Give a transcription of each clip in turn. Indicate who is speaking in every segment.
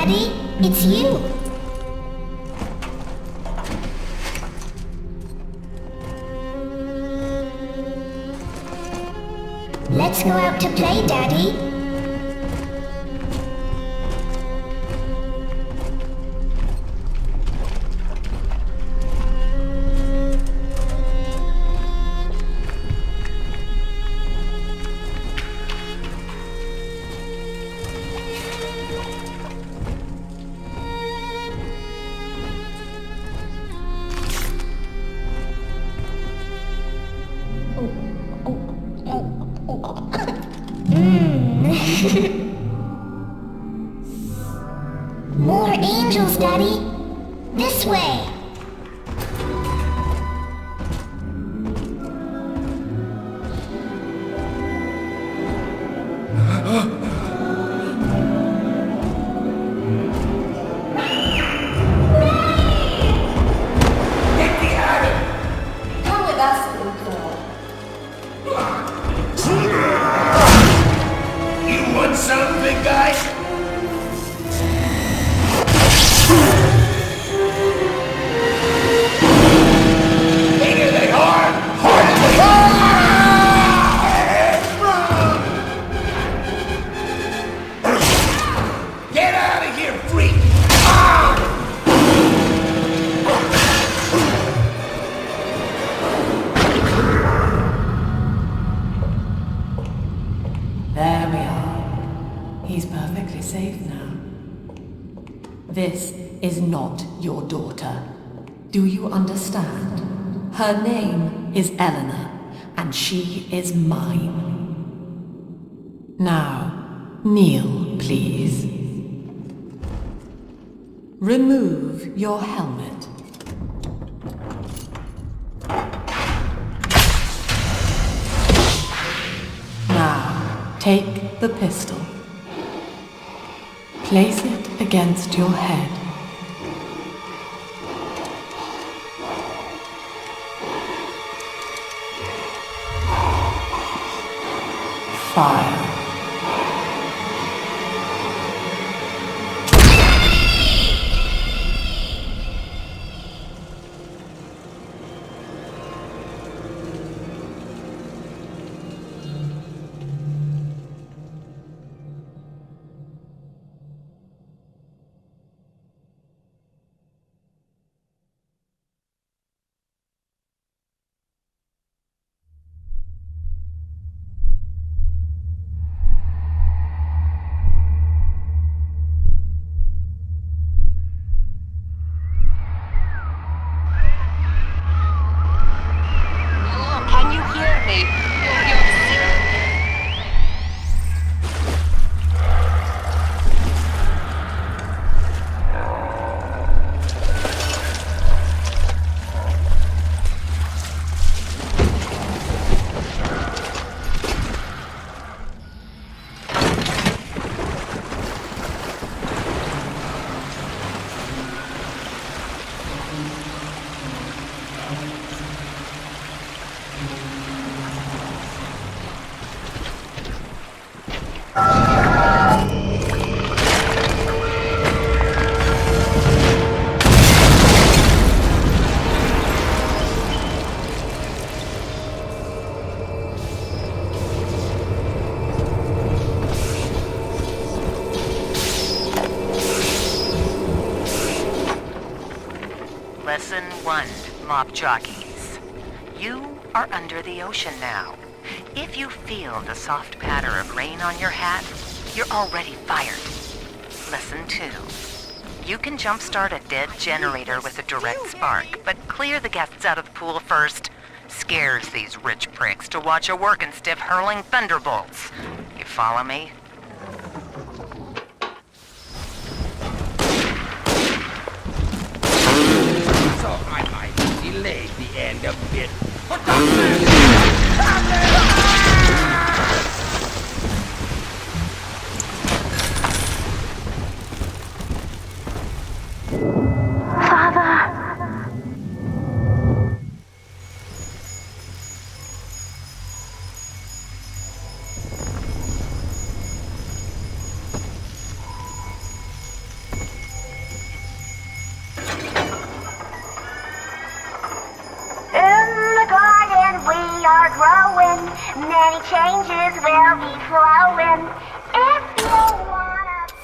Speaker 1: Daddy. It's you. Let's go out to play, Daddy. More angels, Daddy. This way.
Speaker 2: There we are. He's perfectly safe now. This is not your daughter. Do you understand? Her name is Eleanor, and she is mine. Now, kneel, please. Remove your helmet. Now, take the pistol. Place it against your head. Fire.
Speaker 3: Lesson 1, mop jockeys. You are under the ocean now. If you feel the soft patter of rain on your hat, you're already fired. Lesson 2. You can jumpstart a dead generator with a direct spark, but clear the guests out of the pool first. Scares these rich pricks to watch a working stiff hurling thunderbolts. You follow me?
Speaker 4: So I might delay the end a bit.
Speaker 1: Many changes will be flowing if you wanna be.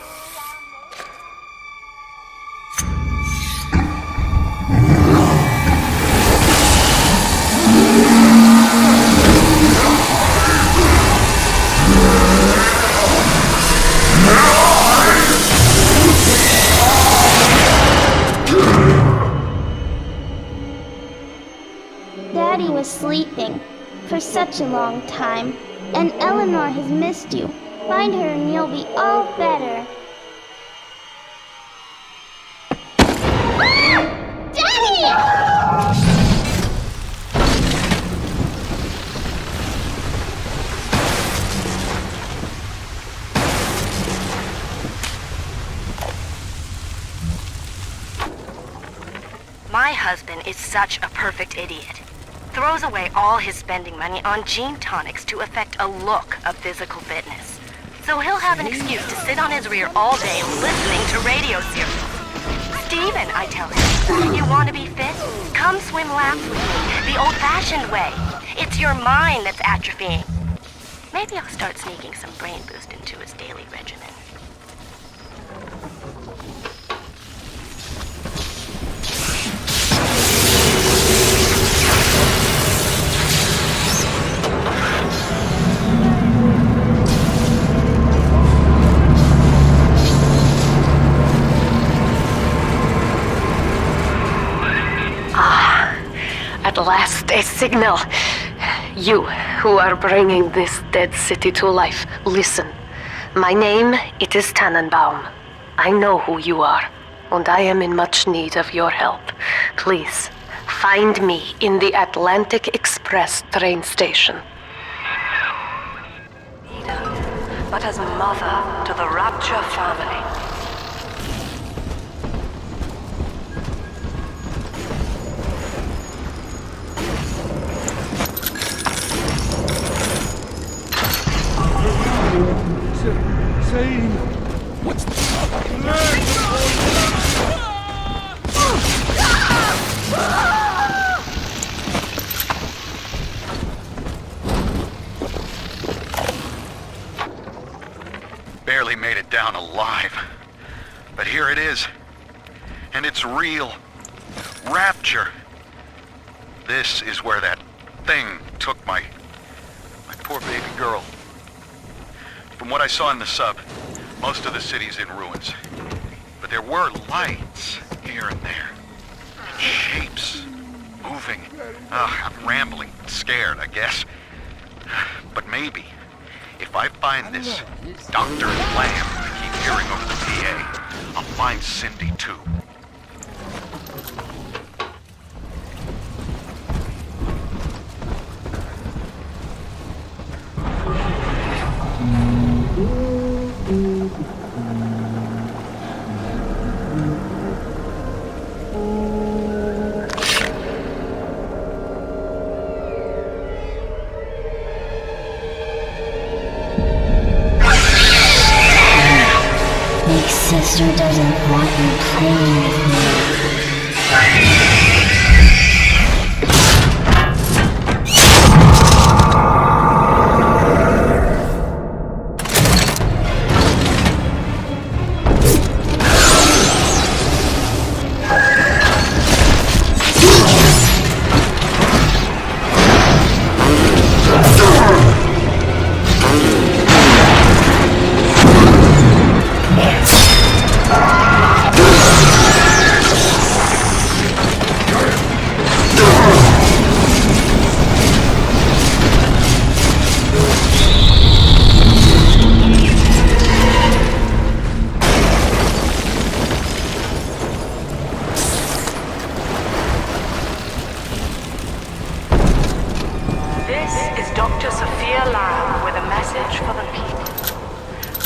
Speaker 5: Daddy was sleeping for such a long time, and Eleanor has missed you. Find her and you'll be all better. Daddy!
Speaker 3: My husband is such a perfect idiot. Throws away all his spending money on gene tonics to affect a look of physical fitness. So he'll have an excuse to sit on his rear all day listening to radio serials. Steven, I tell him, you want to be fit? Come swim laps with me, the old-fashioned way. It's your mind that's atrophying. Maybe I'll start sneaking some brain boost into his daily regimen. At last, a signal. You, who are bringing this dead city to life, listen. My name, it is Tannenbaum. I know who you are, and I am in much need of your help. Please, find me in the Atlantic Express train station. But as mother to the Rapture family.
Speaker 6: Saying, what's
Speaker 7: Barely made it down alive. But here it is. And it's real. Rapture. This is where that thing took my poor baby girl. From what I saw in the sub, most of the city's in ruins. But there were lights here and there. And shapes. Moving. I'm rambling. Scared, I guess. But maybe, if I find this Dr. Lamb I keep hearing over the PA, I'll find Cindy too.
Speaker 1: Big sister doesn't want you playing with me.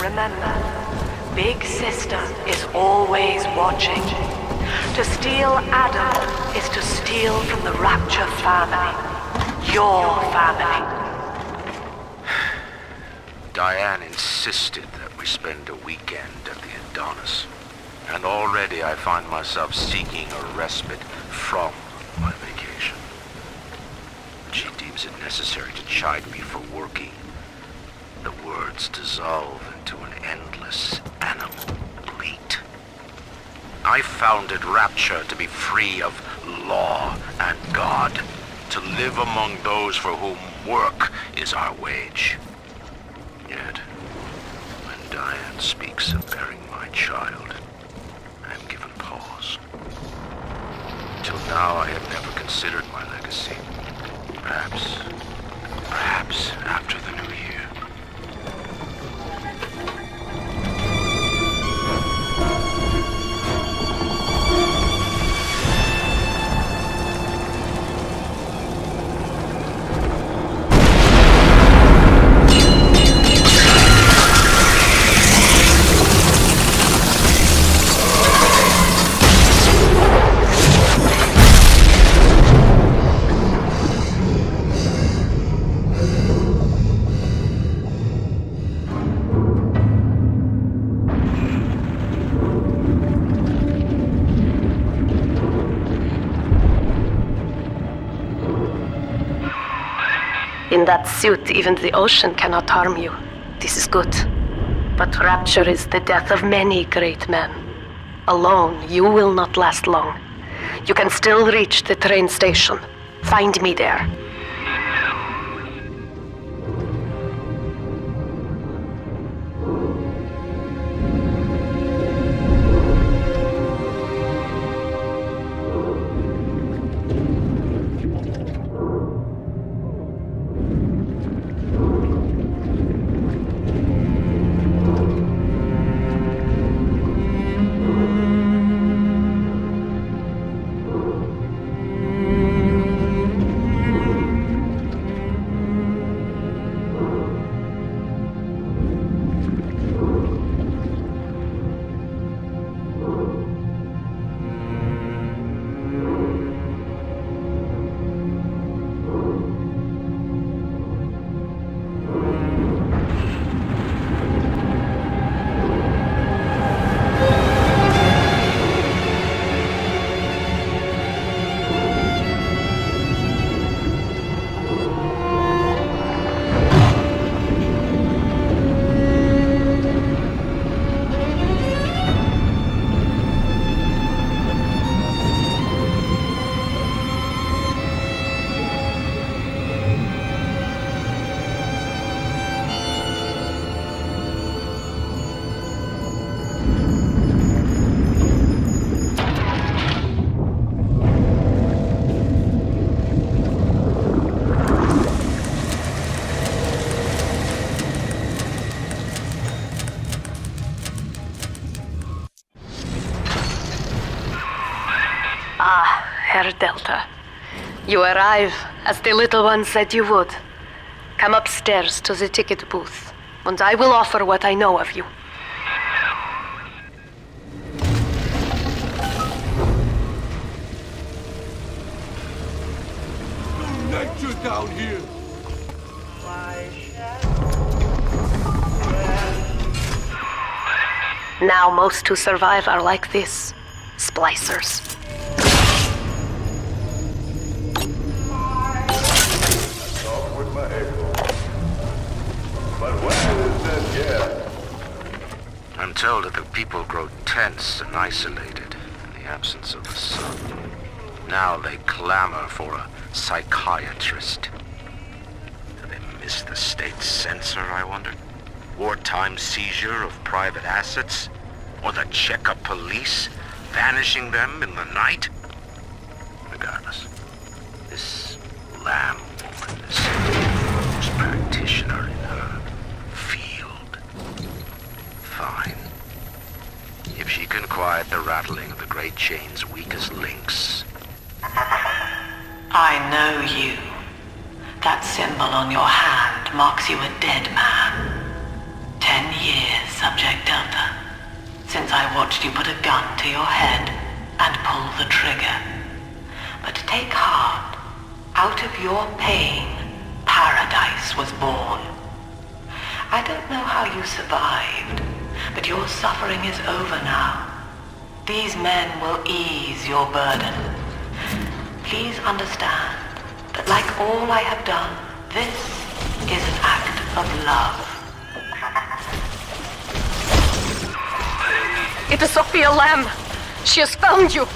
Speaker 3: Remember, Big Sister is always watching. To steal Adam is to steal from the Rapture family. Your family.
Speaker 4: Diane insisted that we spend a weekend at the Adonis. And already I find myself seeking a respite from my vacation. She deems it necessary to chide me for working, the words dissolve into an endless animal bleat. I founded Rapture to be free of law and God, to live among those for whom work is our wage. Yet, when Diane speaks of bearing my child, I am given pause. Till now I have never considered my legacy. Perhaps after the new year.
Speaker 8: In that suit, even the ocean cannot harm you. This is good. But Rapture is the death of many great men. Alone, you will not last long. You can still reach the train station. Find me there. Herr Delta. You arrive, as the little one said you would. Come upstairs to the ticket booth, and I will offer what I know of you.
Speaker 6: No nature down here!
Speaker 8: Now most who survive are like this. Splicers.
Speaker 4: I'm told that the people grow tense and isolated in the absence of the sun. Now they clamor for a psychiatrist. Do they miss the state censor, I wonder? Wartime seizure of private assets? Or the checkup police vanishing them in the night? Regardless, this lamb woman is the first practitioner in her field. Fine. If she can quiet the rattling of the great chain's weakest links.
Speaker 2: I know you. That symbol on your hand marks you a dead man. 10 years, Subject Delta, since I watched you put a gun to your head and pull the trigger. But take heart. Out of your pain, paradise was born. I don't know how you survived, but your suffering is over now. These men will ease your burden. Please understand,
Speaker 3: But like all I have done, this is an act of love.
Speaker 8: It is Sophia Lamb. She has found you.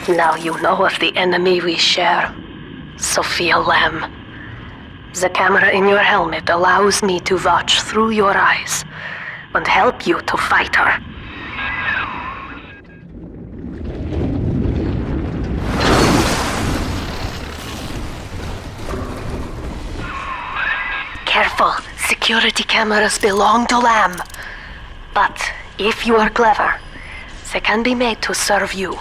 Speaker 8: Now you know of the enemy we share, Sophia Lamb. The camera in your helmet allows me to watch through your eyes and help you to fight her. Careful, security cameras belong to Lamb. But if you are clever, they can be made to serve you.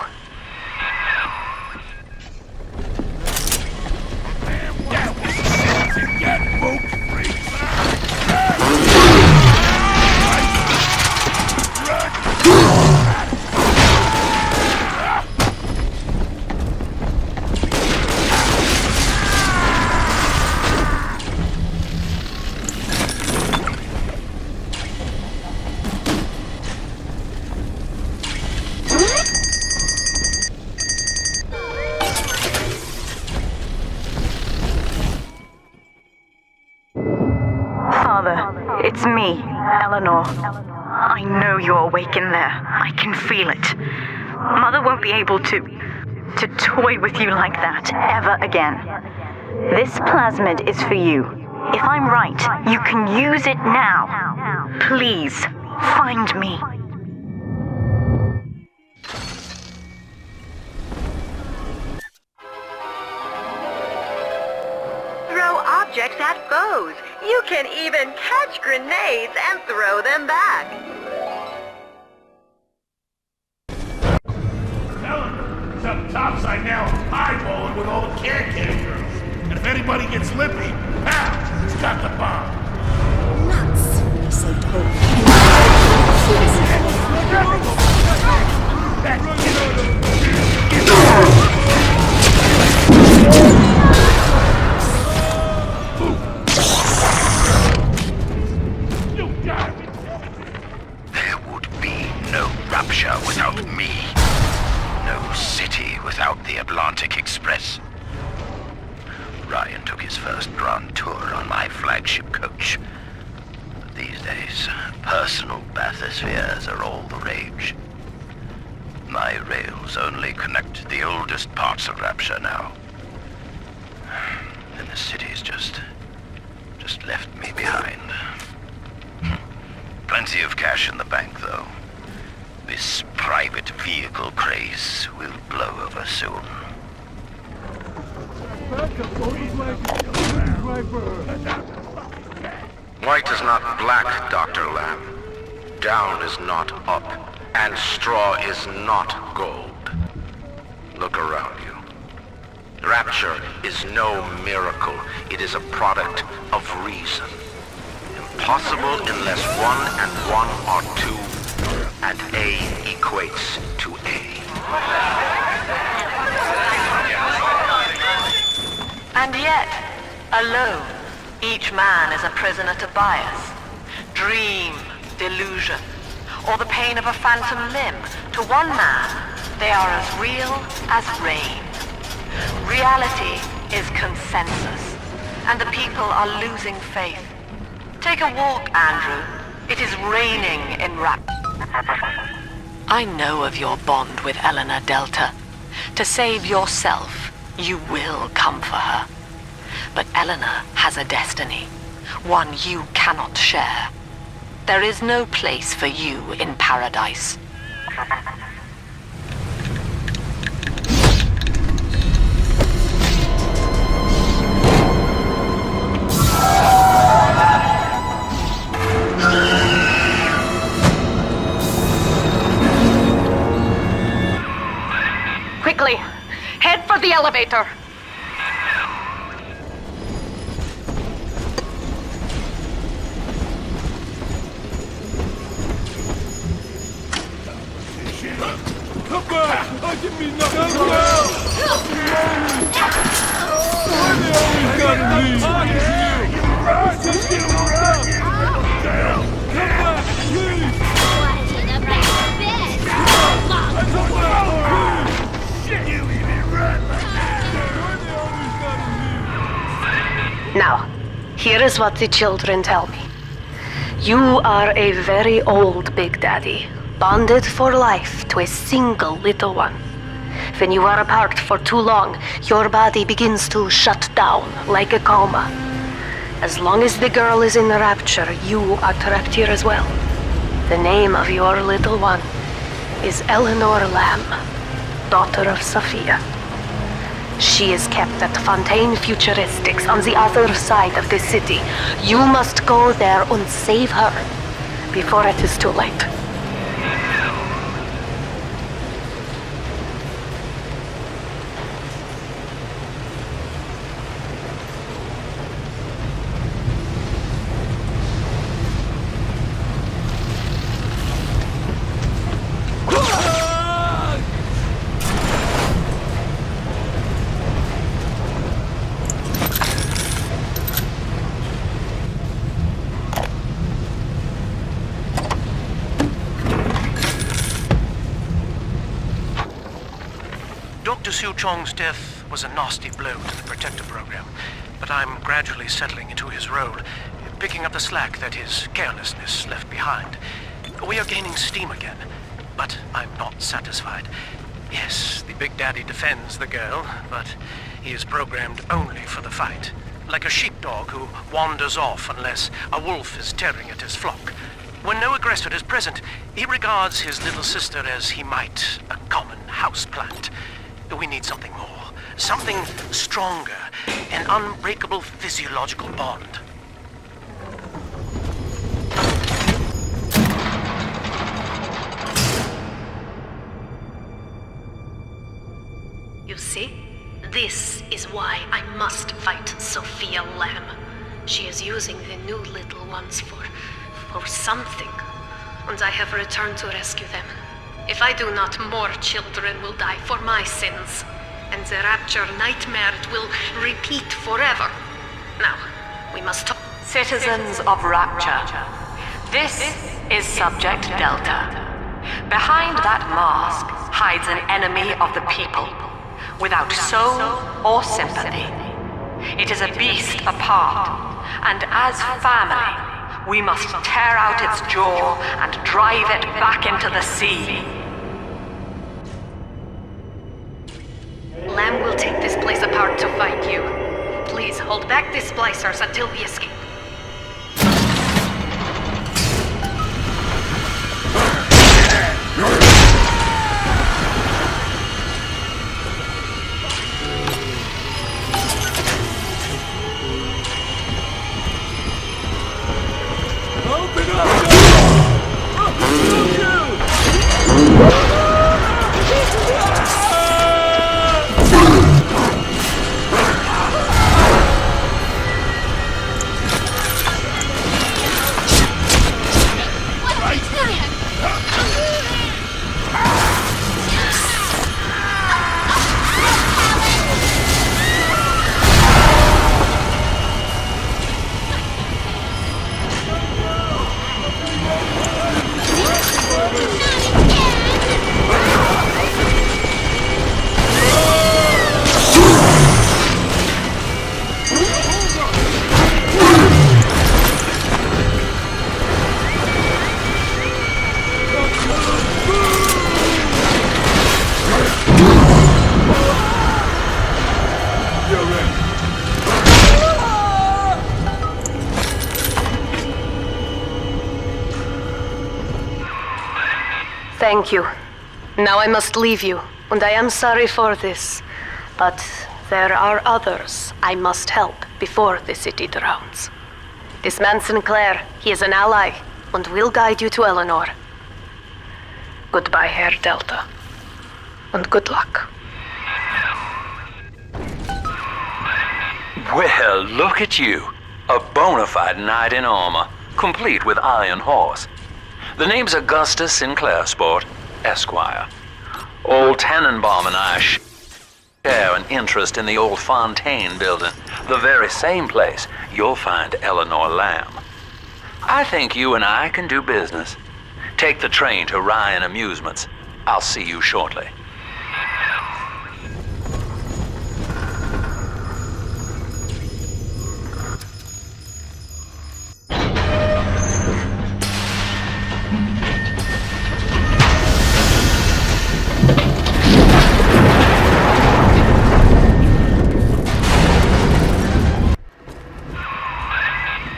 Speaker 9: It's me, Eleanor. I know you're awake in there. I can feel it. Mother won't be able to toy with you like that ever again. This plasmid is for you. If I'm right, you can use it now. Please, find me.
Speaker 3: Throw objects at foes. You can even catch grenades and throw them back.
Speaker 6: Eleanor, it's up topside now, eyeballing with all the can girls. And if anybody gets lippy, pow, it's got the bomb.
Speaker 2: Nuts! So told.
Speaker 4: There would be no Rapture without me. No city without the Atlantic Express. Ryan took his first grand tour on my flagship coach. But these days, personal bathyspheres are all the rage. My rails only connect the oldest parts of Rapture now. And the city's just left me behind. Plenty of cash in the bank, though. This private vehicle craze will blow over soon. White is not black, Dr. Lamb. Down is not up, and straw is not gold. Look around you. Rapture is no miracle. It is a product of reason. Impossible unless 1 and 1 are 2, and A equates to A.
Speaker 3: And yet, alone, each man is a prisoner to bias, dream, delusion, or the pain of a phantom limb. To one man, they are as real as rain. Reality is consensus, and the people are losing faith. Take a walk, Andrew. It is raining in Rapture.
Speaker 2: I know of your bond with Eleanor Delta. To save yourself, you will come for her. But Eleanor has a destiny, one you cannot share. There is no place for you in paradise.
Speaker 8: Quickly, head for the elevator.
Speaker 6: Come back! I give me nothing! Why they always gotta leave? Just get around! Come back, please! Shit, you even run like that! Why they always gotta leave?
Speaker 8: Now, here is what the children tell me. You are a very old Big Daddy, bonded for life to a single little one. When you are apart for too long, your body begins to shut down like a coma. As long as the girl is in the Rapture, you are trapped here as well. The name of your little one is Eleanor Lamb, daughter of Sophia. She is kept at Fontaine Futuristics on the other side of the city. You must go there and save her before it is too late.
Speaker 10: Dr. Su Chong's death was a nasty blow to the Protector program, but I'm gradually settling into his role, picking up the slack that his carelessness left behind. We are gaining steam again, but I'm not satisfied. Yes, the Big Daddy defends the girl, but he is programmed only for the fight, like a sheepdog who wanders off unless a wolf is tearing at his flock. When no aggressor is present, he regards his little sister as he might a common houseplant. We need something more, something stronger, an unbreakable physiological bond.
Speaker 8: You see? This is why I must fight Sophia Lamb. She is using the new little ones for something, and I have returned to rescue them. If I do not, more children will die for my sins, and the Rapture nightmare will repeat forever. Now, we must talk.
Speaker 2: Citizens of Rapture, this is Subject Delta. Behind that mask hides an enemy of the people, without soul or sympathy. It is a beast apart, and as family, we must tear out its jaw and drive it back into the sea.
Speaker 8: Lamb will take this place apart to find you. Please hold back the splicers until we escape. Thank you. Now I must leave you, and I am sorry for this. But there are others I must help before the city drowns. This man Sinclair, he is an ally, and will guide you to Eleanor. Goodbye, Herr Delta. And good luck.
Speaker 11: Well, look at you. A bona fide knight in armor, complete with iron horse. The name's Augustus Sinclair Sport, Esquire. Old Tannenbaum and I share an interest in the old Fontaine building, the very same place you'll find Eleanor Lamb. I think you and I can do business. Take the train to Ryan Amusements. I'll see you shortly.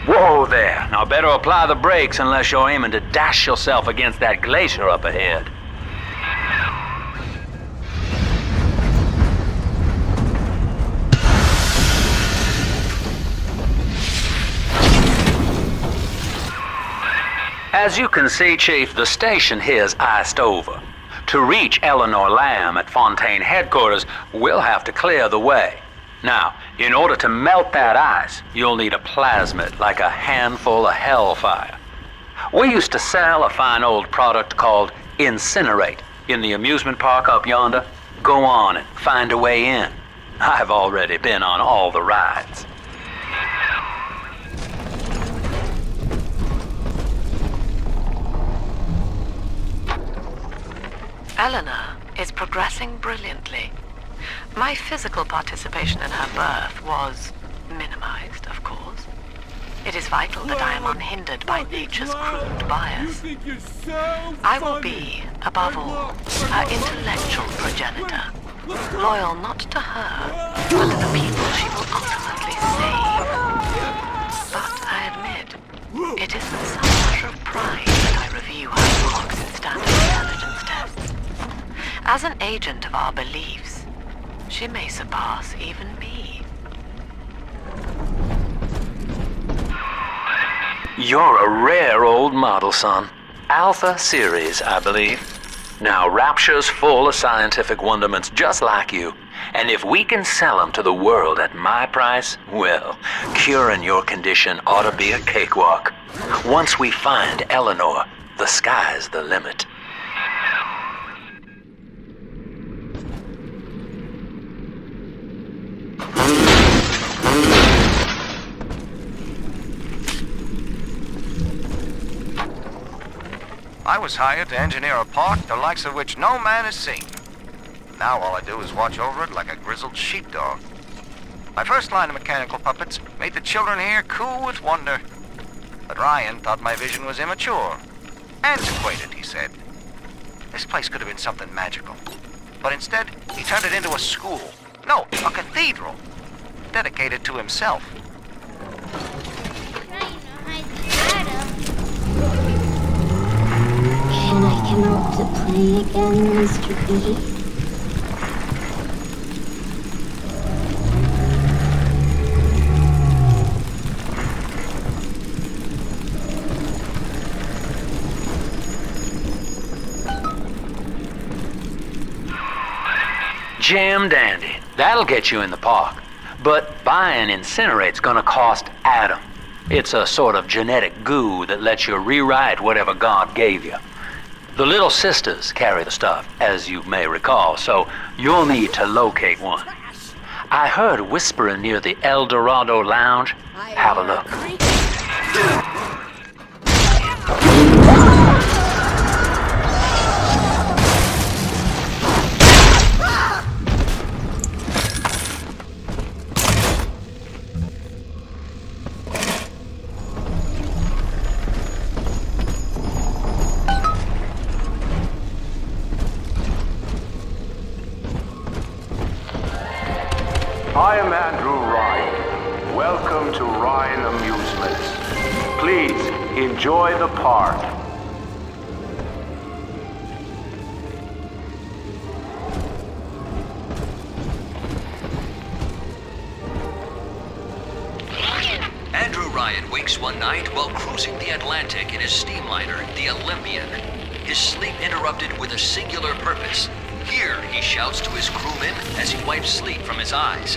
Speaker 11: Whoa there. Now better apply the brakes unless you're aiming to dash yourself against that glacier up ahead. As you can see, Chief, the station here's iced over. To reach Eleanor Lamb at Fontaine headquarters, we'll have to clear the way. Now, in order to melt that ice, you'll need a plasmid, like a handful of hellfire. We used to sell a fine old product called Incinerate in the amusement park up yonder. Go on and find a way in. I've already been on all the rides.
Speaker 3: Eleanor is progressing brilliantly. My physical participation in her birth was minimized, of course. It is vital that I am unhindered by nature's crude bias. I will be, above all, her intellectual progenitor, loyal not to her, but to the people she will ultimately save. But I admit, it is with some measure of pride that I review her marks in standard intelligence tests. As an agent of our beliefs, she may surpass even me.
Speaker 11: You're a rare old model, son. Alpha series, I believe. Now, Rapture's full of scientific wonderments just like you. And if we can sell them to the world at my price, well, curing your condition ought to be a cakewalk. Once we find Eleanor, the sky's the limit.
Speaker 4: I was hired to engineer a park the likes of which no man has seen. Now all I do is watch over it like a grizzled sheepdog. My first line of mechanical puppets made the children here coo with wonder. But Ryan thought my vision was immature. Antiquated, he said. This place could have been something magical. But instead, he turned it into a school. No, a cathedral. Dedicated to himself.
Speaker 5: Can I come out to play again, Mr. B?
Speaker 11: Jam dandy. That'll get you in the park. But buying Incinerate's gonna cost Adam. It's a sort of genetic goo that lets you rewrite whatever God gave you. The Little Sisters carry the stuff, as you may recall, so you'll need to locate one. I heard whispering near the El Dorado Lounge. Have a look.
Speaker 12: I am Andrew Ryan. Welcome to Ryan Amusements. Please enjoy the park.
Speaker 13: Andrew Ryan wakes one night while cruising the Atlantic in his steamliner, the Olympian. His sleep interrupted with a singular purpose. Here, he shouts to his crewmen as he wipes sleep from his eyes.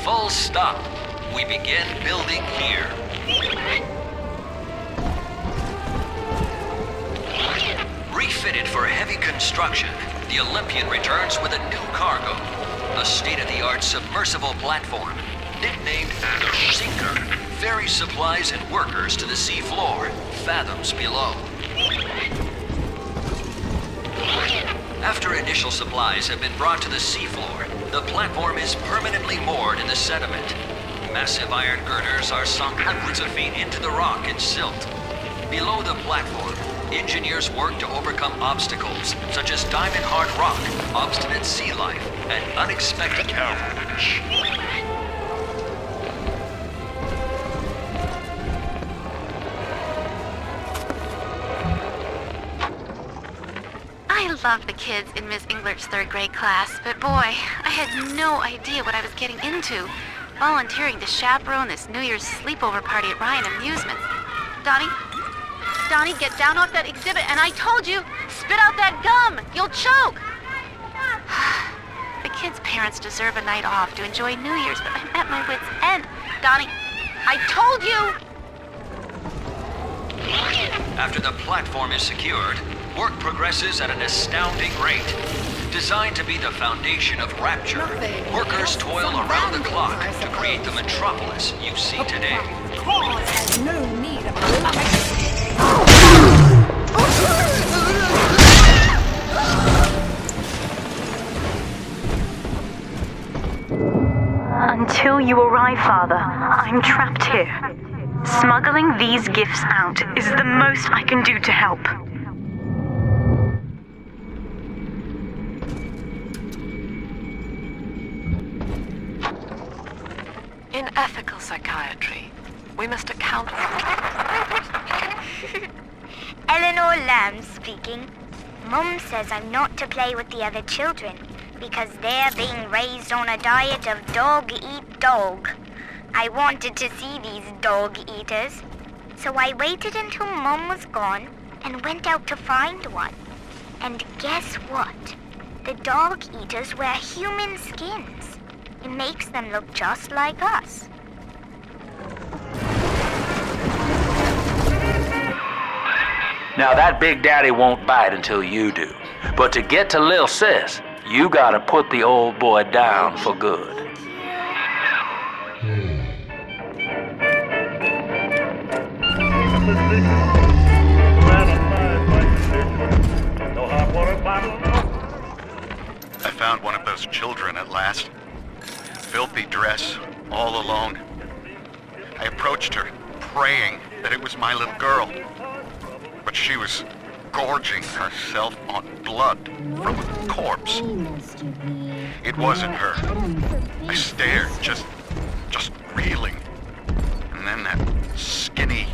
Speaker 13: Full stop. We begin building here. Refitted for heavy construction, the Olympian returns with a new cargo. A state-of-the-art submersible platform, nicknamed the Sinker, ferries supplies and workers to the sea floor, fathoms below. After initial supplies have been brought to the seafloor, the platform is permanently moored in the sediment. Massive iron girders are sunk hundreds of feet into the rock and silt. Below the platform, engineers work to overcome obstacles such as diamond-hard rock, obstinate sea life, and unexpected camouflage.
Speaker 14: I love the kids in Miss Englert's third grade class, but boy, I had no idea what I was getting into. Volunteering to chaperone this New Year's sleepover party at Ryan Amusements. Donnie, get down off that exhibit, and I told you, spit out that gum! You'll choke! The kids' parents deserve a night off to enjoy New Year's, but I'm at my wit's end. Donnie, I told you!
Speaker 13: After the platform is secured, work progresses at an astounding rate. Designed to be the foundation of Rapture, workers toil around the clock to create the metropolis you see today.
Speaker 15: Cause has no need of
Speaker 9: Until you arrive, Father, I'm trapped here. Smuggling these gifts out is the most I can do to help.
Speaker 2: In ethical psychiatry, we must account for...
Speaker 1: Eleanor Lamb speaking. Mum says I'm not to play with the other children because they're being raised on a diet of dog-eat-dog. I wanted to see these dog-eaters, so I waited until Mum was gone and went out to find one. And guess what? The dog-eaters wear human skins. It makes them look just like us.
Speaker 11: Now that Big Daddy won't bite until you do. But to get to Lil Sis, you gotta put the old boy down for good.
Speaker 7: I found one of those children at last. Filthy dress, all alone. I approached her, praying that it was my little girl. But she was gorging herself on blood from a corpse. It wasn't her. I stared, just reeling. And then that skinny,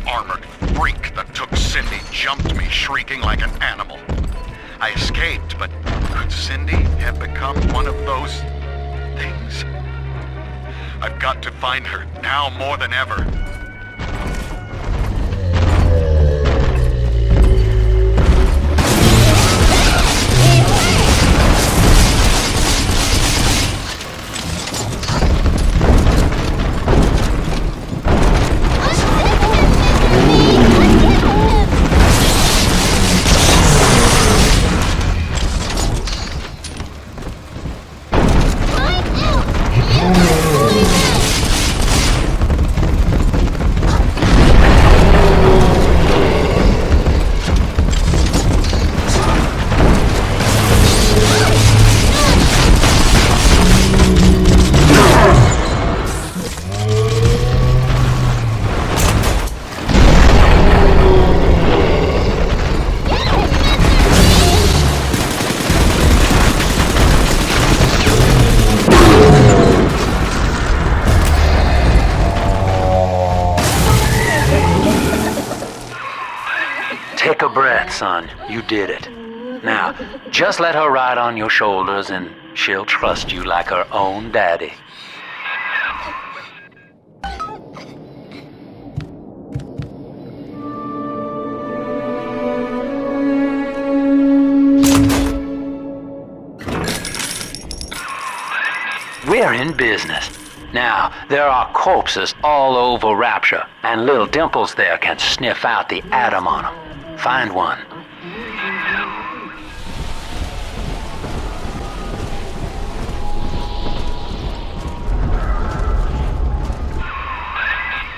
Speaker 7: armored freak that took Cindy jumped me, shrieking like an animal. I escaped, but could Cindy have become one of those things? I've got to find her now more than ever.
Speaker 11: Take a breath, son. You did it. Now, just let her ride on your shoulders and she'll trust you like her own daddy. We're in business. Now, there are corpses all over Rapture, and little Dimples there can sniff out the atom on them. Find one.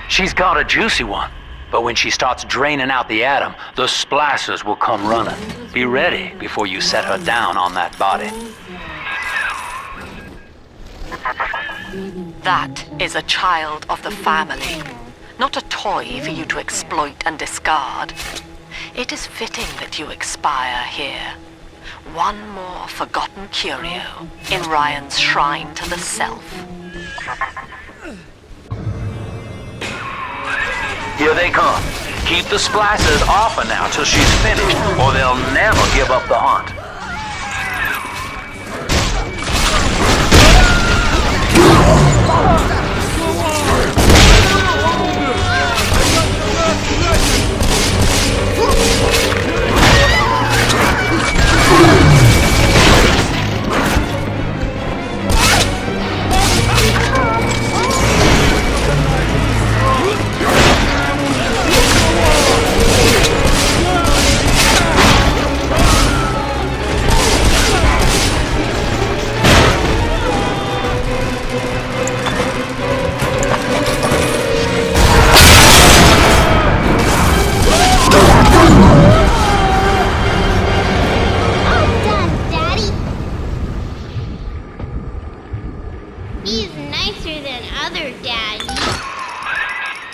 Speaker 11: She's got a juicy one, but when she starts draining out the atom, the splicers will come running. Be ready before you set her down on that body.
Speaker 3: That is a child of the family, not a toy for you to exploit and discard. It is fitting that you expire here. One more forgotten curio in Ryan's shrine to the self.
Speaker 11: Here they come. Keep the splicers off her now till she's finished, or they'll never give up the hunt.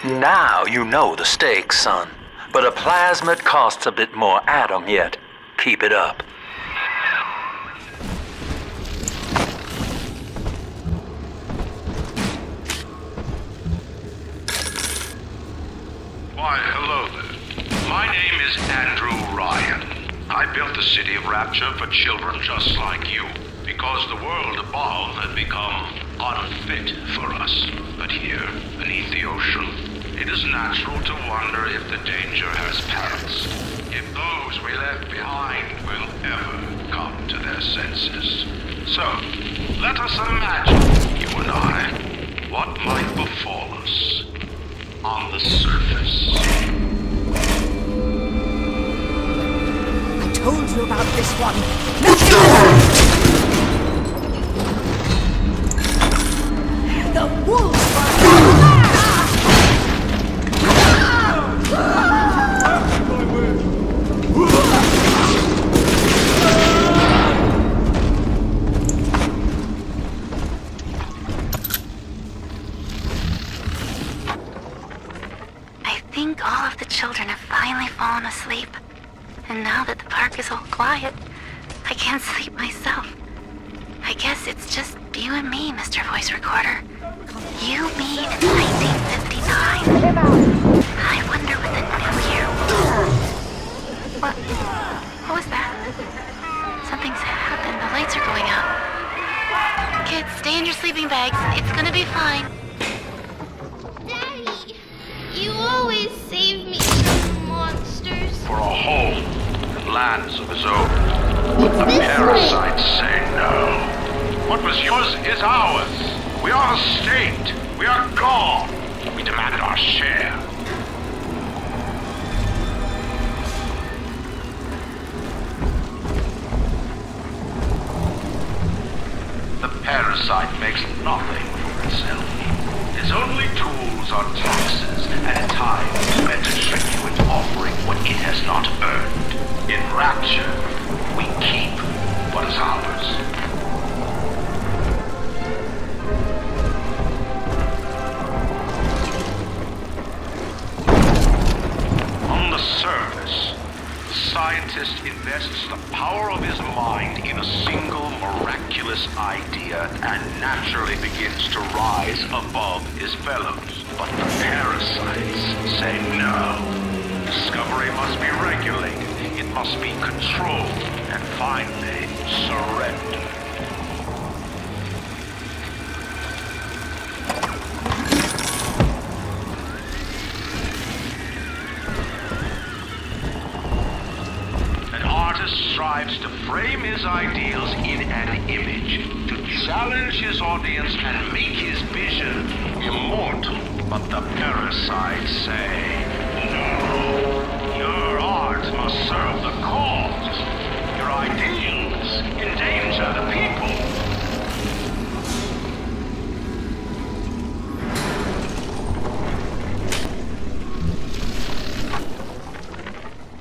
Speaker 11: Now you know the stakes, son. But a plasmid costs a bit more atom yet. Keep it up.
Speaker 12: Why, hello there. My name is Andrew Ryan. I built the city of Rapture for children just like you, because the world above had become unfit for us. But here, beneath the ocean, it is natural to wonder if the danger has passed. If those we left behind will ever come to their senses. So, let us imagine, you and I, what might befall us on the surface.
Speaker 15: I told you about this one. The wolves are...
Speaker 14: I think all of the children have finally fallen asleep. And now that the park is all quiet, I can't sleep myself. I guess it's just you and me, Mr. Voice Recorder. You, me, in 1959. I wonder what the new year will... What was that? Something's happened. The lights are going out. Kids, stay in your sleeping bags. It's gonna be fine.
Speaker 5: Daddy, you always save me from monsters.
Speaker 12: For a home and lands of his own. But the parasites say no. What was yours is ours. We are the state. We are gone. We demand our share. The parasite makes nothing for itself. Its only tools are taxes and time spent to trick you into offering what it has not earned. In Rapture, we keep what is ours. On the surface, the scientist invests the power of his mind in a single miraculous idea and naturally begins to rise above his fellows. But the parasites say no. Discovery must be regulated, it must be controlled, and finally surrendered. Strives to frame his ideals in an image, to challenge his audience and make his vision immortal. But the parasites say, no, your art must serve the cause. Your ideals endanger the people.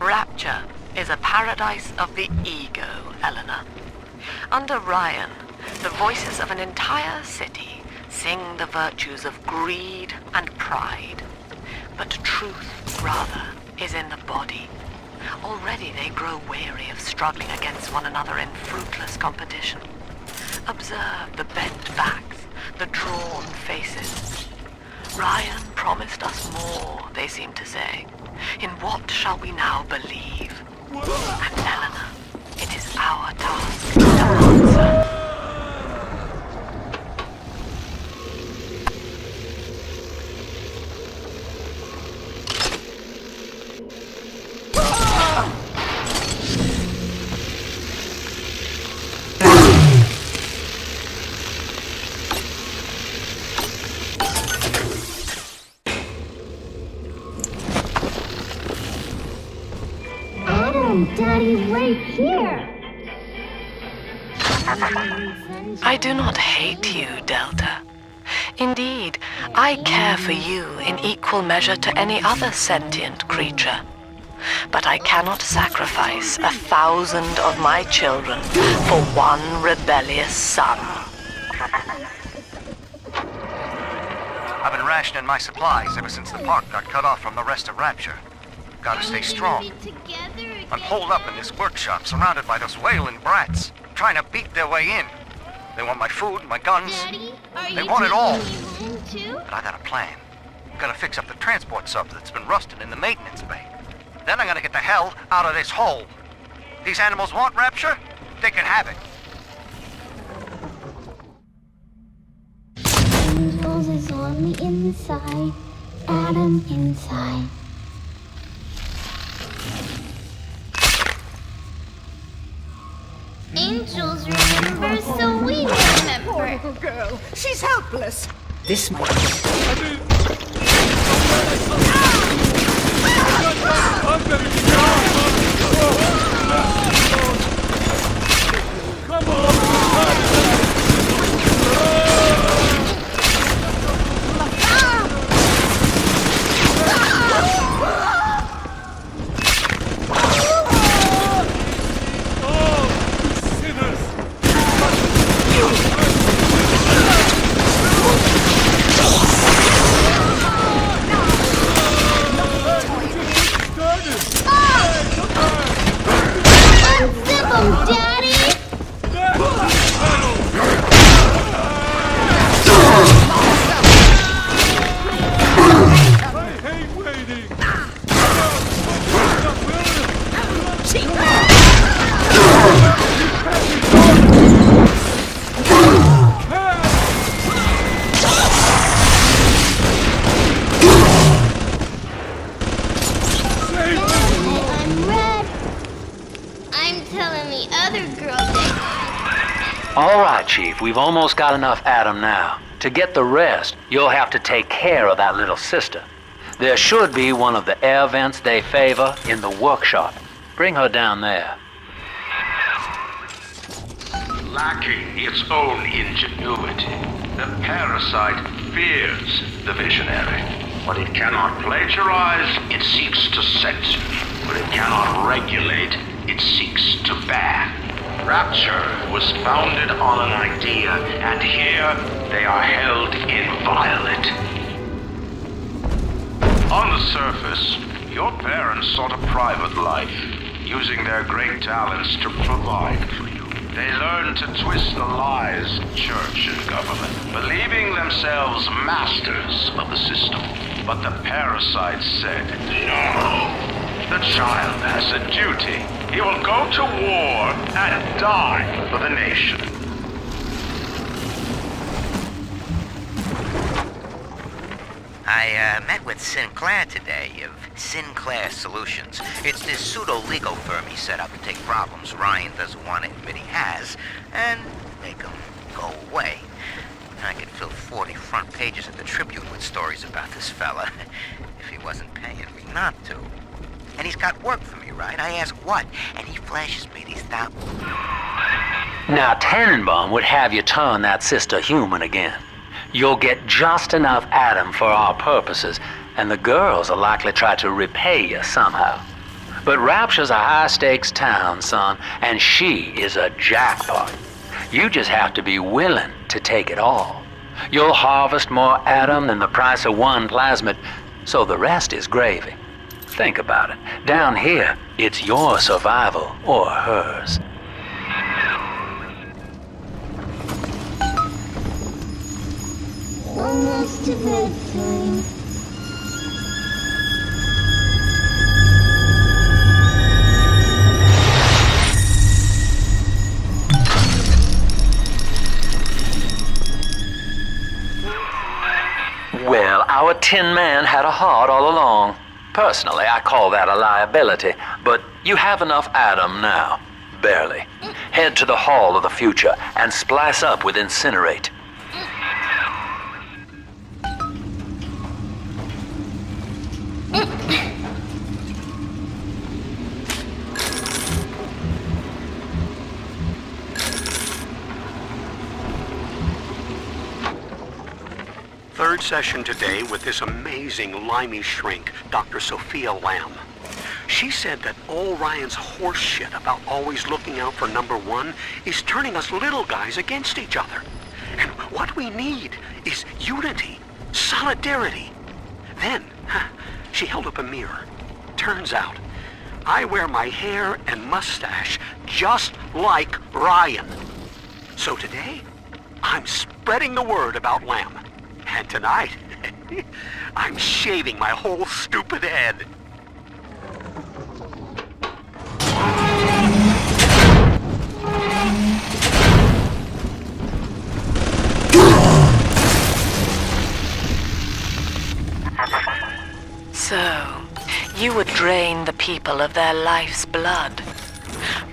Speaker 3: Rapture is a paradise of the ego, Eleanor. Under Ryan, the voices of an entire city sing the virtues of greed and pride. But truth, rather, is in the body. Already they grow weary of struggling against one another in fruitless competition. Observe the bent backs, the drawn faces. Ryan promised us more, they seem to say. In what shall we now believe? And Eleanor, it is our task to answer.
Speaker 5: Daddy, right here!
Speaker 3: I do not hate you, Delta. Indeed, I care for you in equal measure to any other sentient creature. But I cannot sacrifice 1,000 of my children for one rebellious son.
Speaker 16: I've been rationing my supplies ever since the park got cut off from the rest of Rapture. Gotta stay strong. I'm holed up in this workshop, surrounded by those wailing brats, trying to beat their way in. They want my food, my guns.
Speaker 5: Daddy,
Speaker 16: they want it all.
Speaker 5: Too?
Speaker 16: But I got a plan. I'm gonna fix up the transport sub that's been rusted in the maintenance bay. Then I'm gonna get the hell out of this hole. These animals want Rapture? They can have it.
Speaker 5: Angels is on the inside, Adam inside. Angels remember, so we remember.
Speaker 15: Poor girl, she's helpless. This might
Speaker 6: Come on!
Speaker 11: All right, Chief, we've almost got enough Adam now. To get the rest, you'll have to take care of that little sister. There should be one of the air vents they favor in the workshop. Bring her down there.
Speaker 12: Lacking its own ingenuity, the parasite fears the visionary. What it cannot plagiarize, it seeks to censor. What it cannot regulate, it seeks to ban. Rapture was founded on an idea, and here they are held inviolate. On the surface, your parents sought a private life, using their great talents to provide for you. They learned to twist the lies of church and government, believing themselves masters of the system. But the parasite said, no. The child has a duty. He will go to war and die for the nation.
Speaker 17: I met with Sinclair today of Sinclair Solutions. It's this pseudo-legal firm he set up to take problems Ryan doesn't want to admit he has and make them go go away. And I could fill 40 front pages of the Tribune with stories about this fella, if he wasn't paying me not to. And he's got work for me, right? I ask what, and he flashes me these thousands.
Speaker 11: Now, Tannenbaum would have you turn that sister human again. You'll get just enough Adam for our purposes, and the girls will likely try to repay you somehow. But Rapture's a high-stakes town, son, and she is a jackpot. You just have to be willing to take it all. You'll harvest more Adam than the price of one plasmid, so the rest is gravy. Think about it. Down here, it's your survival or hers.
Speaker 5: Almost to bedtime.
Speaker 11: Well, our Tin Man had a heart all along. Personally, I call that a liability, but you have enough Adam now. Barely. Head to the Hall of the Future and splice up with Incinerate.
Speaker 18: Third session today with this amazing limey shrink, Dr. Sophia Lamb. She said that all Ryan's horse shit about always looking out for number one is turning us little guys against each other. And what we need is unity, solidarity. Then, she held up a mirror. Turns out, I wear my hair and mustache just like Ryan. So today, I'm spreading the word about Lamb. And tonight, I'm shaving my whole stupid head.
Speaker 3: So, you would drain the people of their life's blood.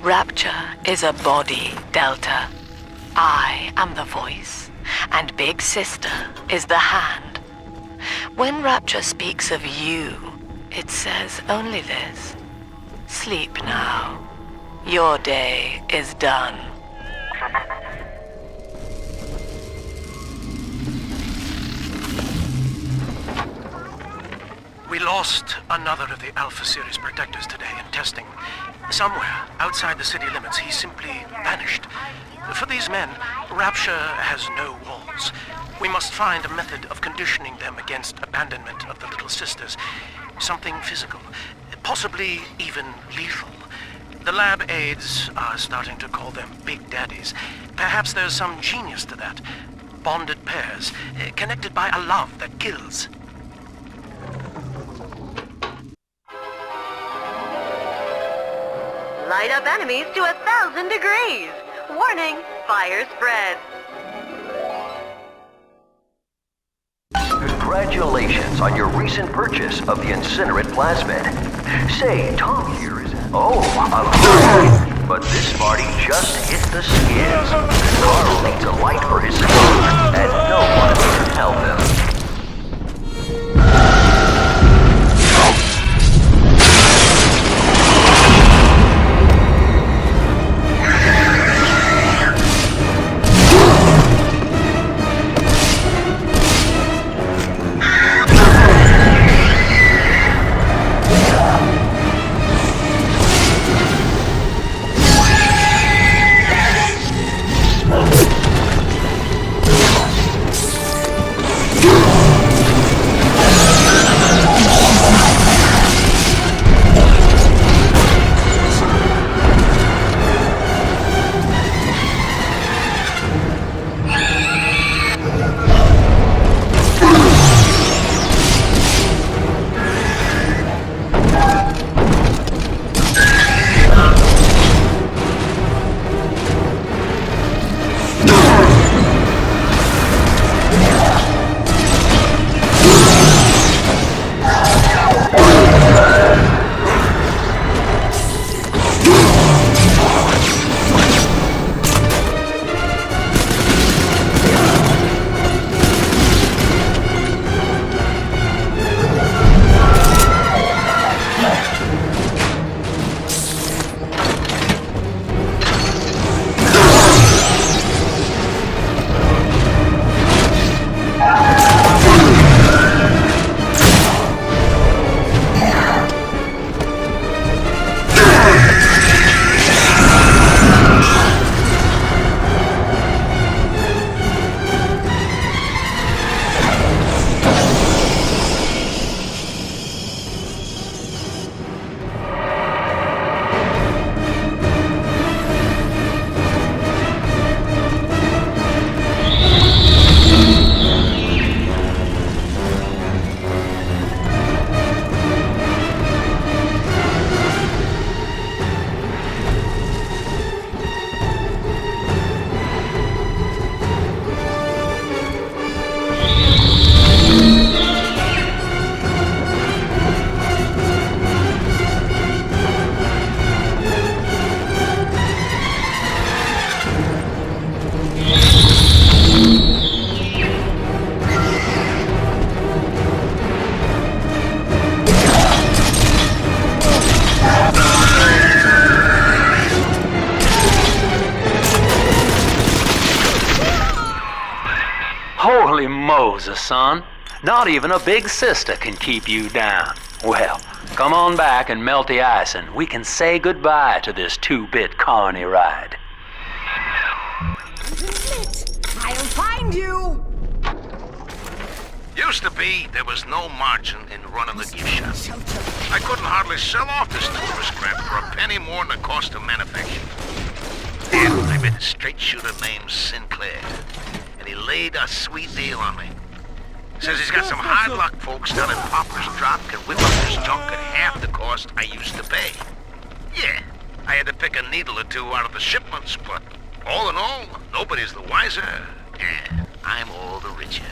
Speaker 3: Rapture is a body, Delta. I am the voice, and Big Sister is the hand. When Rapture speaks of you, it says only this. Sleep now. Your day is done.
Speaker 10: We lost another of the Alpha Series protectors today in testing. Somewhere outside the city limits, he simply vanished. For these men, Rapture has no walls. We must find a method of conditioning them against abandonment of the Little Sisters. Something physical, possibly even lethal. The lab aides are starting to call them Big Daddies. Perhaps there's some genius to that. Bonded pairs, connected by a love that kills.
Speaker 19: Light up enemies to 1,000 degrees. Warning, fire spreads.
Speaker 20: Congratulations on your recent purchase of the Incinerate Plasmid. Say, Tom here is... Oh, but this party just hit the skids. Carl needs a light for his car, and no one can help him.
Speaker 11: Holy Moses, son. Not even a big sister can keep you down. Well, come on back and melt the ice and we can say goodbye to this 2-bit carny ride.
Speaker 15: I'll find you!
Speaker 12: Used to be, there was no margin in running the gift shop. I couldn't hardly sell off this tourist crap for a penny more than the cost of manufacture. Then I met a straight shooter named Sinclair, and he laid a sweet deal on me. Says he's got some hard-luck folks down in Popper's Drop can whip up his junk at half the cost I used to pay. Yeah, I had to pick a needle or two out of the shipments, but all in all, nobody's the wiser, and I'm all the richer.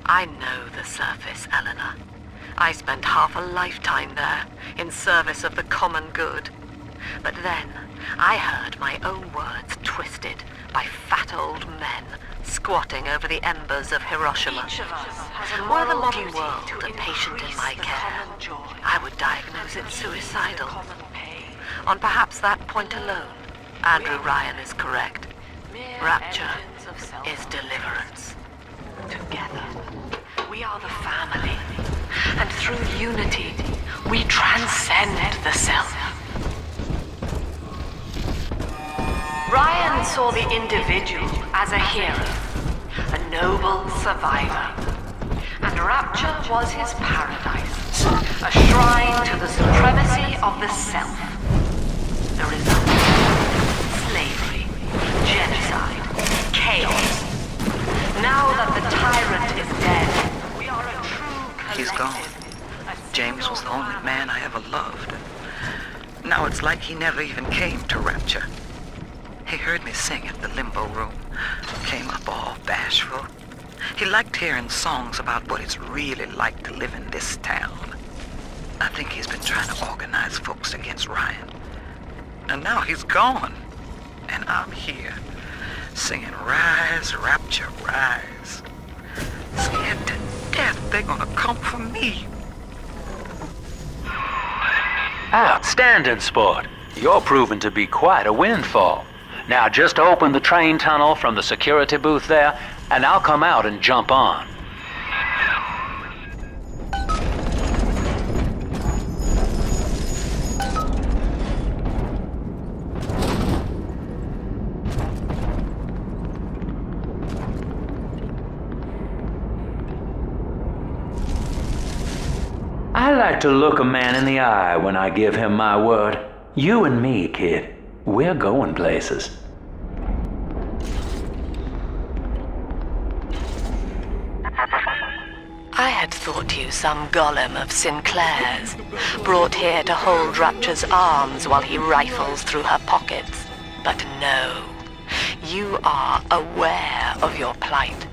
Speaker 3: I know the surface, Eleanor. I spent half a lifetime there, in service of the common good. But then, I heard my own words twisted by fat old men squatting over the embers of Hiroshima. Were the modern world a patient in my care, I would diagnose it suicidal. On perhaps that point alone, Andrew Ryan is correct. Rapture is deliverance. Together, we are the family. And through unity, we transcend the self. Ryan saw the individual as a hero, a noble survivor. And Rapture was his paradise, a shrine to the supremacy of the self. The result: slavery, genocide, chaos. Now that the tyrant is dead, we are a true collective.
Speaker 21: He's gone. James was the only man I ever loved. Now it's like he never even came to Rapture. He heard me sing at the limbo room, came up all bashful. He liked hearing songs about what it's really like to live in this town. I think he's been trying to organize folks against Ryan. And now he's gone. And I'm here, singing Rise, Rapture, Rise. Scared to death they're gonna come for me.
Speaker 11: Outstanding, sport. You're proving to be quite a windfall. Now just open the train tunnel from the security booth there, and I'll come out and jump on. I like to look a man in the eye when I give him my word. You and me, kid, we're going places.
Speaker 3: I had thought you some golem of Sinclair's, brought here to hold Rapture's arms while he rifles through her pockets. But no, you are aware of your plight.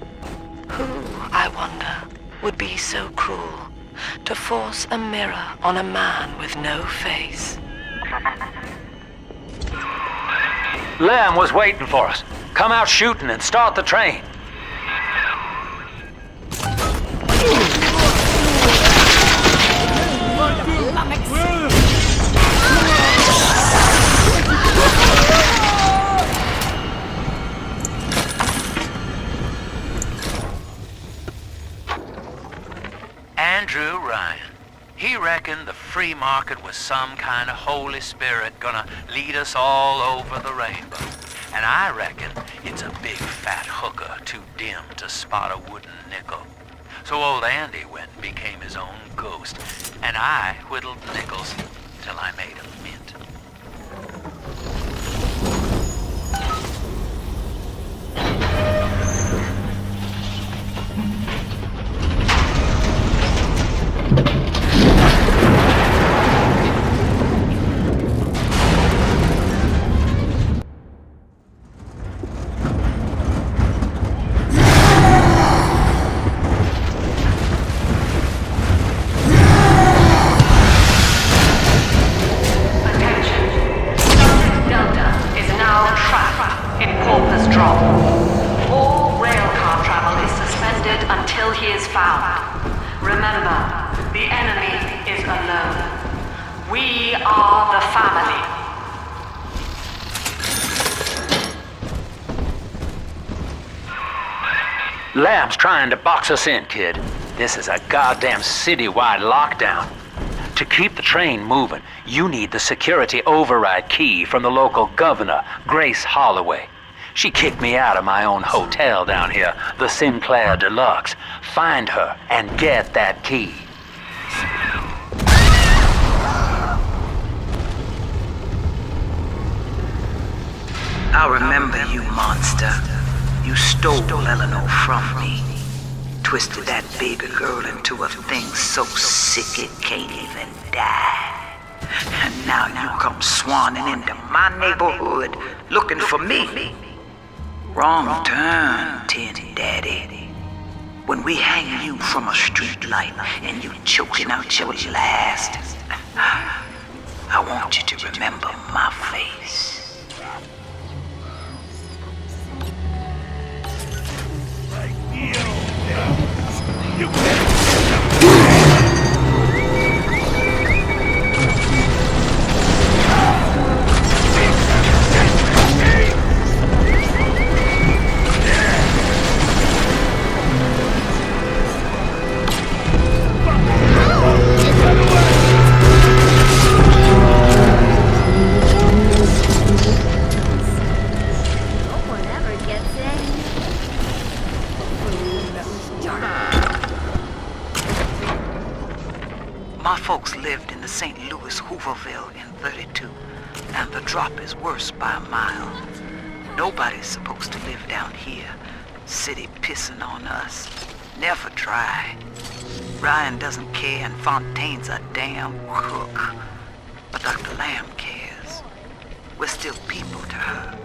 Speaker 3: Who, I wonder, would be so cruel to force a mirror on a man with no face?
Speaker 11: Lamb was waiting for us. Come out shooting and start the train.
Speaker 22: Andrew Ryan. He reckoned the free market was some kind of Holy Spirit gonna lead us all over the rainbow. And I reckon it's a big fat hooker too dim to spot a wooden nickel. So old Andy went and became his own ghost, and I whittled nickels till I made a mint.
Speaker 3: are the family.
Speaker 11: Lamb's trying to box us in, kid. This is a goddamn citywide lockdown. To keep the train moving, you need the security override key from the local governor, Grace Holloway. She kicked me out of my own hotel down here, the Sinclair Deluxe. Find her and get that key.
Speaker 21: I remember you, monster. You stole Eleanor from me. Twisted that baby girl into a thing so sick it can't even die. And now you come swanning into my neighborhood looking for me. Wrong turn, Tin Daddy. When we hang you from a street light and you choking out your last, I want you to remember my face.
Speaker 6: You
Speaker 21: My folks lived in the St. Louis Hooverville in 32, and the drop is worse by a mile. Nobody's supposed to live down here. City pissing on us. Never try. Ryan doesn't care, and Fontaine's a damn crook. But Dr. Lamb cares. We're still people to her.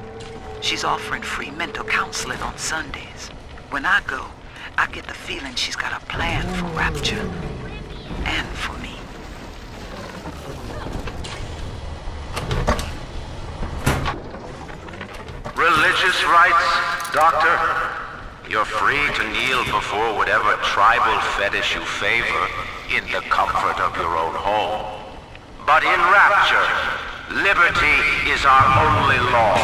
Speaker 21: She's offering free mental counseling on Sundays. When I go, I get the feeling she's got a plan for Rapture. And for me.
Speaker 12: Religious rites, Doctor? You're free to kneel before whatever tribal fetish you favor in the comfort of your own home. But in Rapture, liberty is our only law.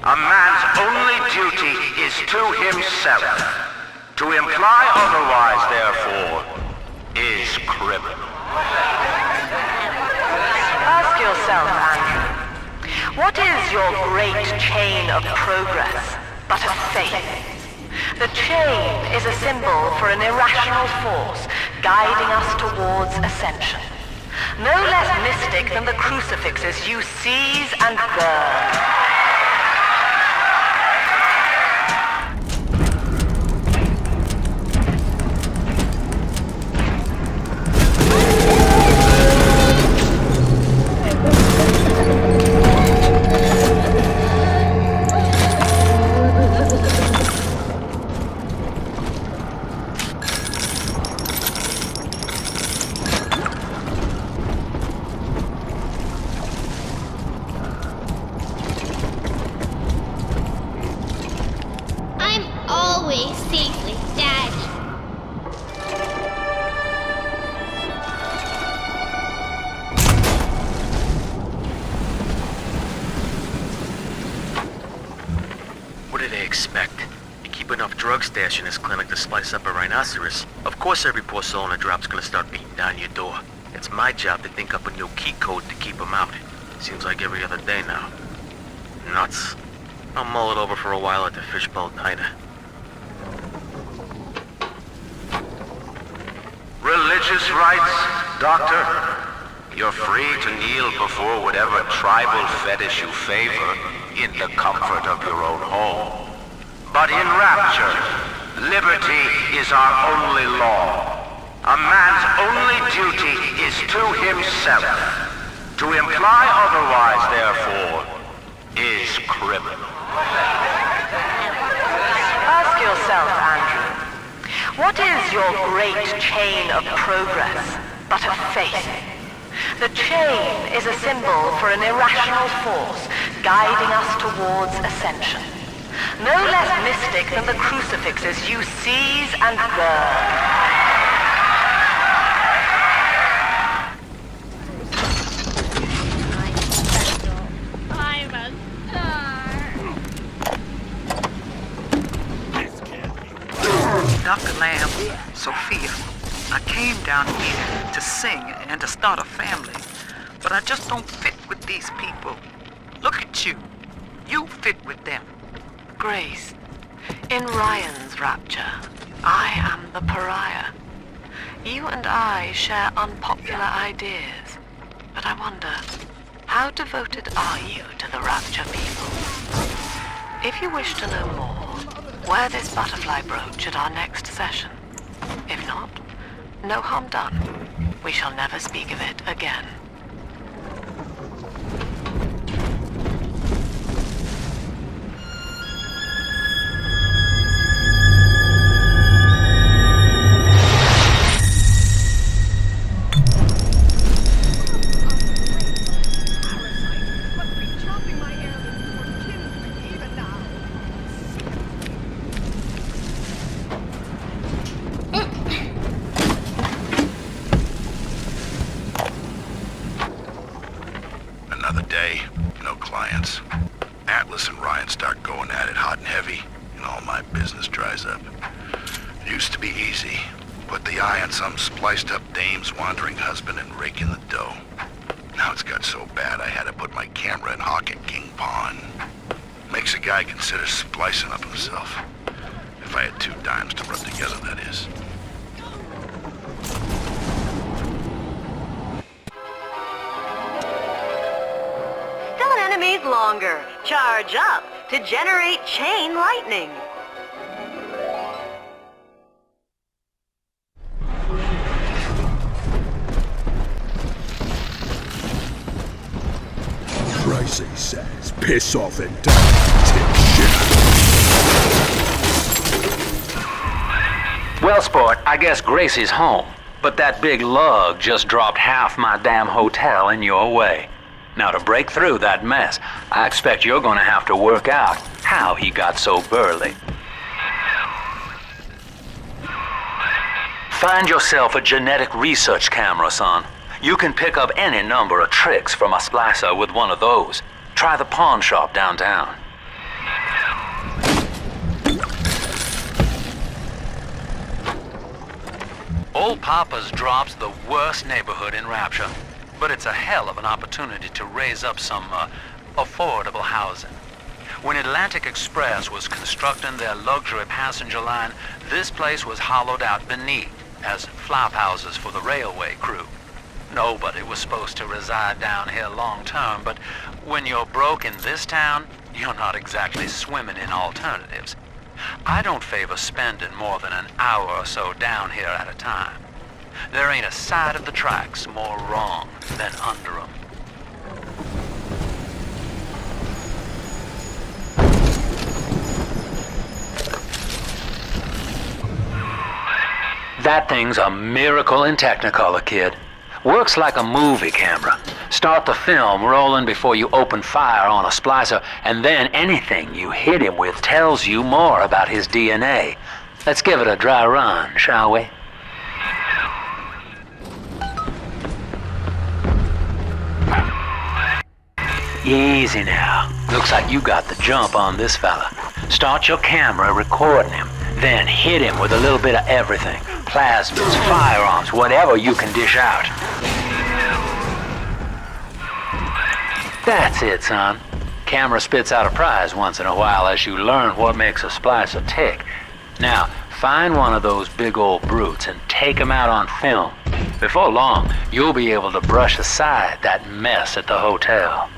Speaker 12: A man's only duty is to himself. To imply otherwise, therefore, is criminal.
Speaker 3: Ask yourself, Andrew, what is your great chain of progress but a faith? The chain is a symbol for an irrational force guiding us towards ascension. No less mystic than the crucifixes you seize and burn.
Speaker 16: Stash in his clinic to slice up a rhinoceros. Of course every poor soul in a drop's gonna start beating down your door. It's my job to think up a new key code to keep them out. Seems like every other day now. Nuts. I'll mull it over for a while at the Fishbowl Diner.
Speaker 12: Religious rites, Doctor? You're free to kneel before whatever tribal fetish you favor in the comfort of your own home. But in Rapture, liberty is our only law. A man's only duty is to himself. To imply otherwise, therefore, is criminal.
Speaker 3: Ask yourself, Andrew, what is your great chain of progress but a faith? The chain is a symbol for an irrational force guiding us towards ascension. No less mystic than the crucifixes you seize and burn.
Speaker 21: I came down here to sing and to start a family, but I just don't fit with these people. Look at you. You fit with them.
Speaker 4: Grace, in Ryan's Rapture, I am the pariah. You and I share unpopular ideas, but I wonder, how devoted are you to the Rapture people? If you wish to know more, wear this butterfly brooch at our next session. If not, no harm done. We shall never speak of it again.
Speaker 6: Another day, no clients. Atlas and Ryan start going at it hot and heavy, and all my business dries up. It used to be easy. Put the eye on some spliced-up dame's wandering husband and rake in the dough. Now it's got so bad I had to put my camera in Hawk at King Pawn. Makes a guy consider splicing up himself. If I had 2 dimes to rub together, that is.
Speaker 19: Enemies longer. Charge up to generate chain lightning.
Speaker 8: Tracy says, piss off and die, shit.
Speaker 11: Well, sport, I guess Gracie's home. But that big lug just dropped half my damn hotel in your way. Now, to break through that mess, I expect you're gonna have to work out how he got so burly. Find yourself a genetic research camera, son. You can pick up any number of tricks from a splicer with one of those. Try the pawn shop downtown.
Speaker 22: Old Papa's Drop's the worst neighborhood in Rapture, but it's a hell of an opportunity to raise up some affordable housing. When Atlantic Express was constructing their luxury passenger line, this place was hollowed out beneath as flop houses for the railway crew. Nobody was supposed to reside down here long term, but when you're broke in this town, you're not exactly swimming in alternatives. I don't favor spending more than an hour or so down here at a time. There ain't a side of the tracks more wrong than under 'em.
Speaker 11: That thing's a miracle in Technicolor, kid. Works like a movie camera. Start the film rolling before you open fire on a splicer, and then anything you hit him with tells you more about his DNA. Let's give it a dry run, shall we? Easy now. Looks like you got the jump on this fella. Start your camera recording him, then hit him with a little bit of everything. Plasmas, firearms, whatever you can dish out. That's it, son. Camera spits out a prize once in a while as you learn what makes a splicer tick. Now, find one of those big old brutes and take him out on film. Before long, you'll be able to brush aside that mess at the hotel.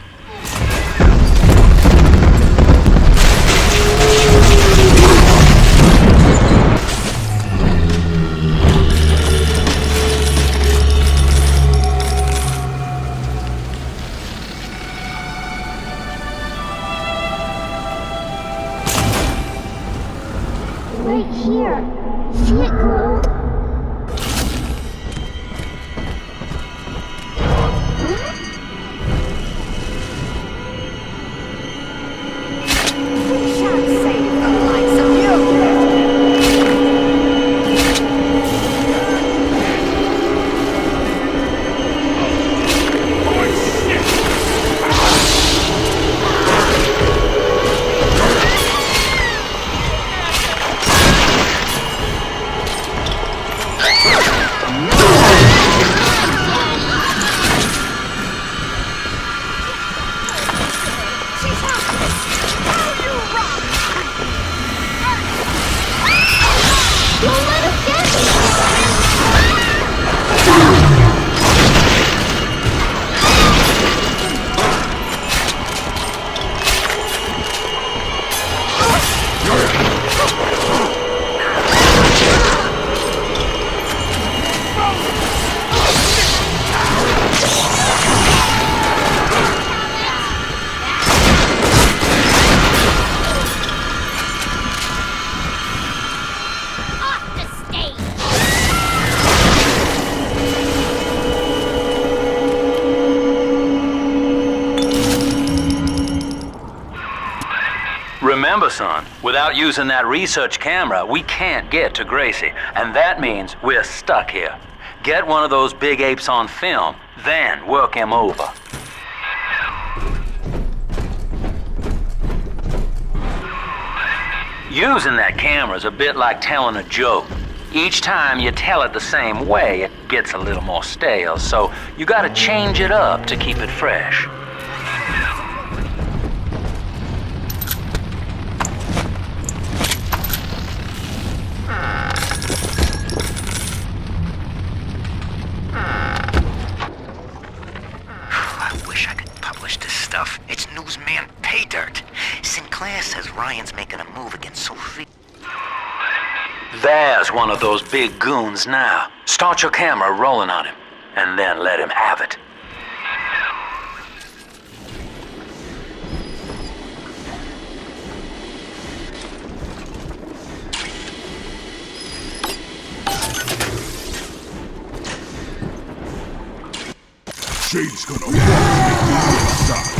Speaker 5: Right here. See it glow?
Speaker 11: Remember, son, without using that research camera, we can't get to Gracie, and that means we're stuck here. Get one of those big apes on film, then work him over. Using that camera is a bit like telling a joke. Each time you tell it the same way, it gets a little more stale, so you gotta change it up to keep it fresh.
Speaker 17: It's newsman pay dirt. Sinclair says Ryan's making a move against Sophie.
Speaker 11: There's one of those big goons now. Start your camera rolling on him, and then let him have it.
Speaker 8: She's gonna walk me inside.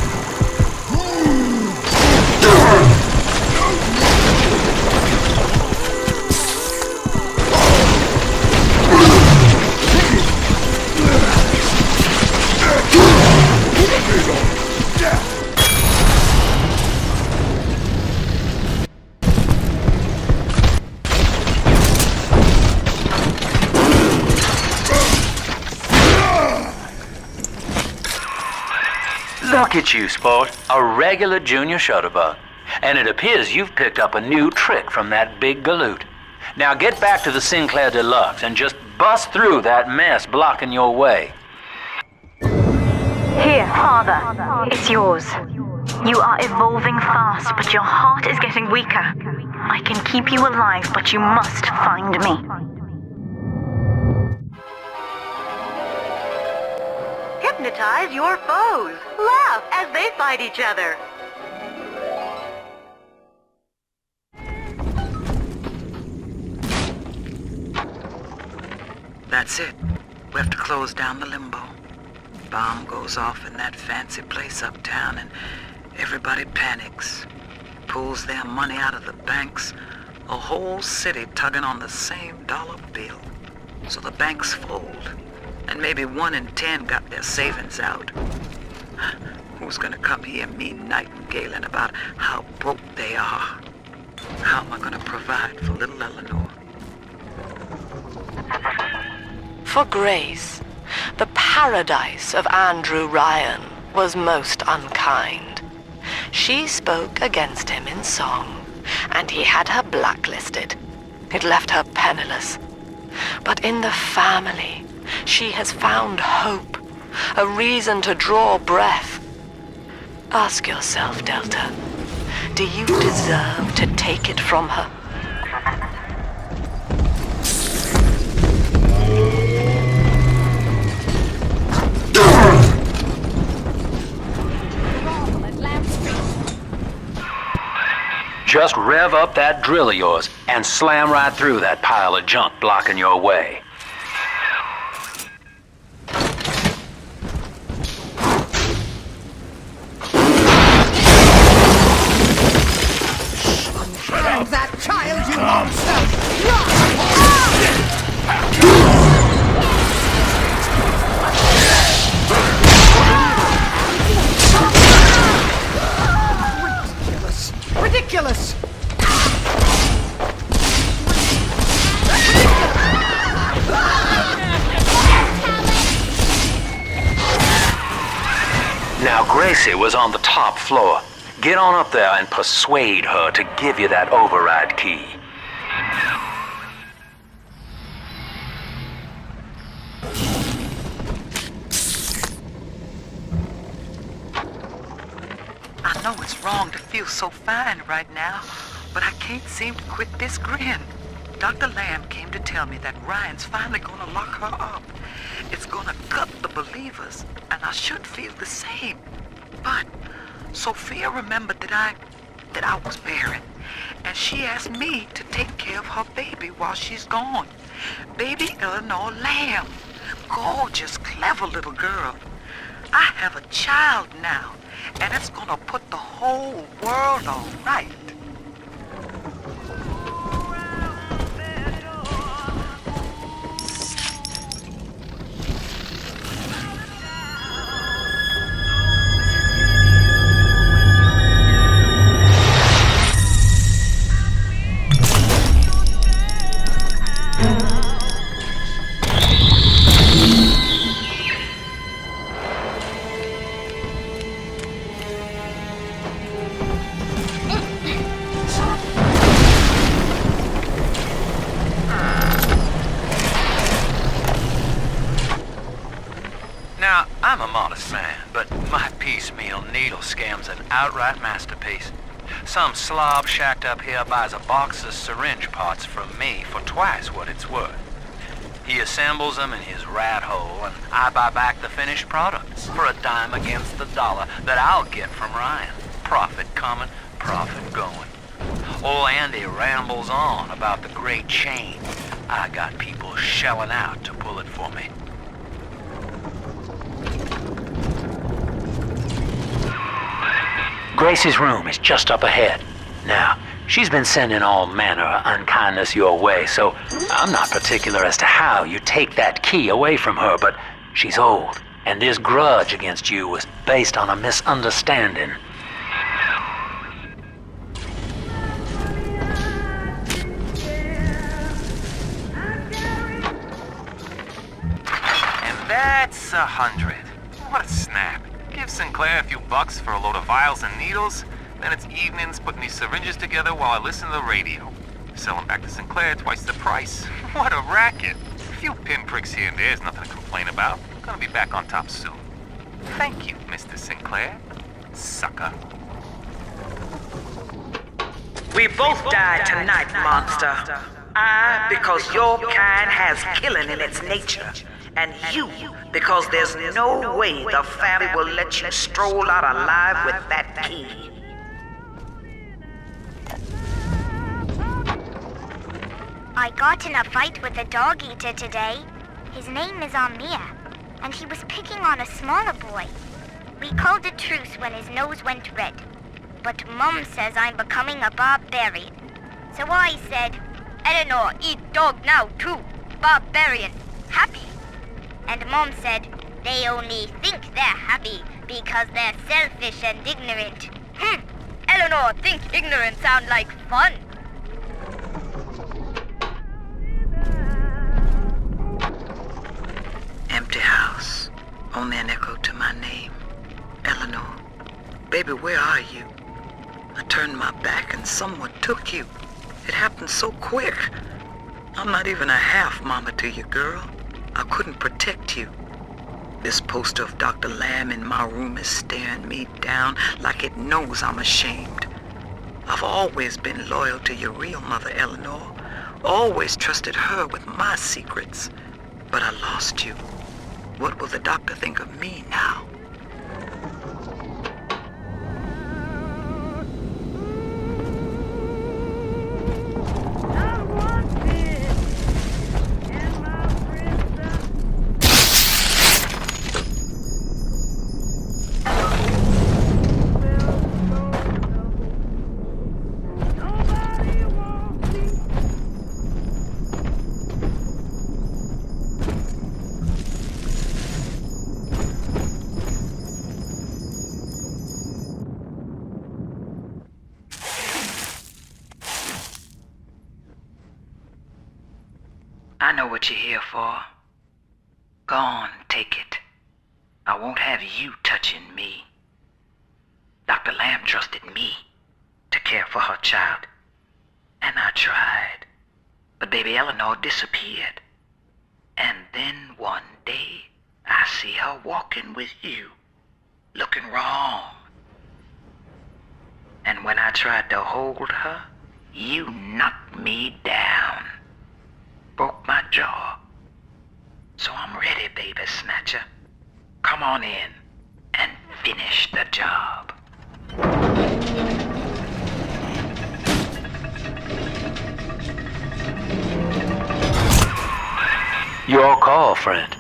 Speaker 11: Look at you, sport. A regular junior shutterbug. And it appears you've picked up a new trick from that big galoot. Now get back to the Sinclair Deluxe and just bust through that mess blocking your way.
Speaker 9: Here, Father. It's yours. You are evolving fast, but your heart is getting weaker. I can keep you alive, but you must find me.
Speaker 19: Hypnotize your foes. Laugh as they fight each other.
Speaker 21: That's it. We have to close down the limbo. Bomb goes off in that fancy place uptown and everybody panics. Pulls their money out of the banks. A whole city tugging on the same dollar bill. So the banks fold. And maybe 1 in 10 got their savings out. Who's gonna come here me nightingaling about how broke they are? How am I gonna provide for little Eleanor?
Speaker 4: For Grace, the paradise of Andrew Ryan was most unkind. She spoke against him in song, and he had her blacklisted. It left her penniless. But in the family, she has found hope, a reason to draw breath. Ask yourself, Delta, do you deserve to take it from her?
Speaker 11: Just rev up that drill of yours and slam right through that pile of junk blocking your way.
Speaker 15: Unhand that child, you monster! Ridiculous!
Speaker 11: Gracie was on the top floor. Get on up there and persuade her to give you that override key.
Speaker 21: I know it's wrong to feel so fine right now, but I can't seem to quit this grin. Dr. Lamb came to tell me that Ryan's finally gonna lock her up. It's gonna gut the believers, and I should feel the same. But Sophia remembered that I was barren, and she asked me to take care of her baby while she's gone. Baby Eleanor Lamb. Gorgeous, clever little girl. I have a child now, and it's gonna put the whole world all right.
Speaker 22: I'm a modest man, but my piecemeal needle scam's an outright masterpiece. Some slob shacked up here buys a box of syringe parts from me for twice what it's worth. He assembles them in his rat hole, and I buy back the finished products for a dime against the dollar that I'll get from Ryan. Profit coming, profit going. Old Andy rambles on about the great chain. I got people shelling out to pull it for me.
Speaker 11: Gracie's room is just up ahead. Now, she's been sending all manner of unkindness your way, so I'm not particular as to how you take that key away from her, but she's old, and this grudge against you was based on a misunderstanding.
Speaker 2: And that's 100. What a snap. Give Sinclair a few bucks for a load of vials and needles, then it's evenings putting these syringes together while I listen to the radio. Sell them back to Sinclair twice the price. What a racket. A few pinpricks here and there is nothing to complain about. Gonna be back on top soon. Thank you, Mr. Sinclair. Sucker.
Speaker 21: We both died tonight, monster. I, because your kind has killing in its nature. And you, because there's no way the family will let you stroll out alive with that key.
Speaker 1: I got in a fight with a dog eater today. His name is Amir, and he was picking on a smaller boy. We called a truce when his nose went red, but Mum says I'm becoming a barbarian. So I said, Eleanor, eat dog now too. Barbarian. Happy. And Mom said, they only think they're happy because they're selfish and ignorant. Eleanor, think ignorant sound like fun.
Speaker 21: Empty house. Only an echo to my name. Eleanor. Baby, where are you? I turned my back and someone took you. It happened so quick. I'm not even a half mama to you, girl. I couldn't protect you. This poster of Dr. Lamb in my room is staring me down like it knows I'm ashamed. I've always been loyal to your real mother, Eleanor. Always trusted her with my secrets. But I lost you. What will the doctor think of me now? I know what you're here for. Go on, take it. I won't have you touching me. Dr. Lamb trusted me to care for her child. And I tried. But baby Eleanor disappeared. And then one day, I see her walking with you, looking wrong. And when I tried to hold her, you knocked me down. Broke my jaw. So I'm ready, baby snatcher. Come on in and finish the job.
Speaker 11: Your call, friend.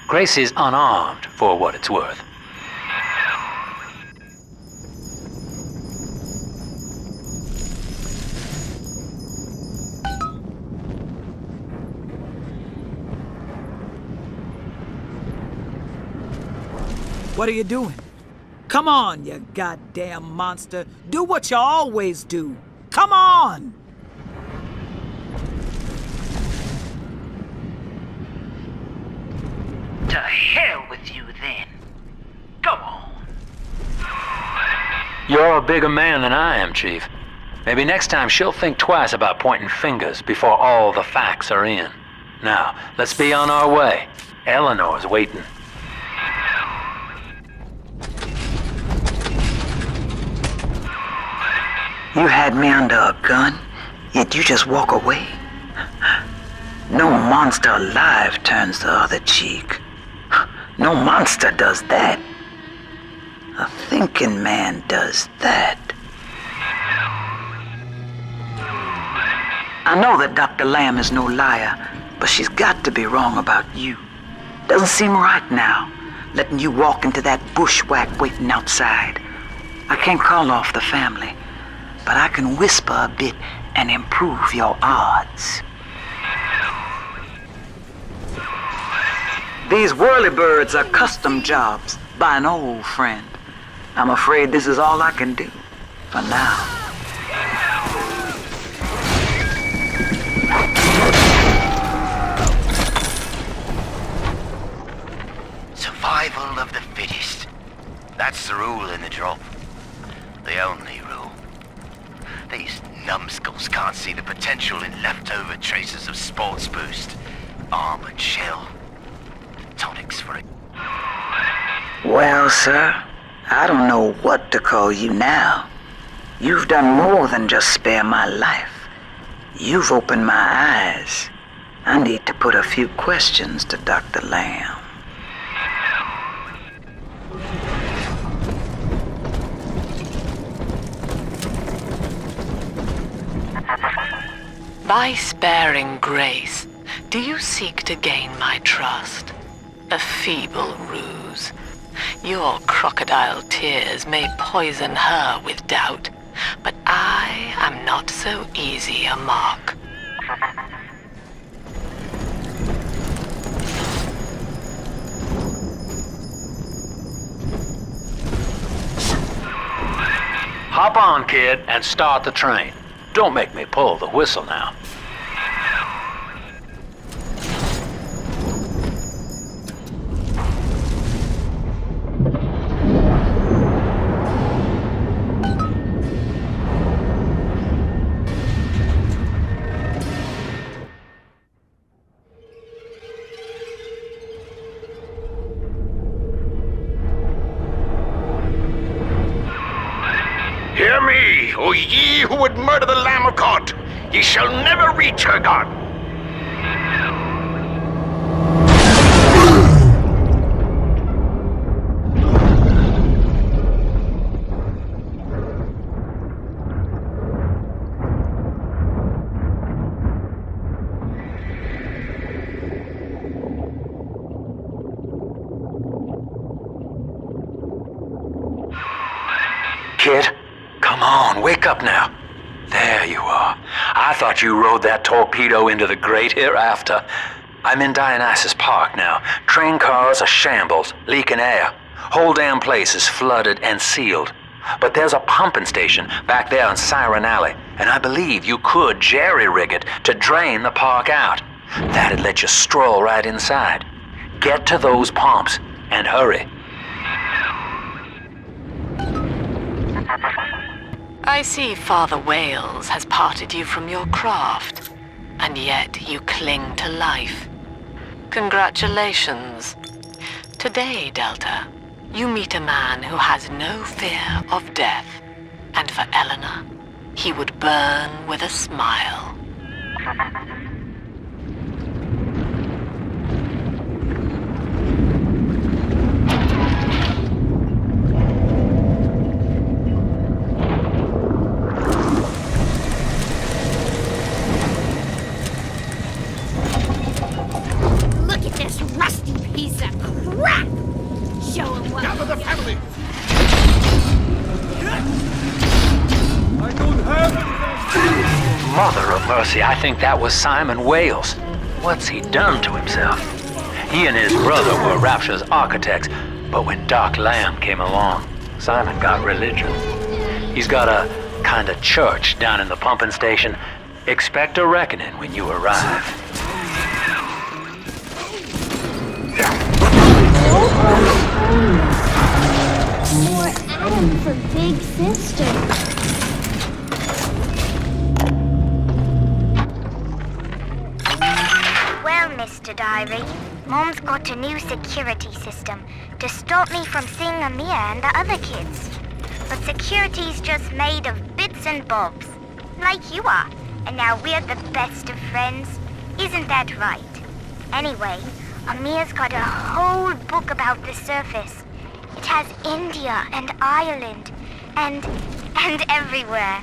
Speaker 11: Gracie's unarmed, for what it's worth.
Speaker 7: What are you doing? Come on, you goddamn monster. Do what you always do. Come on!
Speaker 21: To hell with you then. Go on.
Speaker 11: You're a bigger man than I am, Chief. Maybe next time she'll think twice about pointing fingers before all the facts are in. Now, let's be on our way. Eleanor's waiting.
Speaker 21: You had me under a gun, yet you just walk away. No monster alive turns the other cheek. No monster does that. A thinking man does that. I know that Dr. Lamb is no liar, but she's got to be wrong about you. Doesn't seem right now, letting you walk into that bushwhack waiting outside. I can't call off the family, but I can whisper a bit and improve your odds. These whirlybirds are custom jobs by an old friend. I'm afraid this is all I can do for now.
Speaker 17: Survival of the fittest. That's the rule in the drop. The only rule. These numbskulls can't see the potential in leftover traces of sports boost, armored shell, tonics for it.
Speaker 21: Well, sir, I don't know what to call you now. You've done more than just spare my life. You've opened my eyes. I need to put a few questions to Dr. Lamb.
Speaker 4: By sparing grace, do you seek to gain my trust? A feeble ruse. Your crocodile tears may poison her with doubt, but I am not so easy a mark.
Speaker 11: Hop on, kid, and start the train. Don't make me pull the whistle now.
Speaker 12: Hear me, O ye who would murder the Lamb of God! Ye shall never reach her God!
Speaker 11: Kid, come on, wake up now. There you are. I thought you rode that torpedo into the great hereafter. I'm in Dionysus Park now. Train cars are shambles, leaking air. Whole damn place is flooded and sealed. But there's a pumping station back there in Siren Alley, and I believe you could jerry-rig it to drain the park out. That'd let you stroll right inside. Get to those pumps, and hurry.
Speaker 4: I see Father Wales has parted you from your craft, and yet you cling to life. Congratulations. Today, Delta, you meet a man who has no fear of death, and for Eleanor, he would burn with a smile.
Speaker 13: Look at this rusty piece of crap! Show him what.
Speaker 8: Gather the family!
Speaker 7: I don't have
Speaker 11: Mother of mercy, I think that was Simon Wales. What's he done to himself? He and his brother were Rapture's architects, but when Doc Lamb came along, Simon got religion. He's got a kind of church down in the pumping station. Expect a reckoning when you arrive.
Speaker 5: More Adam for Big Sister.
Speaker 1: Well, Mr. Diary, Mom's got a new security system to stop me from seeing Amir and the other kids. But security's just made of bits and bobs, like you are. And now we're the best of friends. Isn't that right? Anyway, Amir's got a whole book about the surface. It has India and Ireland and everywhere.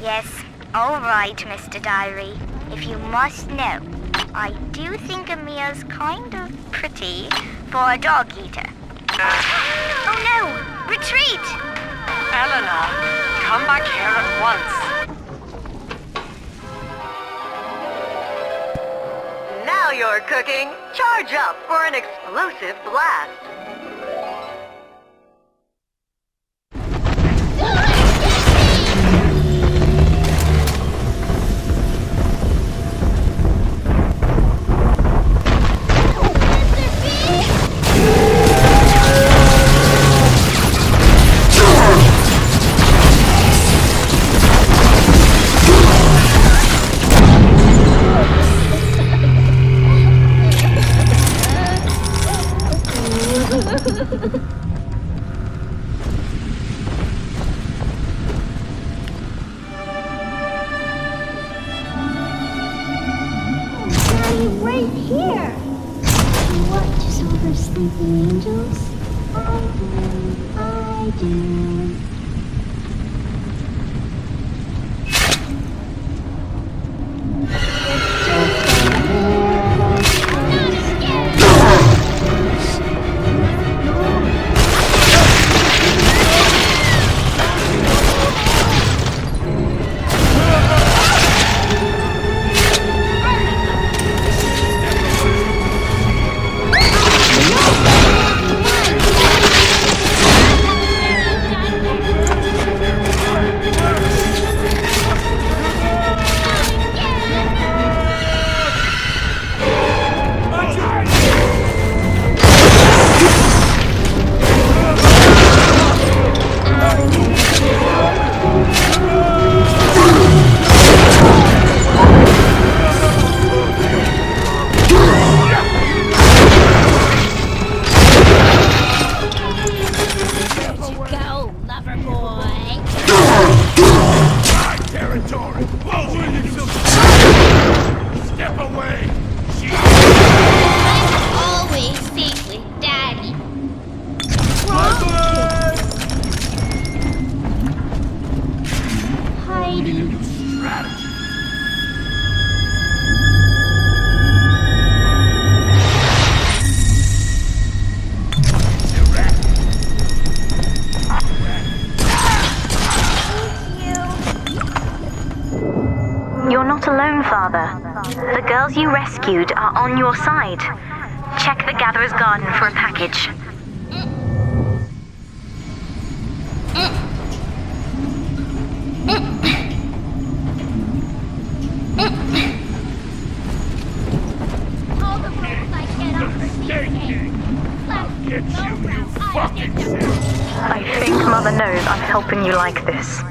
Speaker 1: Yes, all right, Mr. Diary. If you must know, I do think Amir's kind of pretty for a dog eater. Oh no! Retreat!
Speaker 4: Eleanor, come back here at once.
Speaker 19: Now you're cooking. Charge up for an explosive blast.
Speaker 5: Daddy, right here. What, just all those sleeping angels? I do.
Speaker 9: The girls you rescued are on your side. Check the Gatherer's Garden for a package.
Speaker 13: All the rules I get on the
Speaker 9: I think Mother knows I'm helping you like this.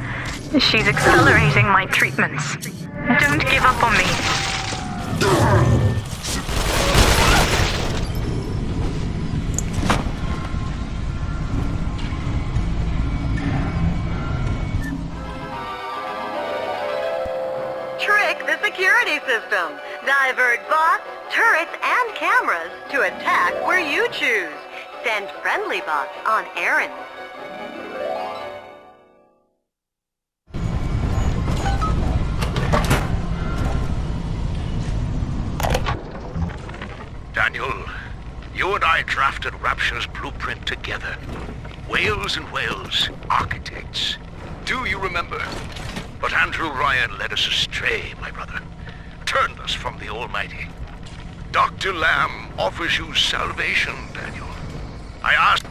Speaker 9: She's accelerating my treatments. Don't give up on me.
Speaker 19: Trick the security system. Divert bots, turrets, and cameras to attack where you choose. Send friendly bots on errands.
Speaker 12: Daniel, you and I drafted Rapture's blueprint together. Wales and Wales, architects. Do you remember? But Andrew Ryan led us astray, my brother. Turned us from the Almighty. Dr. Lamb offers you salvation, Daniel. I ask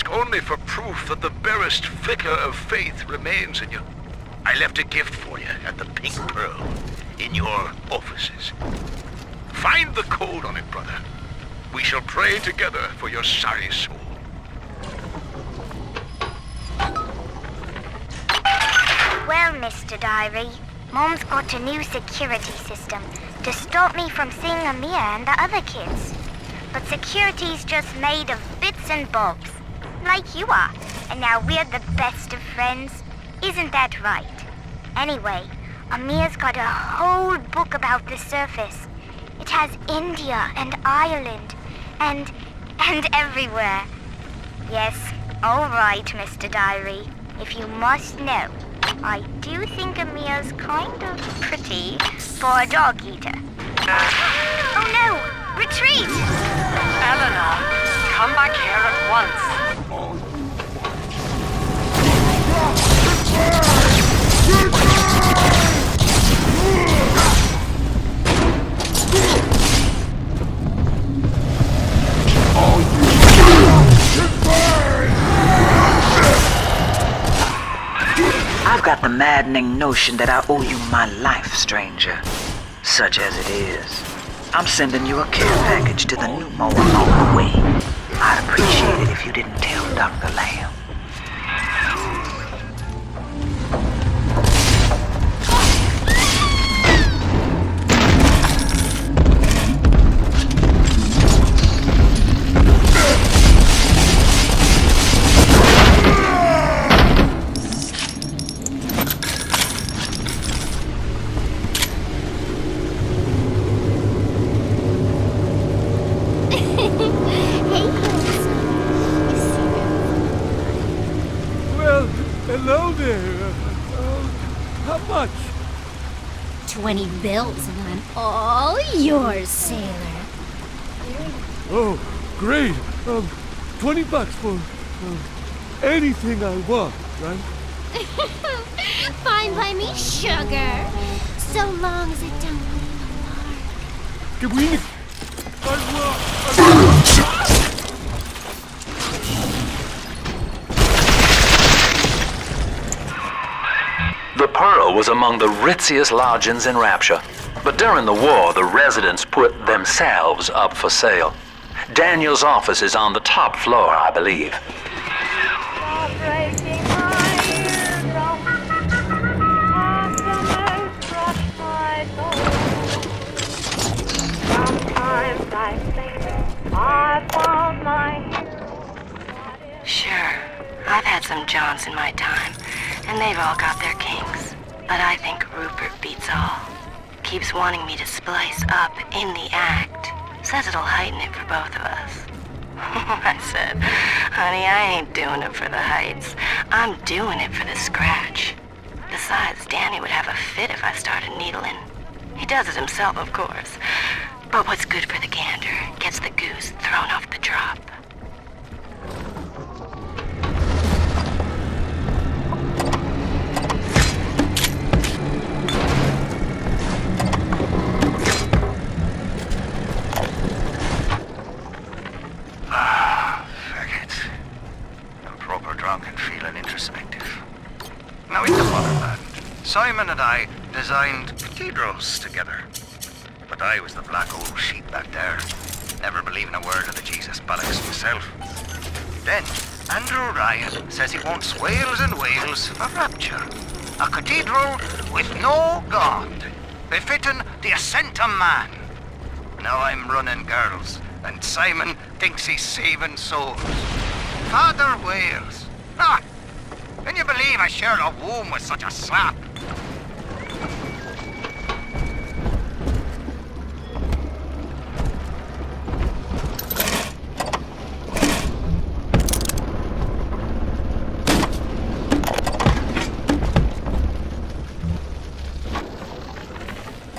Speaker 12: only for proof that the barest flicker of faith remains in you. I left a gift for you at the Pink Pearl, in your offices. Find the code on it, brother. We shall pray together for your sorry soul.
Speaker 1: Well, Mr. Diary, Mom's got a new security system to stop me from seeing Amir and the other kids. But security's just made of bits and bobs, like you are. And now we're the best of friends. Isn't that right? Anyway, Amir's got a whole book about the surface. It has India and Ireland and everywhere. Yes, all right, Mr. Diary. If you must know, I do think Amir's kind of pretty for a dog eater. Oh no! Retreat!
Speaker 4: Eleanor, come back here at once.
Speaker 21: I've got the maddening notion that I owe you my life, stranger. Such as it is. I'm sending you a care package to the pneumo along the way. I'd appreciate it if you didn't tell Dr. Lamb.
Speaker 8: Hello there. How much?
Speaker 13: 20 bills and I'm all yours, sailor.
Speaker 8: Oh, great. $20 for anything I want, right?
Speaker 13: Fine by me, sugar. So long as it don't leave a mark.
Speaker 8: Can we...
Speaker 11: The Pearl was among the ritziest lodgings in Rapture, but during the war, the residents put themselves up for sale. Daniel's office is on the top floor, I believe.
Speaker 3: Sure, I've had some Johns in my time, and they've all got their kinks. But I think Rupert beats all. Keeps wanting me to splice up in the act. Says it'll heighten it for both of us. I said, honey, I ain't doing it for the heights. I'm doing it for the scratch. Besides, Danny would have a fit if I started needling. He does it himself, of course. But what's good for the gander gets the goose thrown off the drop.
Speaker 16: Now in the motherland, Simon and I designed cathedrals together. But I was the black old sheep back there, never believing a word of the Jesus bollocks myself. Then, Andrew Ryan says he wants Wales and Wales for Rapture. A cathedral with no God, befitting the ascent of man. Now I'm running, girls, and Simon thinks he's saving souls. Father Wales. Ah, can you believe I shared a womb with such a slap?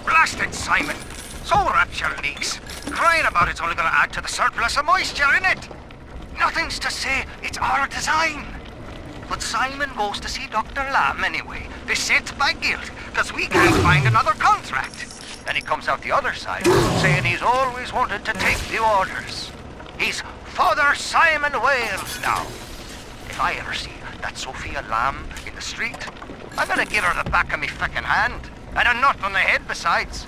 Speaker 16: Blasted Simon. So Rapture leaks. Crying about it's only gonna add to the surplus of moisture in it. Nothing's to say it's our design. But Simon goes to see Dr. Lamb anyway, beset by guilt, because we can't find another contract. Then he comes out the other side, saying he's always wanted to take the orders. He's Father Simon Wales now. If I ever see that Sophia Lamb in the street, I'm gonna give her the back of me feckin' hand, and a nut on the head besides.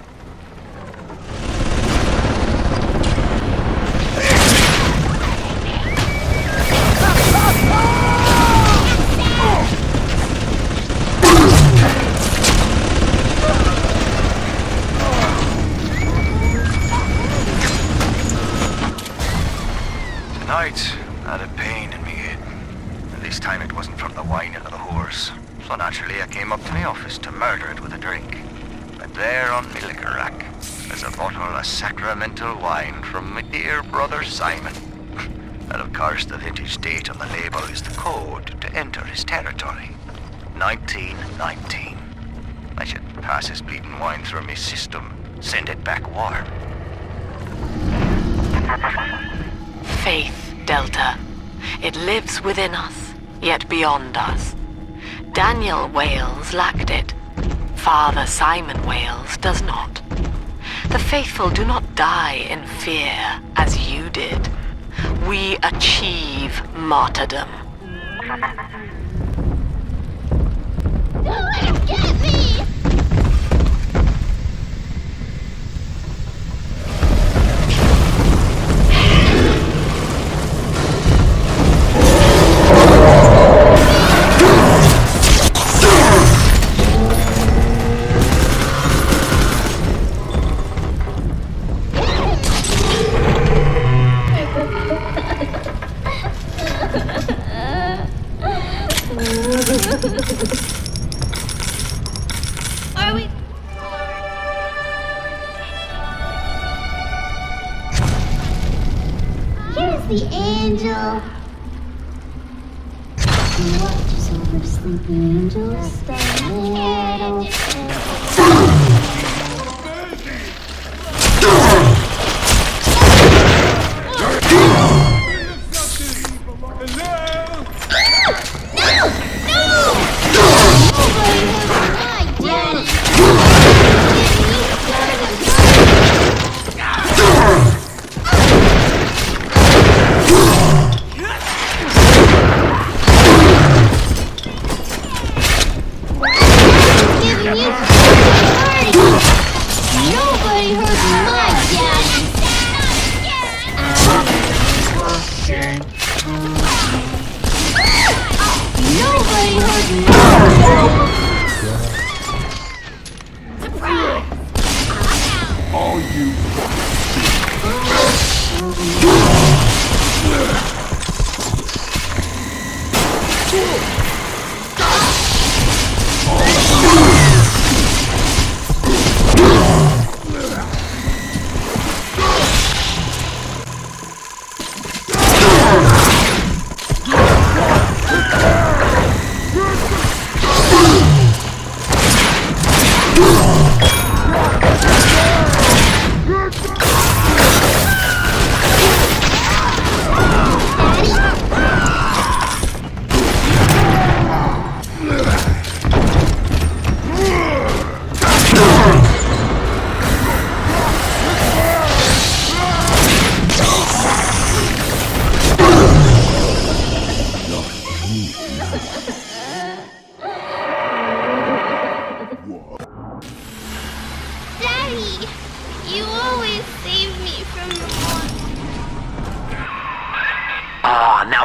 Speaker 16: Tonight, I had a pain in me head. And this time it wasn't from the whining of the whores. So naturally I came up to my office to murder it with a drink. And there on my liquor rack, there's a bottle of sacramental wine from my dear brother Simon. And of course the vintage date on the label is the code to enter his territory. 1919. I should pass his bleeding wine through my system, send it back warm.
Speaker 4: Faith, Delta. It lives within us, yet beyond us. Daniel Wales lacked it. Father Simon Wales does not. The faithful do not die in fear, as you did. We achieve martyrdom.
Speaker 5: Don't let him get me! Are we? Here's the angel. He watches over sleeping angels. The little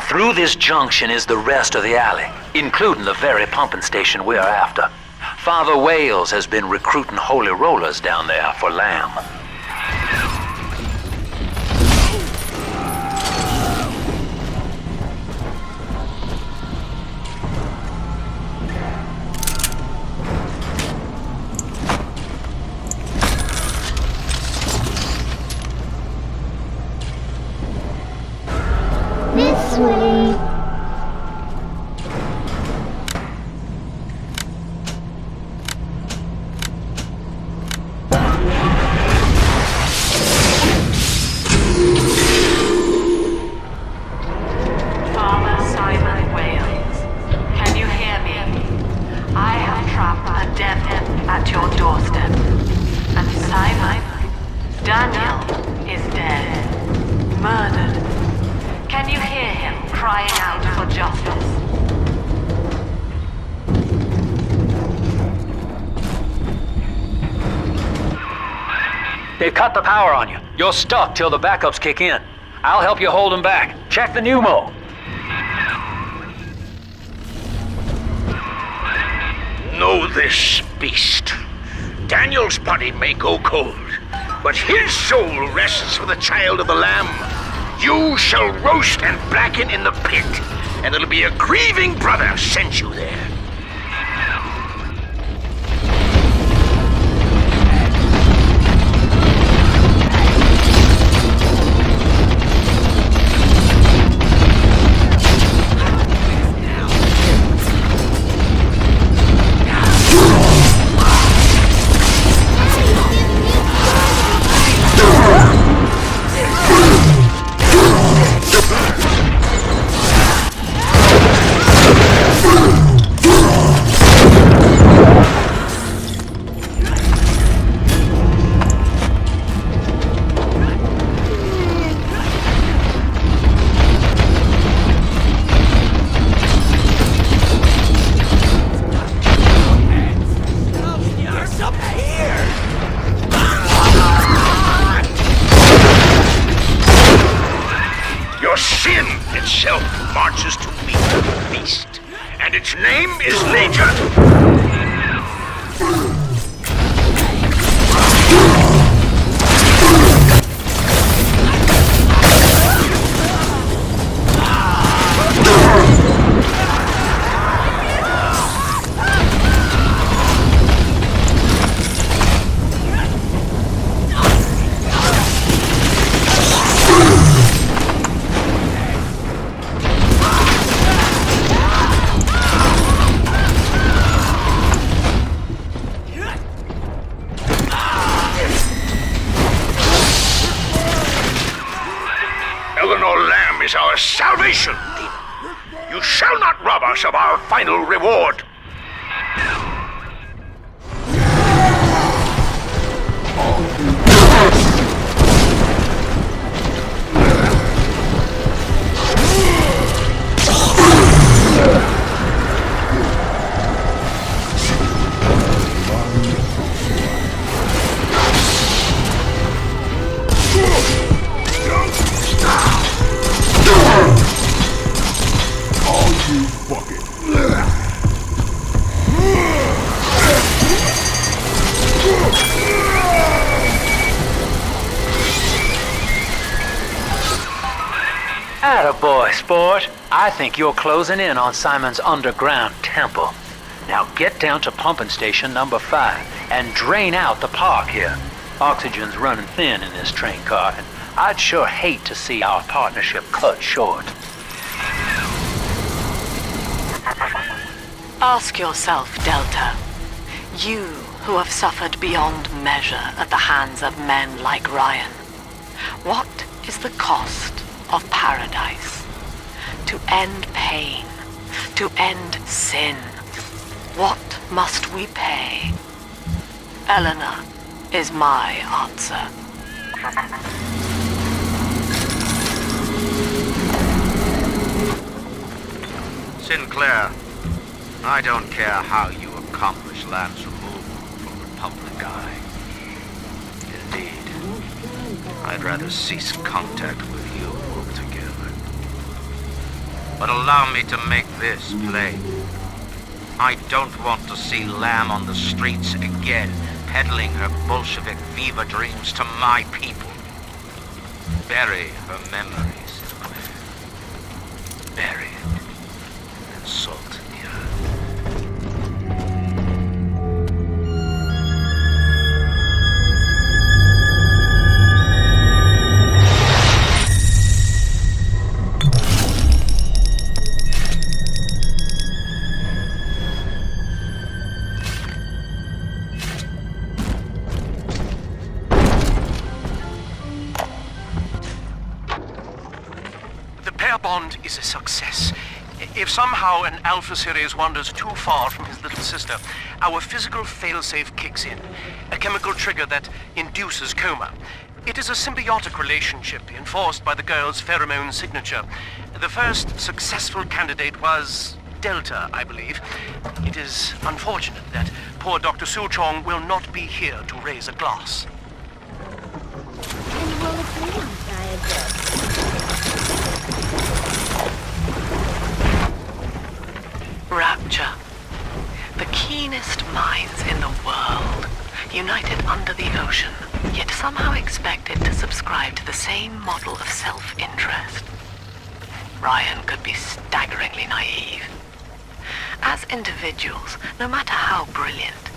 Speaker 11: Through this junction is the rest of the alley, including the very pumping station we're after. Father Wales has been recruiting holy rollers down there for Lamb.
Speaker 5: This way.
Speaker 4: Father Simon Wales, can you hear me? I have trapped a devil at your doorstep. And Simon, Daniel, is dead. Murdered. Can you hear him crying out for justice?
Speaker 11: They've cut the power on you. You're stuck till the backups kick in. I'll help you hold them back. Check the pneumo.
Speaker 12: Know this, beast. Daniel's body may go cold, but his soul rests for the child of the Lamb. You shall roast and blacken in the pit, and it'll be a grieving brother sent you there. Marches to meet the beast, and its name is Legion. Eleanor Lamb is our salvation, demon. You shall not rob us of our final reward.
Speaker 11: Attaboy, sport. I think you're closing in on Simon's underground temple. Now get down to pumping station number 5 and drain out the park here. Oxygen's running thin in this train car, and I'd sure hate to see our partnership cut short.
Speaker 4: Ask yourself, Delta. You who have suffered beyond measure at the hands of men like Ryan. What is the cost of paradise? To end pain, to end sin. What must we pay? Eleanor is my answer.
Speaker 16: Sinclair, I don't care how you accomplish Lamb's removal from the public eye. Indeed, I'd rather cease contact with you altogether. But allow me to make this plain.
Speaker 14: I don't want to see Lamb on the streets again, peddling her Bolshevik fever dreams to my people. Bury her memories. Bury and salt the earth.
Speaker 10: Bond is a success. If somehow an Alpha series wanders too far from his little sister, our physical failsafe kicks in, a chemical trigger that induces coma. It is a symbiotic relationship enforced by the girl's pheromone signature. The first successful candidate was Delta, I believe. It is unfortunate that poor Dr. Suchong will not be here to raise a glass.
Speaker 5: And will it be diabetes?
Speaker 4: Rapture. The keenest minds in the world, united under the ocean, yet somehow expected to subscribe to the same model of self-interest. Ryan could be staggeringly naive. As individuals, no matter how brilliant,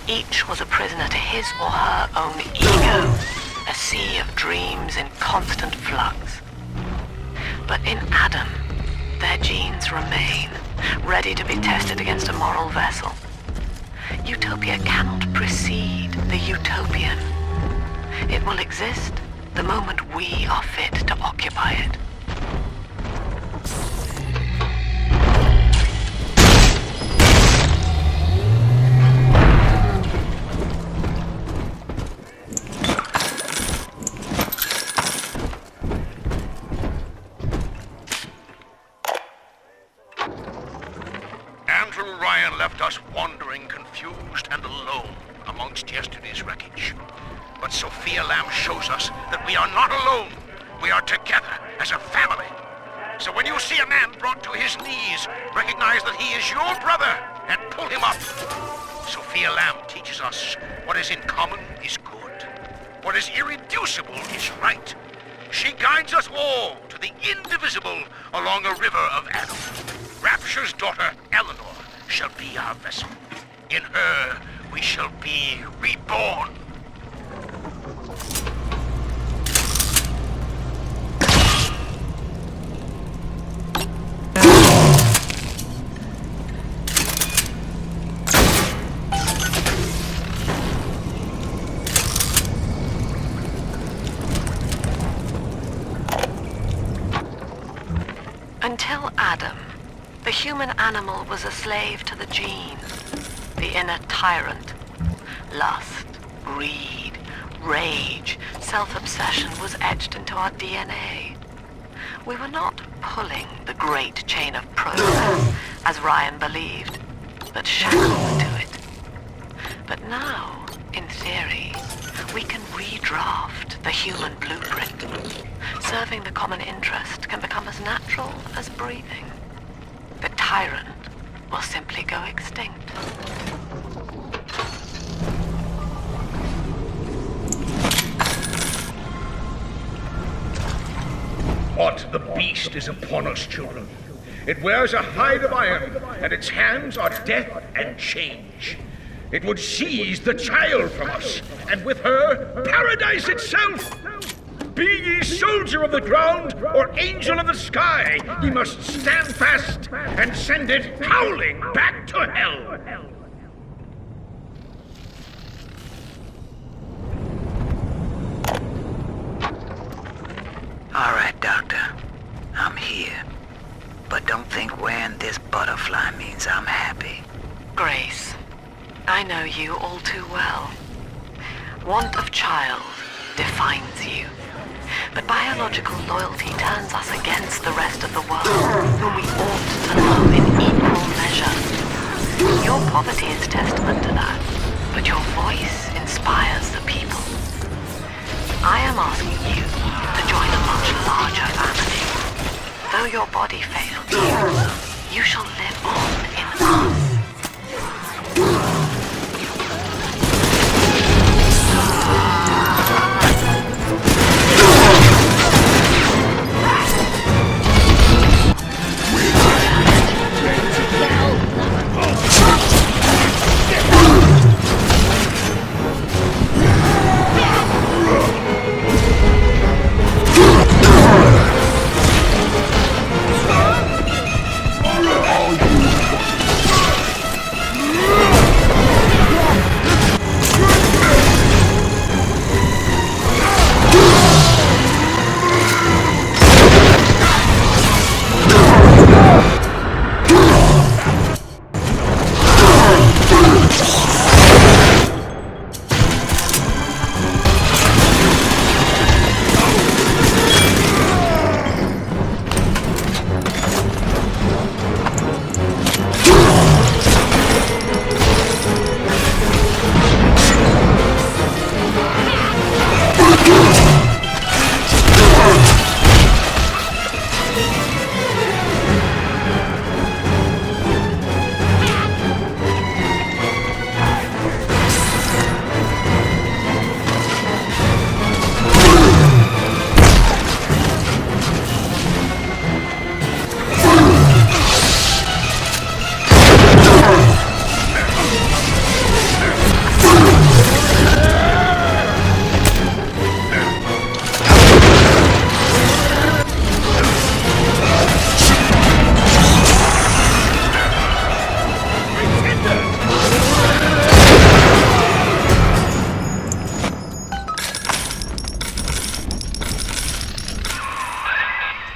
Speaker 4: each was a prisoner to his or her own ego, a sea of dreams in constant flux. But in Adam, their genes remain, ready to be tested against a moral vessel. Utopia cannot precede the utopian. It will exist the moment we are fit to occupy it.
Speaker 12: Ryan left us wandering, confused, and alone amongst yesterday's wreckage. But Sophia Lamb shows us that we are not alone. We are together as a family. So when you see a man brought to his knees, recognize that he is your brother and pull him up. Sophia Lamb teaches us what is in common is good. What is irreducible is right. She guides us all to the indivisible along a river of Adam. Rapture's daughter, Eleanor, shall be our vessel. In her, we shall be reborn.
Speaker 4: Until Adam, the human animal was a slave to the gene, the inner tyrant. Lust, greed, rage, self-obsession was etched into our DNA. We were not pulling the great chain of progress, as Ryan believed, but shackled to it. But now, in theory, we can redraft the human blueprint. Serving the common interest can become as natural as breathing. The tyrant will simply go extinct.
Speaker 12: What the beast is upon us, children. It wears a hide of iron, and its hands are death and change. It would seize the child from us, and with her, paradise itself. Be ye soldier of the ground or angel of the sky, ye must stand fast and send it howling back to hell.
Speaker 21: All right, Doctor. I'm here. But don't think wearing this butterfly means I'm happy.
Speaker 4: Grace, I know you all too well. Want of child defines you. But biological loyalty turns us against the rest of the world, whom we ought to love in equal measure. Your poverty is testament to that, but your voice inspires the people. I am asking you to join a much larger family. Though your body failed you, you shall live on in us.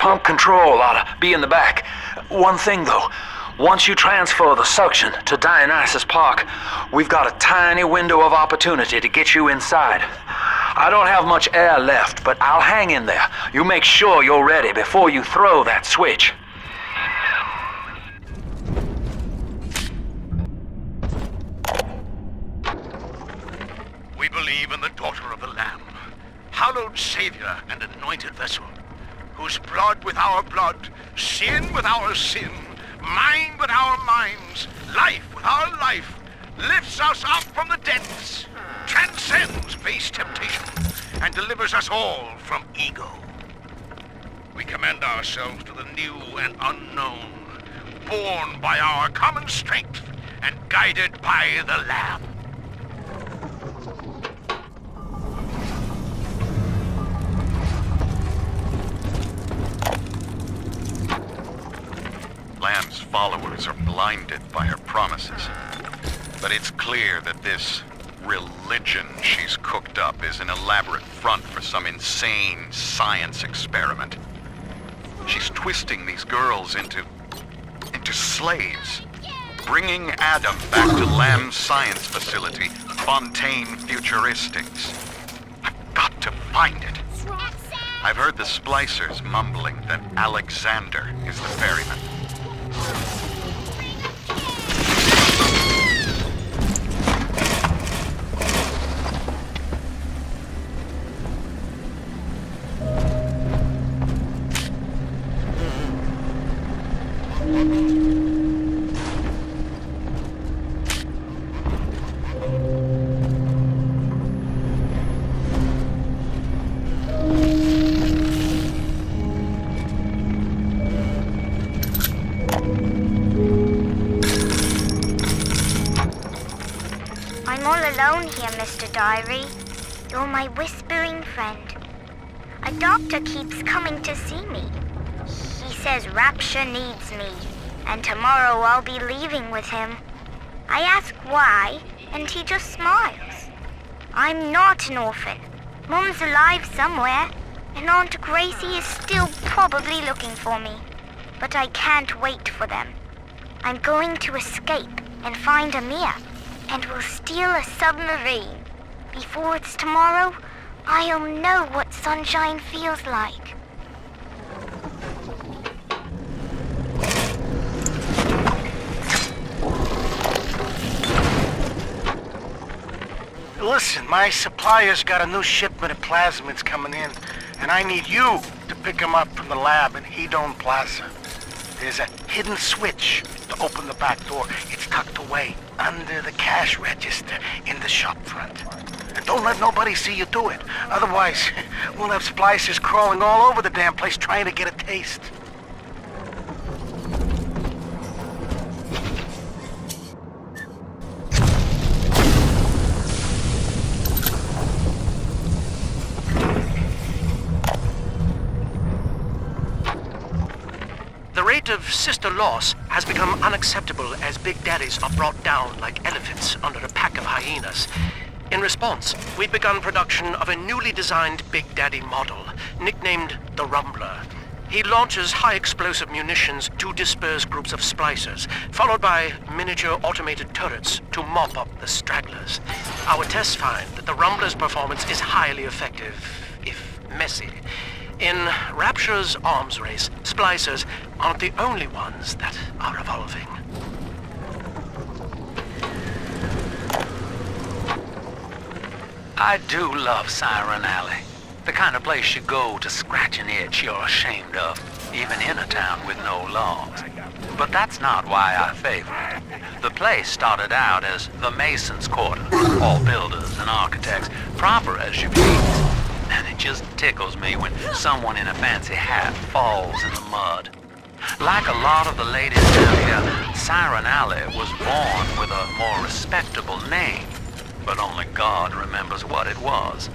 Speaker 11: Pump control ought to be in the back. One thing, though. Once you transfer the suction to Dionysus Park, we've got a tiny window of opportunity to get you inside. I don't have much air left, but I'll hang in there. You make sure you're ready before you throw that switch.
Speaker 12: We believe in the Daughter of the Lamb, hallowed Savior and anointed vessel, whose blood with our blood, sin with our sin, mind with our minds, life with our life, lifts us up from the depths, transcends base temptation, and delivers us all from ego. We commend ourselves to the new and unknown, born by our common strength and guided by the Lamb.
Speaker 18: Lamb's followers are blinded by her promises. But it's clear that this religion she's cooked up is an elaborate front for some insane science experiment. She's twisting these girls into slaves, bringing Adam back to Lamb's science facility, Fontaine Futuristics. I've got to find it. I've heard the splicers mumbling that Alexander is the ferryman.
Speaker 1: Mr. Diary. You're my whispering friend. A doctor keeps coming to see me. He says Rapture needs me, and tomorrow I'll be leaving with him. I ask why, and he just smiles. I'm not an orphan. Mum's alive somewhere, and Aunt Gracie is still probably looking for me. But I can't wait for them. I'm going to escape and find Amir, and we'll steal a submarine. Before it's tomorrow, I'll know what sunshine feels like.
Speaker 10: Listen, my supplier's got a new shipment of plasmids coming in, and I need you to pick them up from the lab in Hedon Plaza. There's a hidden switch to open the back door. It's tucked away under the cash register in the shop front. And don't let nobody see you do it. Otherwise, we'll have splicers crawling all over the damn place trying to get a taste. The rate of sister loss has become unacceptable as Big Daddies are brought down like elephants under a pack of hyenas. In response, we've begun production of a newly designed Big Daddy model, nicknamed the Rumbler. He launches high-explosive munitions to disperse groups of splicers, followed by miniature automated turrets to mop up the stragglers. Our tests find that the Rumbler's performance is highly effective, if messy. In Rapture's arms race, splicers aren't the only ones that are evolving.
Speaker 11: I do love Siren Alley. The kind of place you go to scratch an itch you're ashamed of, even in a town with no laws. But that's not why I favor it. The place started out as the Masons' Quarter, all builders and architects, proper as you please. And it just tickles me when someone in a fancy hat falls in the mud. Like a lot of the ladies down here, Siren Alley was born with a more respectable name. But only God remembers what it was.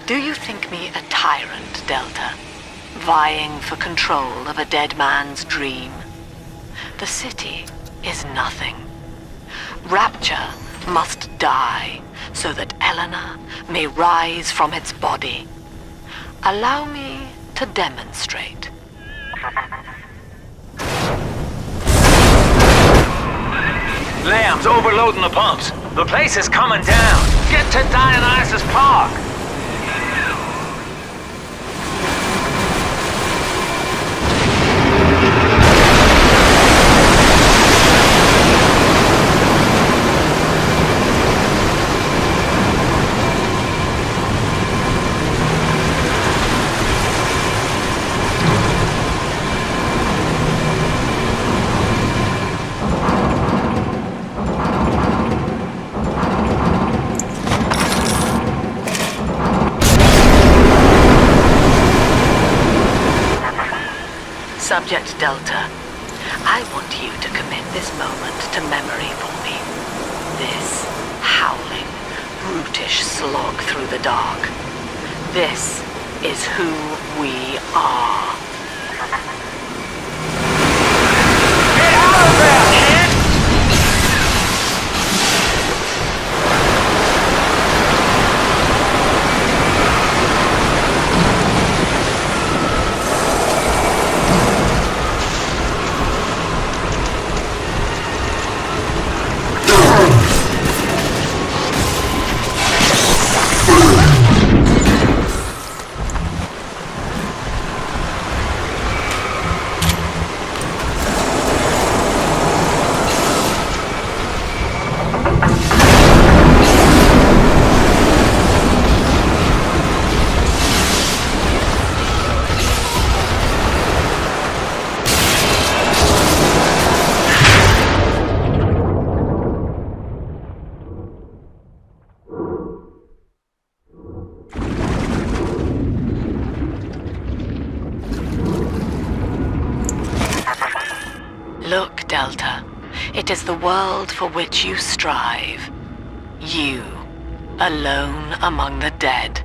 Speaker 3: Do you think me a tyrant, Delta? Vying for control of a dead man's dream?
Speaker 4: The city is nothing. Rapture must die so that Eleanor may rise from its body. Allow me to demonstrate.
Speaker 11: Lamb's overloading the pumps. The place is coming down. Get to Dionysus Park.
Speaker 4: Subject Delta, I want you to commit this moment to memory for me. This howling, brutish slog through the dark. This is who we are.
Speaker 11: Get out of there, kid!
Speaker 4: Look, Delta, it is the world for which you strive. You, alone among the dead.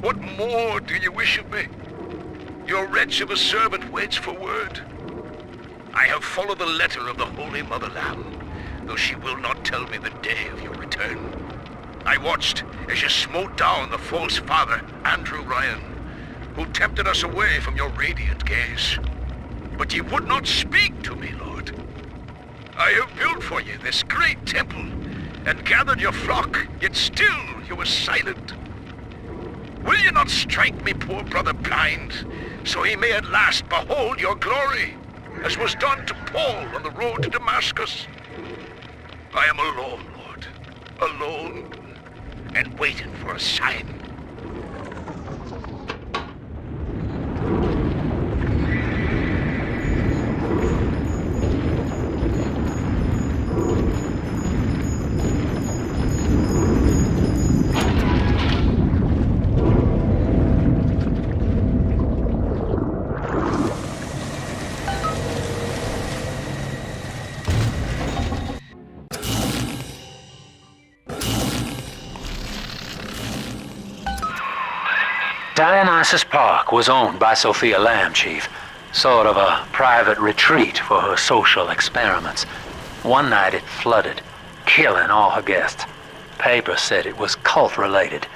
Speaker 12: What more do you wish of me? Your wretch of a servant waits for word. I have followed the letter of the Holy Mother Lamb, though she will not tell me the day of your return. I watched as you smote down the false father, Andrew Ryan, who tempted us away from your radiant gaze. But ye would not speak to me, Lord. I have built for you this great temple, and gathered your flock, yet still you were silent. Will you not strike me poor brother blind, so he may at last behold your glory, as was done to Paul on the road to Damascus? I am alone, Lord, alone, and waiting for a sign.
Speaker 11: Dionysus Park was owned by Sophia Lamb, Chief. Sort of a private retreat for her social experiments. One night it flooded, killing all her guests. Papers said it was cult-related.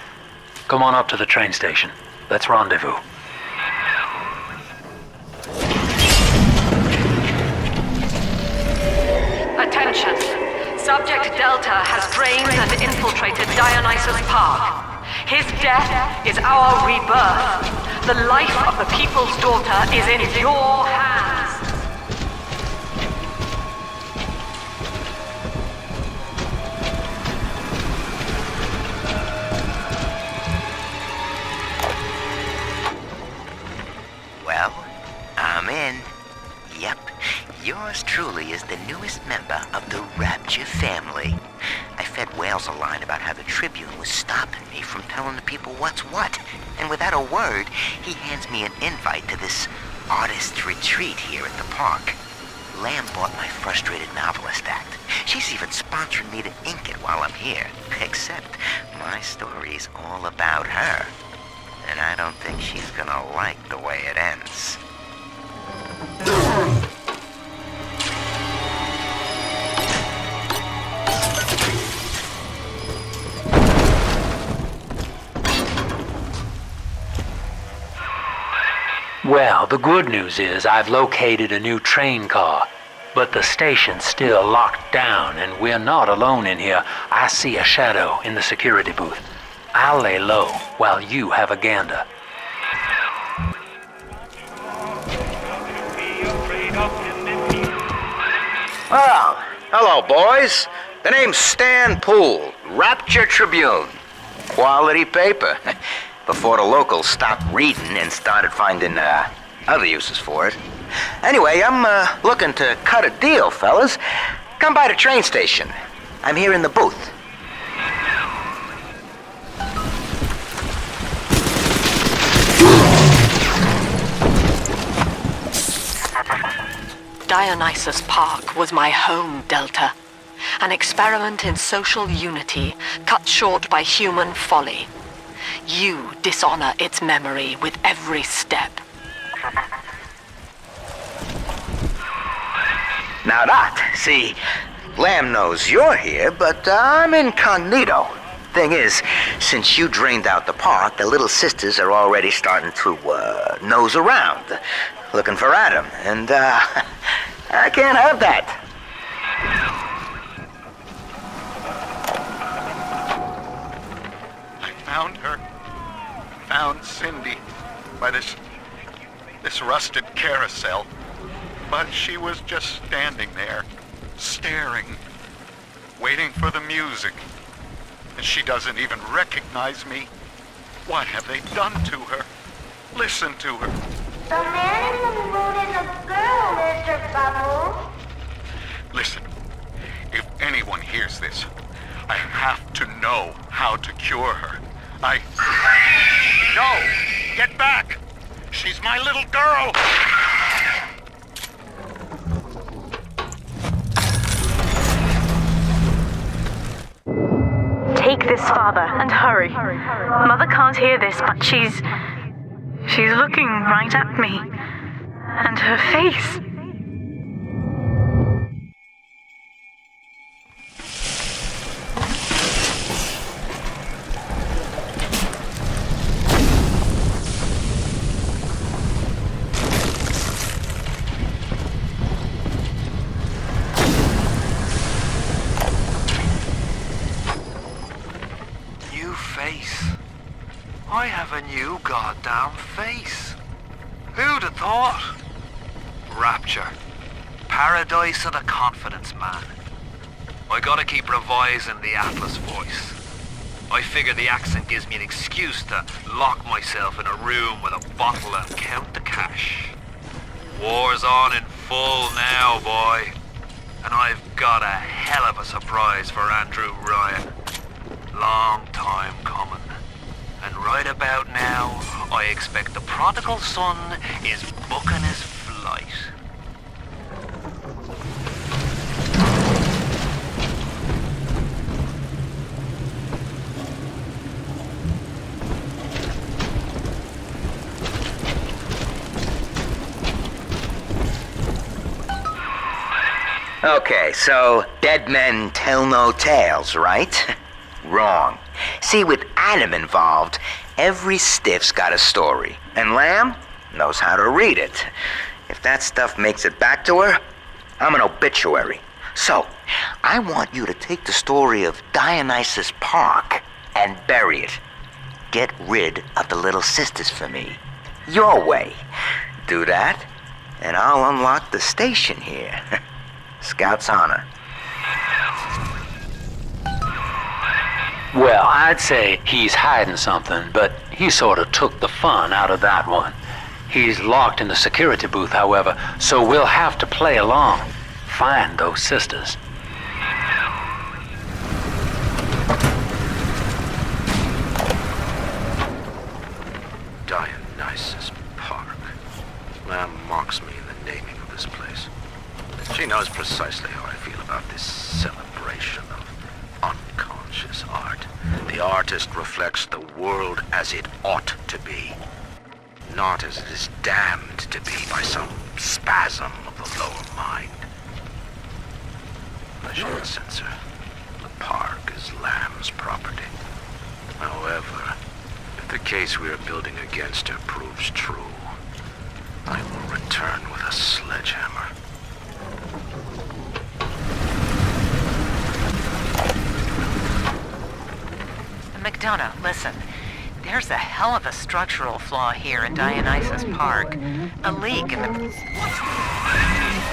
Speaker 11: Come on up to the train station. Let's rendezvous.
Speaker 4: Attention! Subject Delta has drained and infiltrated Dionysus Park. His death is our rebirth. The life of the people's daughter is in your hands.
Speaker 17: Well, I'm in. Yep, yours truly is the newest member of the Rapture family. I fed Wales a line about how the Tribune was stopping me from telling the people what's what. And without a word, he hands me an invite to this artist retreat here at the park. Lamb bought my Frustrated Novelist Act. She's even sponsoring me to ink it while I'm here. Except my story's all about her. And I don't think she's gonna like the way it ends.
Speaker 11: Well, the good news is I've located a new train car, but the station's still locked down and we're not alone in here. I see a shadow in the security booth. I'll lay low while you have a gander.
Speaker 17: Oh, hello, boys. The name's Stan Poole, Rapture Tribune. Quality paper. Before the locals stopped reading and started finding other uses for it. Anyway, I'm looking to cut a deal, fellas. Come by the train station. I'm here in the booth.
Speaker 4: Dionysus Park was my home, Delta. An experiment in social unity, cut short by human folly. You dishonor its memory with every step.
Speaker 17: Now that, see, Lamb knows you're here, but I'm incognito. Thing is, since you drained out the park, the little sisters are already starting to nose around, looking for Adam, and I can't have that.
Speaker 18: I found her. Found Cindy by this rusted carousel. But she was just standing there, staring, waiting for the music. And she doesn't even recognize me. What have they done to her? Listen to her.
Speaker 1: The man in the moon is a girl, Mr. Bubbles.
Speaker 18: Listen, if anyone hears this, I have to know how to cure her. No! Get back! She's my little girl!
Speaker 9: Take this, Father, and hurry. Mother can't hear this, but she's looking right at me. And her face.
Speaker 22: I have a new goddamn face. Who'd have thought? Rapture. Paradise of the confidence man. I gotta keep revising the Atlas voice. I figure the accent gives me an excuse to lock myself in a room with a bottle and count the cash. War's on in full now, boy. And I've got a hell of a surprise for Andrew Ryan. Long time coming. And right about now, I expect the prodigal son is booking his flight.
Speaker 17: Okay, so dead men tell no tales, right? Wrong. See, with Adam involved, every stiff's got a story, and Lamb knows how to read it. If that stuff makes it back to her, I'm an obituary. So, I want you to take the story of Dionysus Park and bury it. Get rid of the little sisters for me. Your way. Do that, and I'll unlock the station here. Scout's honor.
Speaker 11: Well, I'd say he's hiding something, but he sort of took the fun out of that one. He's locked in the security booth, however, so we'll have to play along. Find those sisters.
Speaker 12: Dionysus Park. Lamb mocks me in the naming of this place. She knows precisely how I feel about this celebration of unconscious art. The artist reflects the world as it ought to be, not as it is damned to be by some spasm of the lower mind. I shall censor. The park is Lamb's property. However, if the case we are building against her proves true, I will return with a sledgehammer.
Speaker 3: McDonough, listen. There's a hell of a structural flaw here in Dionysus Park. A leak in the...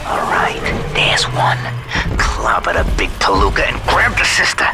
Speaker 17: All right, there's one. Clobber the big palooka and grab the sister.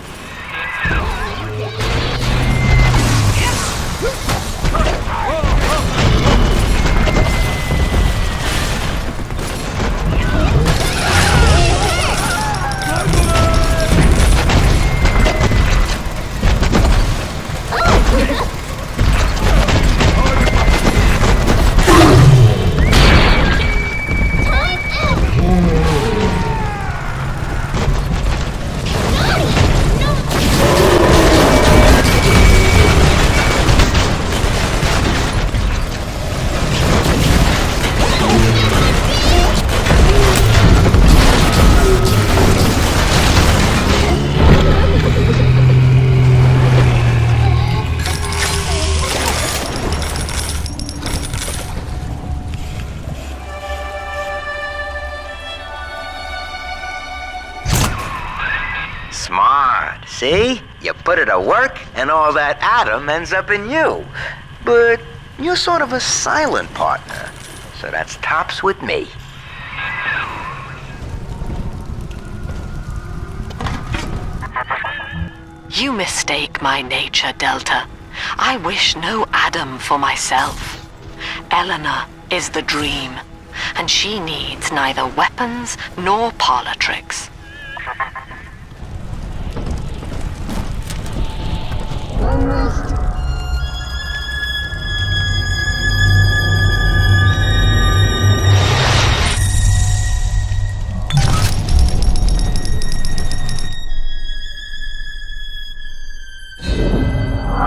Speaker 17: Smart, see? You put it to work, and all that atom ends up in you. But you're sort of a silent partner, so that's tops with me.
Speaker 3: You mistake my nature, Delta. I wish no Adam for myself. Eleanor is the dream, and she needs neither weapons nor parlor tricks.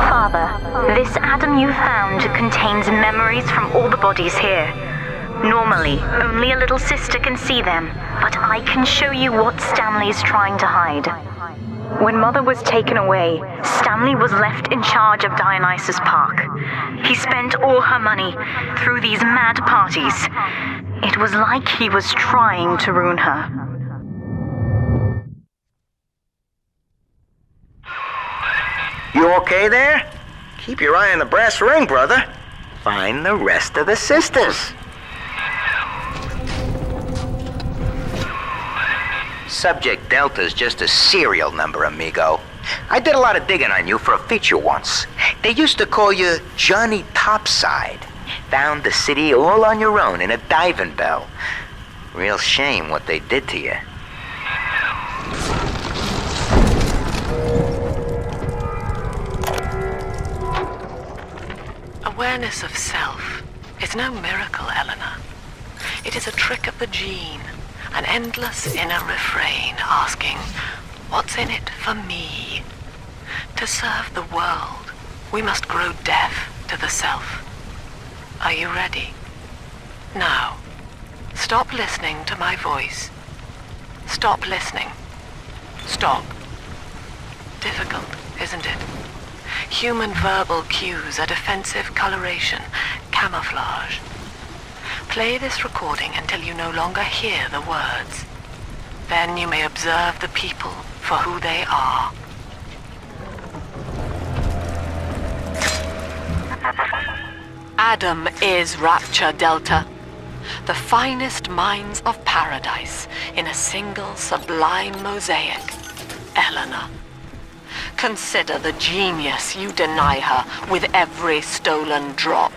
Speaker 9: Father, this Adam you found contains memories from all the bodies here. Normally, only a little sister can see them, but I can show you what Stanley's trying to hide. When Mother was taken away, Stanley was left in charge of Dionysus Park. He spent all her money through these mad parties. It was like he was trying to ruin her.
Speaker 17: You okay there? Keep your eye on the brass ring, brother. Find the rest of the sisters. Subject Delta's just a serial number, amigo. I did a lot of digging on you for a feature once. They used to call you Johnny Topside. Found the city all on your own in a diving bell. Real shame what they did to you.
Speaker 3: Awareness of self is no miracle, Eleanor. It is a trick of the gene, an endless inner refrain asking, what's in it for me? To serve the world, we must grow deaf to the self. Are you ready? Now, stop listening to my voice. Stop listening. Stop. Difficult, isn't it? Human verbal cues are defensive coloration, camouflage. Play this recording until you no longer hear the words. Then you may observe the people for who they are. Adam is Rapture, Delta. The finest minds of paradise in a single sublime mosaic. Eleanor. Consider the genius you deny her with every stolen drop.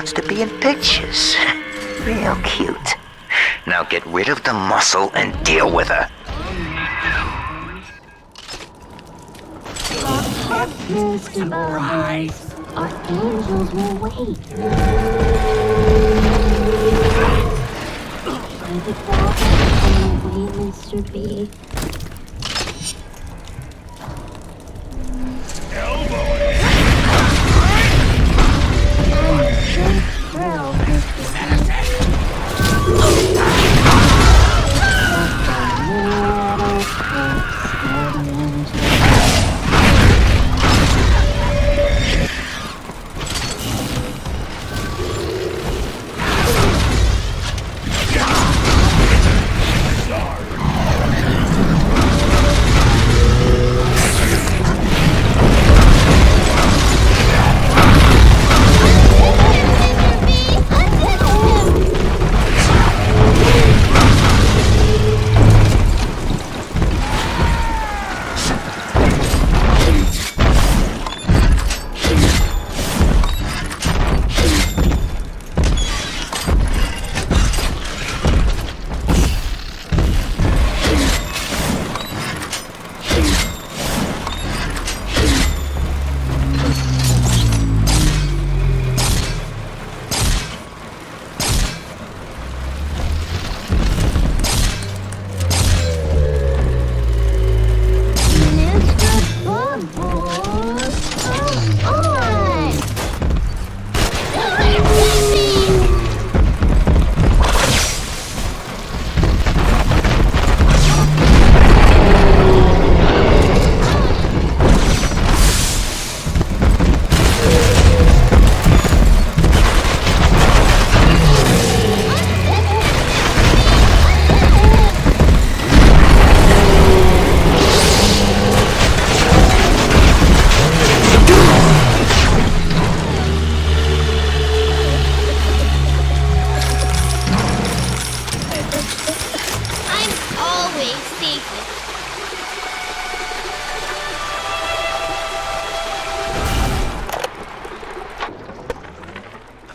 Speaker 17: wants to be in pictures. Real cute. Now get rid of the muscle and deal with her.
Speaker 5: Mr. Bubbles, our angels will wait. By the back on the way, Mr. B.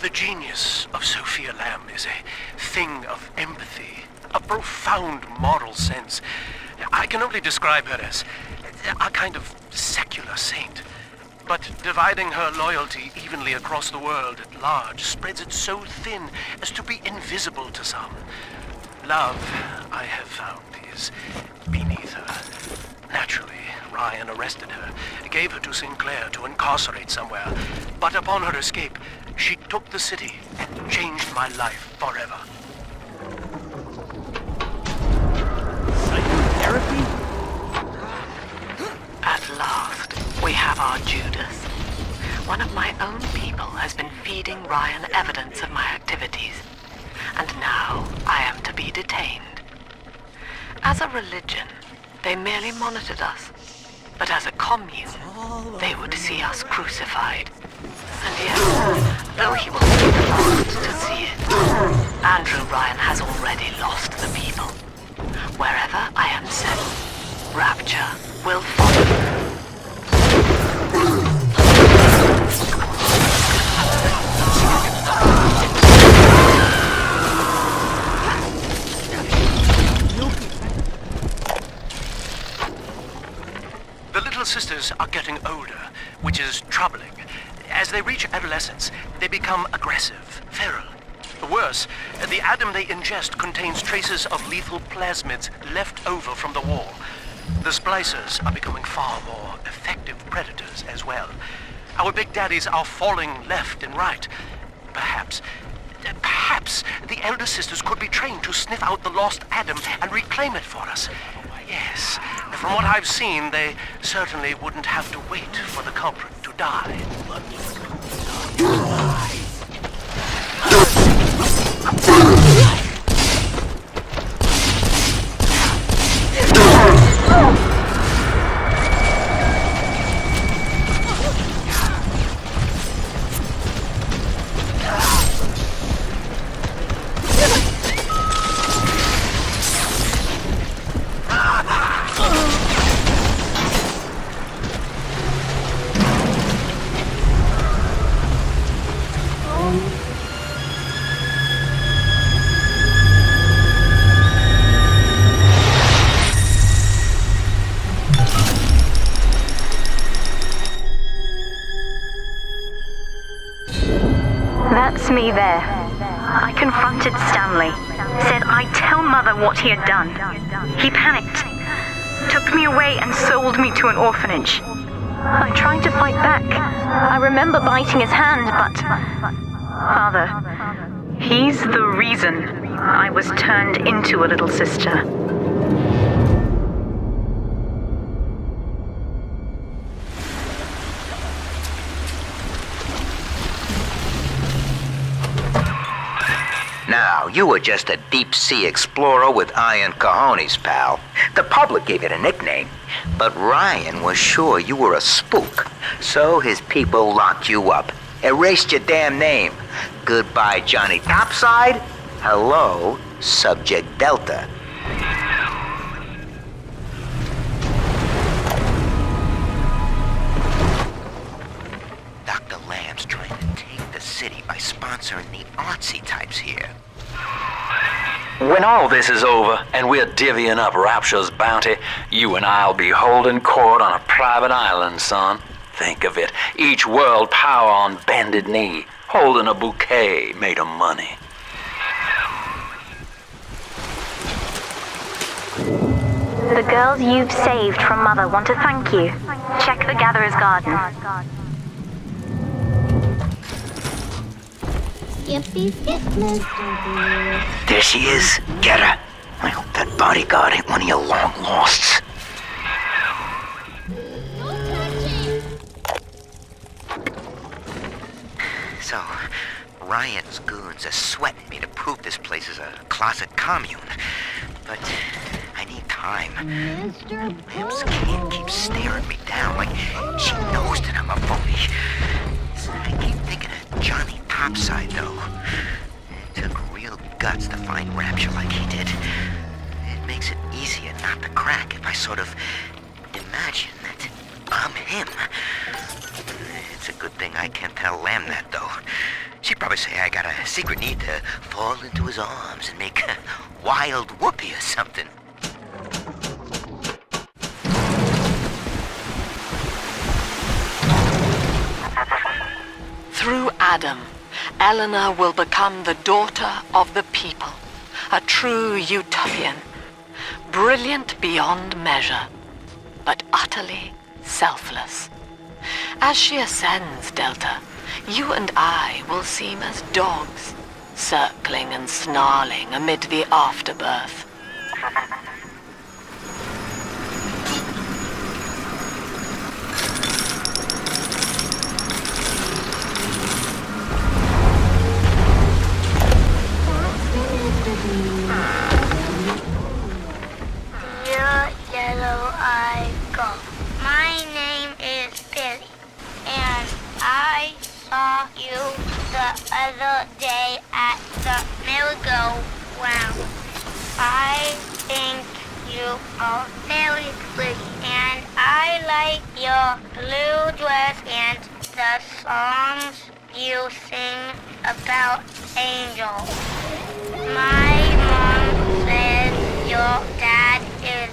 Speaker 10: The genius of Sophia Lamb is a thing of empathy, a profound moral sense. I can only describe her as a kind of secular saint. But dividing her loyalty evenly across the world at large spreads it so thin as to be invisible to some. Love, I have found, is beneath her. Naturally, Ryan arrested her, gave her to Sinclair to incarcerate somewhere. But upon her escape, she took the city and changed my life forever.
Speaker 7: Psychotherapy?
Speaker 3: At last, we have our Judas. One of my own people has been feeding Ryan evidence of my activities. And now I am to be detained. As a religion, they merely monitored us. But as a commune, they would see us crucified. And yet, though he will be the last to see it, Andrew Ryan has already lost the people. Wherever I am sent, Rapture will follow.
Speaker 10: The Little Sisters are getting older, which is troubling. As they reach adolescence, they become aggressive, feral. Worse, the Adam they ingest contains traces of lethal plasmids left over from the war. The splicers are becoming far more effective predators as well. Our big daddies are falling left and right. Perhaps the elder sisters could be trained to sniff out the lost Adam and reclaim it for us. Yes, from what I've seen, they certainly wouldn't have to wait for the culprit to die.
Speaker 9: It's me there. I confronted Stanley. Said I'd tell Mother what he had done. He panicked. Took me away and sold me to an orphanage. I tried to fight back. I remember biting his hand, but... Father, he's the reason I was turned into a little sister.
Speaker 17: Now, you were just a deep-sea explorer with iron cojones, pal. The public gave it a nickname, but Ryan was sure you were a spook. So his people locked you up, erased your damn name. Goodbye, Johnny Topside. Hello, Subject Delta. Dr. Lamb's trying to take the city by sponsoring the artsy types here.
Speaker 11: When all this is over and we're divvying up Rapture's bounty, you and I'll be holding court on a private island, son. Think of it, each world power on bended knee, holding a bouquet made of money.
Speaker 9: The girls you've saved from Mother want to thank you. Check the Gatherer's Garden.
Speaker 5: Skippy skip, Mr.
Speaker 17: There she is. Get her. I hope that bodyguard ain't one of your long losts. So, Ryan's goons are sweating me to prove this place is a closet commune. But I need time. Pim's kid keeps staring me down like she knows that I'm a phony. I keep thinking of Johnny Topside, though. It took real guts to find Rapture like he did. It makes it easier not to crack if I sort of imagine that I'm him. It's a good thing I can't tell Lamb that, though. She'd probably say I got a secret need to fall into his arms and make a wild whoopee or something.
Speaker 4: Through Adam, Eleanor will become the daughter of the people, a true utopian, brilliant beyond measure, but utterly selfless. As she ascends, Delta, you and I will seem as dogs, circling and snarling amid the afterbirth.
Speaker 1: Dear Yellow-Eyed Gull, my name is Billy, and I saw you the other day at the merry-go-round. I think you are very pretty, and I like your blue dress and the songs you sing about angels. My mom says your dad is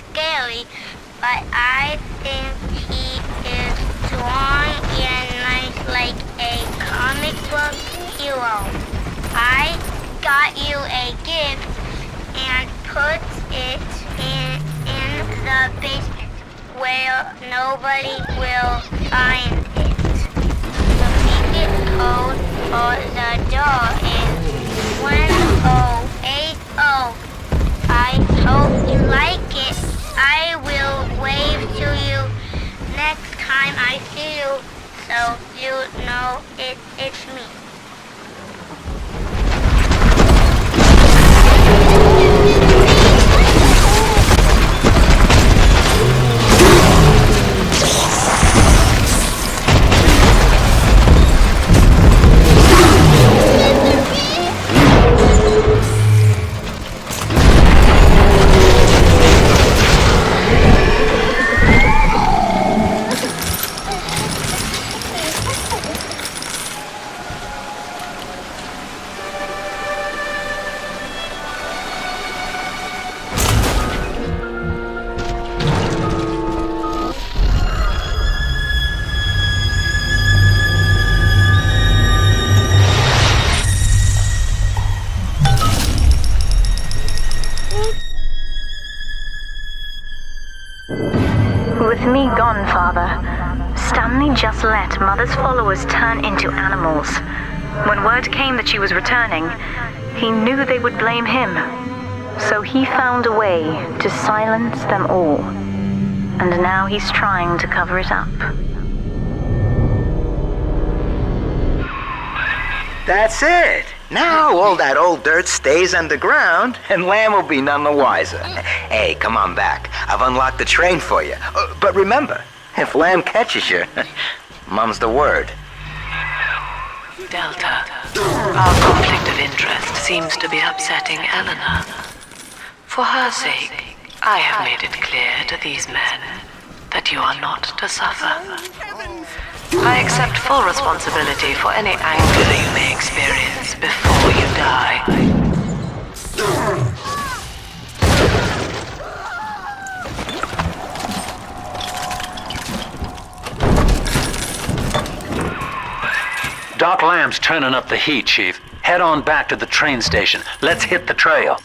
Speaker 1: scary, but I think he is strong and nice like a comic book hero. I got you a gift and put it in the basement where nobody will find it. The secret code for the door is 1080. I hope you like it. I will wave to you next time I see you, so you know it's me.
Speaker 9: me gone, Father. Stanley just let Mother's followers turn into animals. When word came that she was returning, he knew they would blame him. So he found a way to silence them all. And now he's trying to cover it up.
Speaker 17: That's it. Now all that old dirt stays underground, and Lamb will be none the wiser. Hey, come on back. I've unlocked the train for you. But remember, if Lamb catches you, mum's the word.
Speaker 4: Delta, our conflict of interest seems to be upsetting Eleanor. For her sake, I have made it clear to these men that you are not to suffer. I accept full responsibility for any anger you may experience before you die.
Speaker 11: Doc Lamb's turning up the heat, Chief. Head on back to the train station. Let's hit the trail.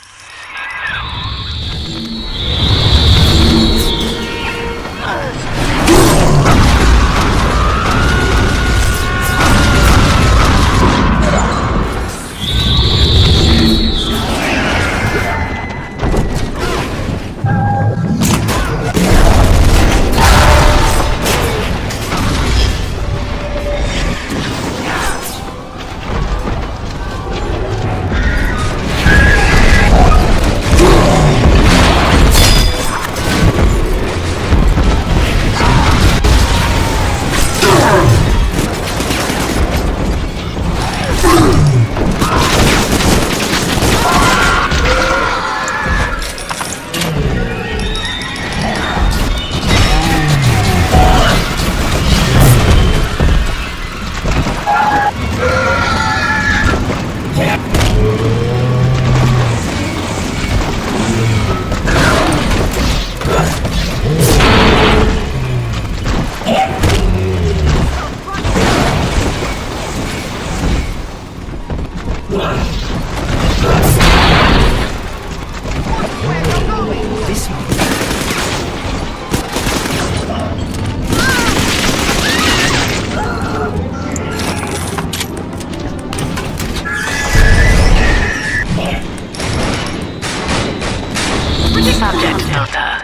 Speaker 4: Subject Delta.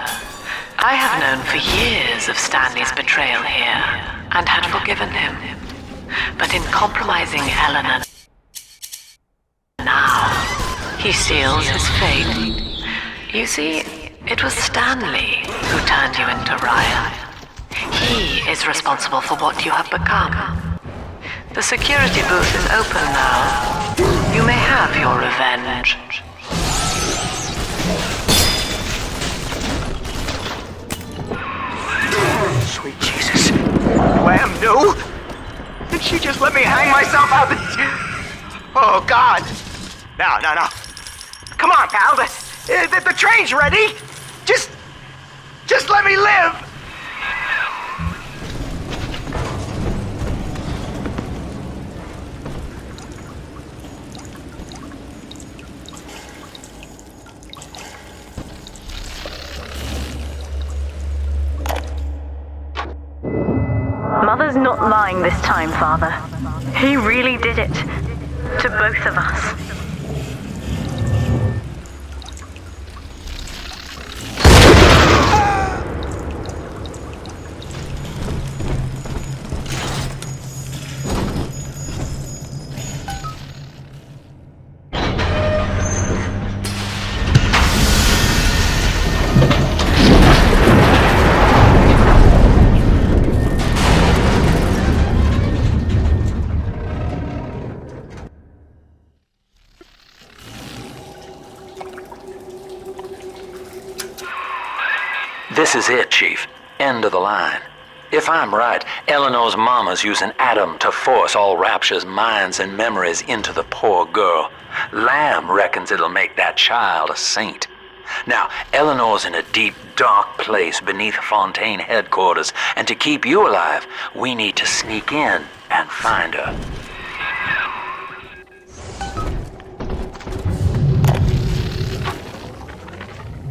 Speaker 4: I have known for years of Stanley's betrayal here, and had forgiven him. But in compromising Eleanor now, he seals his fate. You see, it was Stanley who turned you into Ryan. He is responsible for what you have become. The security booth is open now. You may have your revenge.
Speaker 16: Sweet Jesus. Lamb knew? Did she just let me hang myself out? Oh, God. No. Come on, pal. The train's ready. Just let me live.
Speaker 9: Mother's not lying this time, Father. He really did it. To both of us.
Speaker 11: This is it, Chief. End of the line. If I'm right, Eleanor's mama's using Adam to force all Rapture's minds and memories into the poor girl. Lamb reckons it'll make that child a saint. Now, Eleanor's in a deep, dark place beneath Fontaine headquarters, and to keep you alive, we need to sneak in and find her.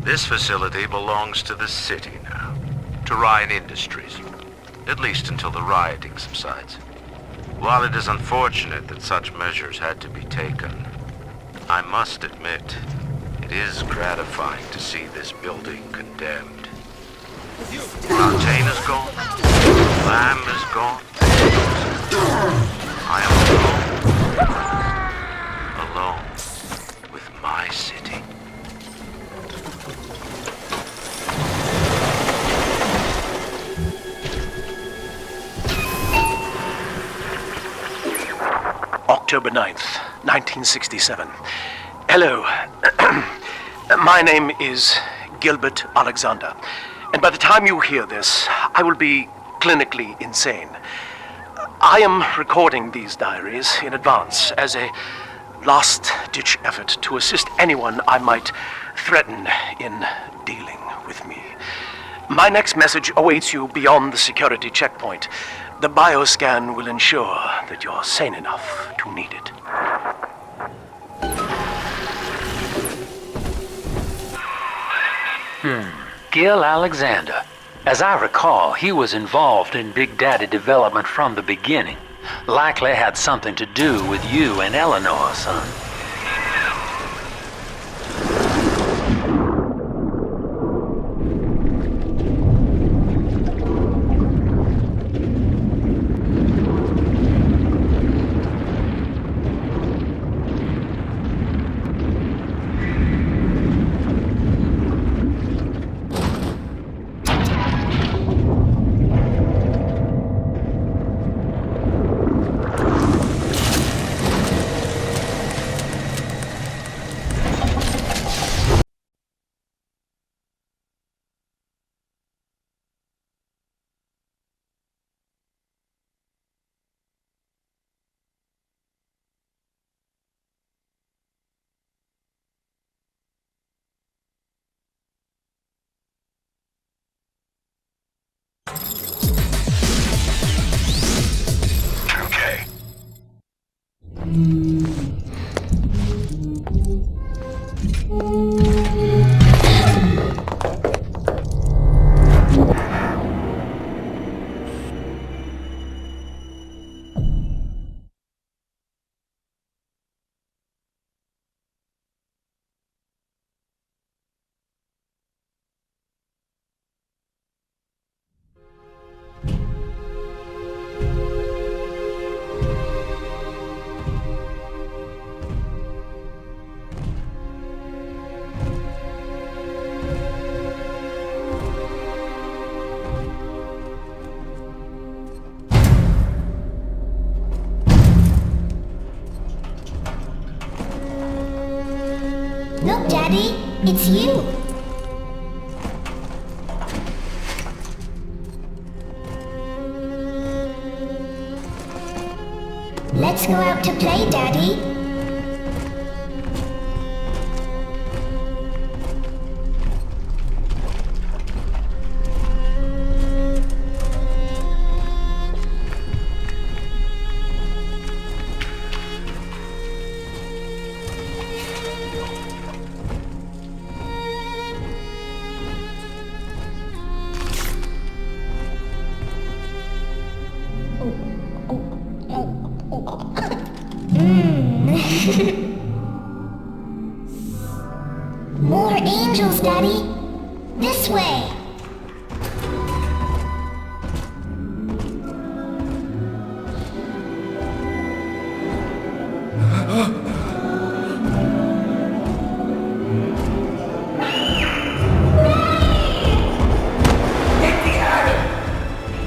Speaker 12: This facility belongs to the city now. to Ryan Industries, at least until the rioting subsides. While it is unfortunate that such measures had to be taken, I must admit, it is gratifying to see this building condemned. Fontaine is gone. Lamb is gone. I am alone. Alone with my city.
Speaker 6: October 9th, 1967. Hello. My name is Gilbert Alexander, and by the time you hear this, I will be clinically insane. I am recording these diaries in advance as a last-ditch effort to assist anyone I might threaten in dealing with me. My next message awaits you beyond the security checkpoint. The bioscan will ensure that you're sane enough to need it.
Speaker 11: Gil Alexander. As I recall, he was involved in Big Daddy development from the beginning. Likely had something to do with you and Eleanor, son.
Speaker 5: Look, Daddy, it's you. Let's go out to play, Daddy. More angels, Daddy. This way.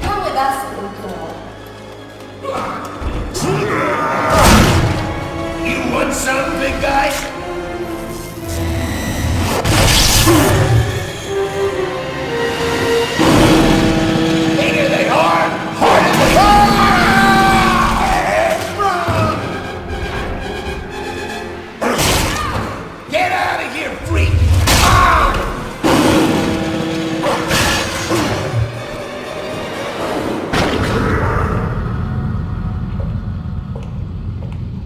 Speaker 13: Come with us, little girl.
Speaker 8: You want some, big guy? Bigger they are, harder they are! Get out of here, freak!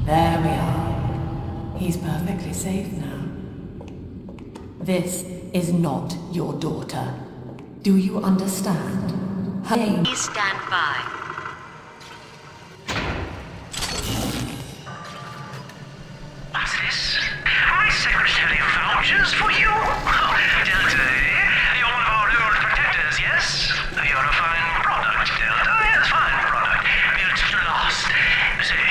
Speaker 20: There we are. He's perfectly safe now. This is not your daughter. Do you understand? Her name.
Speaker 19: Please stand by.
Speaker 10: What's this? My secretary vouches for you. Delta, you're one of our old protectors, yes? You're a fine product, Delta. Yes, fine product. Built to last. Say,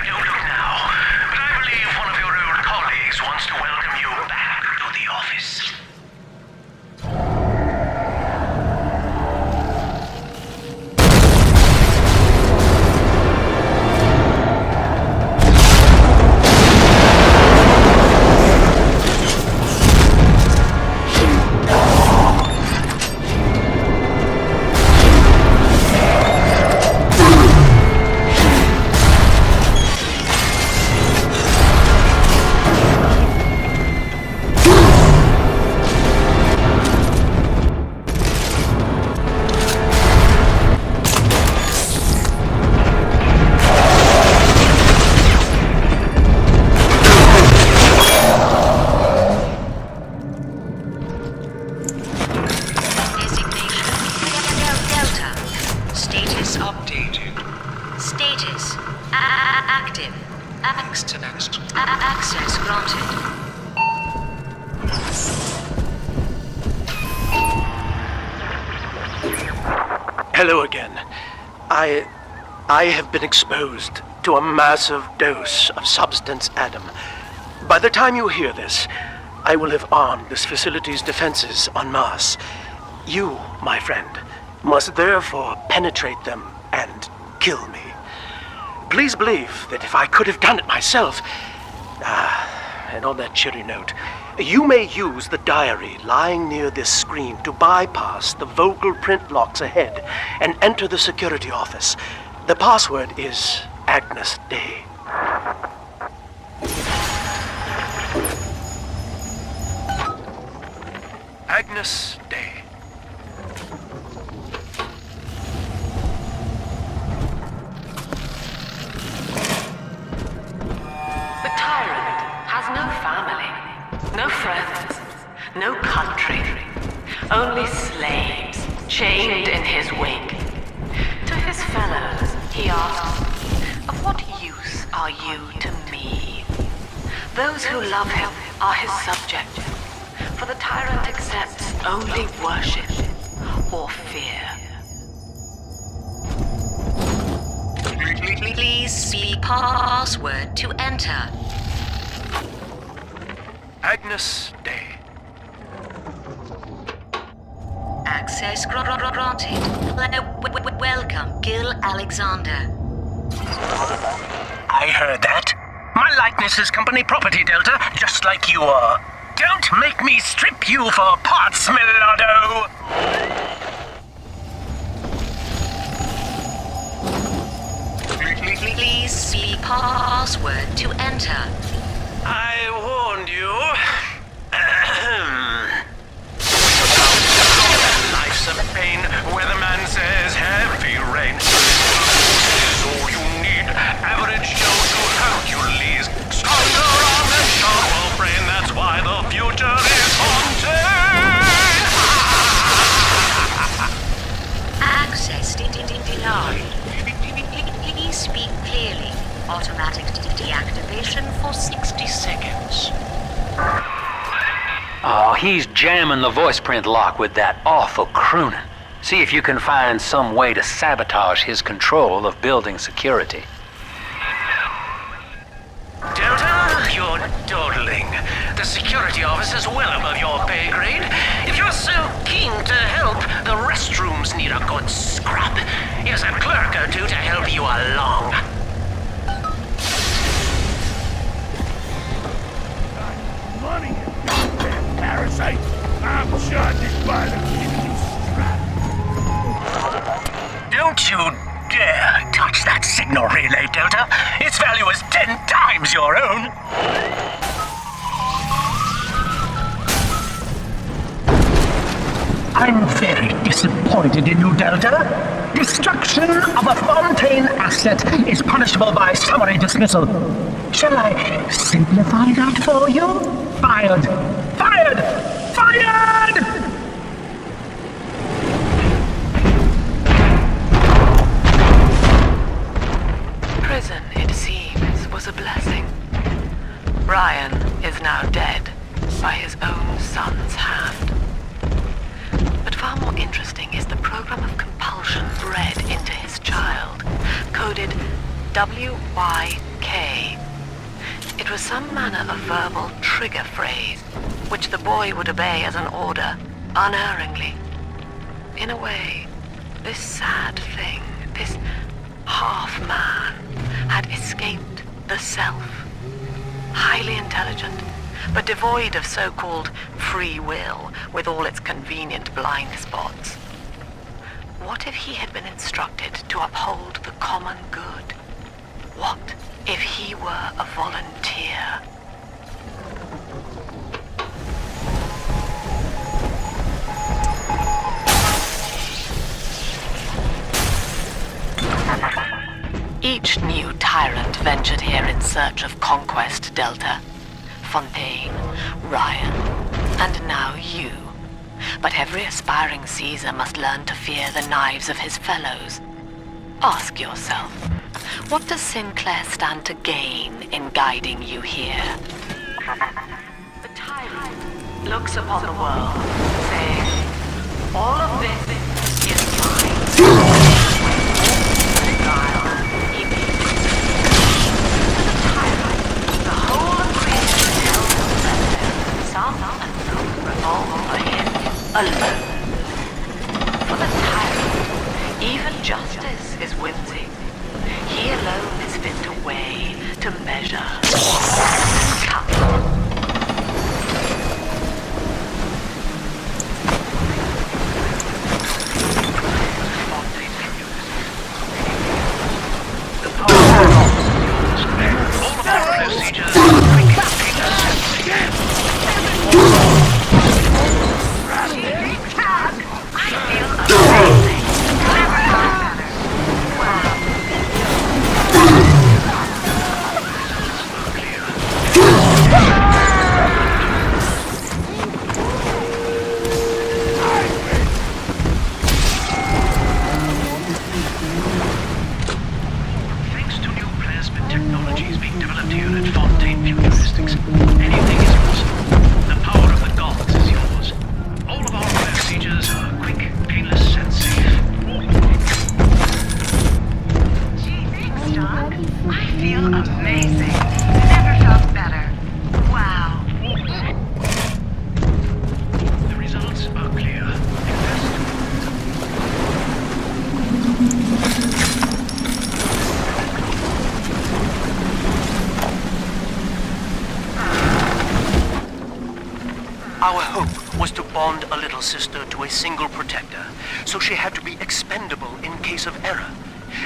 Speaker 10: don't look now, but I believe one of your old colleagues wants to welcome you back to the office.
Speaker 19: Access granted.
Speaker 6: Hello again. I have been exposed to a massive dose of Substance Adam. By the time you hear this, I will have armed this facility's defenses en masse. You, my friend, must therefore penetrate them and kill me. Please believe that if I could have done it myself... and on that cheery note, you may use the diary lying near this screen to bypass the vocal print locks ahead and enter the security office. The password is Agnes Day.
Speaker 10: Agnes Day.
Speaker 4: The tyrant has no family, no friends, no country, only slaves chained in his wake. To his fellows, he asks, "Of what use are you to me?" Those who love him are his subjects, for the tyrant accepts only worship or fear.
Speaker 19: Please speak password to enter.
Speaker 10: Agnes Day.
Speaker 19: Access granted. Welcome, Gil Alexander.
Speaker 10: I heard that. My likeness is company property, Delta, just like you are. Don't make me strip you for parts, Millardo!
Speaker 19: Please speak password to enter.
Speaker 10: I warned you. Life's a pain, weatherman says heavy rain. This is all you need. Average Joe to Hercules. Stronger arm and sharper brain, that's why the future is Fontaine.
Speaker 19: Access denied. Please speak clearly. Automatic deactivation for 60 seconds.
Speaker 11: Oh, he's jamming the voice print lock with that awful crooning. See if you can find some way to sabotage his control of building security.
Speaker 10: Delta, you're dawdling. The security office is well above your pay grade. If you're so keen to help, the restrooms need a good scrub. Here's a clerk or two to help you along.
Speaker 8: Money, you parasite! I'm charged by the kidney strap.
Speaker 10: Don't you dare touch that signal relay, Delta. Its value is 10 times your own. I'm very disappointed in you, Delta. Destruction of a Fontaine asset is punishable by summary dismissal. Shall I simplify that for you? Fired! Fired! Fired!
Speaker 4: was a blessing. Ryan is now dead by his own son's hand. But far more interesting is the program of compulsion bred into his child, coded WYK. It was some manner of verbal trigger phrase, which the boy would obey as an order, unerringly. In a way, this sad thing, this half-man, had escaped the self. Highly intelligent, but devoid of so-called free will, with all its convenient blind spots. What if he had been instructed to uphold the common good? What if he were a volunteer? Each new tyrant ventured here in search of conquest, Delta. Fontaine, Ryan, and now you. But every aspiring Caesar must learn to fear the knives of his fellows. Ask yourself, what does Sinclair stand to gain in guiding you here? The tyrant looks upon the world, saying, all of this is mine. Revolve for him alone. For the tyrant, even justice is whimsy. He alone is fit to weigh, to measure, count.
Speaker 10: Technologies being developed here at Fontaine Futuristics. Anything is possible. The power of the gods is yours. All of our procedures are quick, painless, and safe.
Speaker 19: Gee, thanks, Doc. I feel amazing. Never felt better. Wow.
Speaker 10: The results are clear. Our hope was to bond a little sister to a single protector, so she had to be expendable in case of error.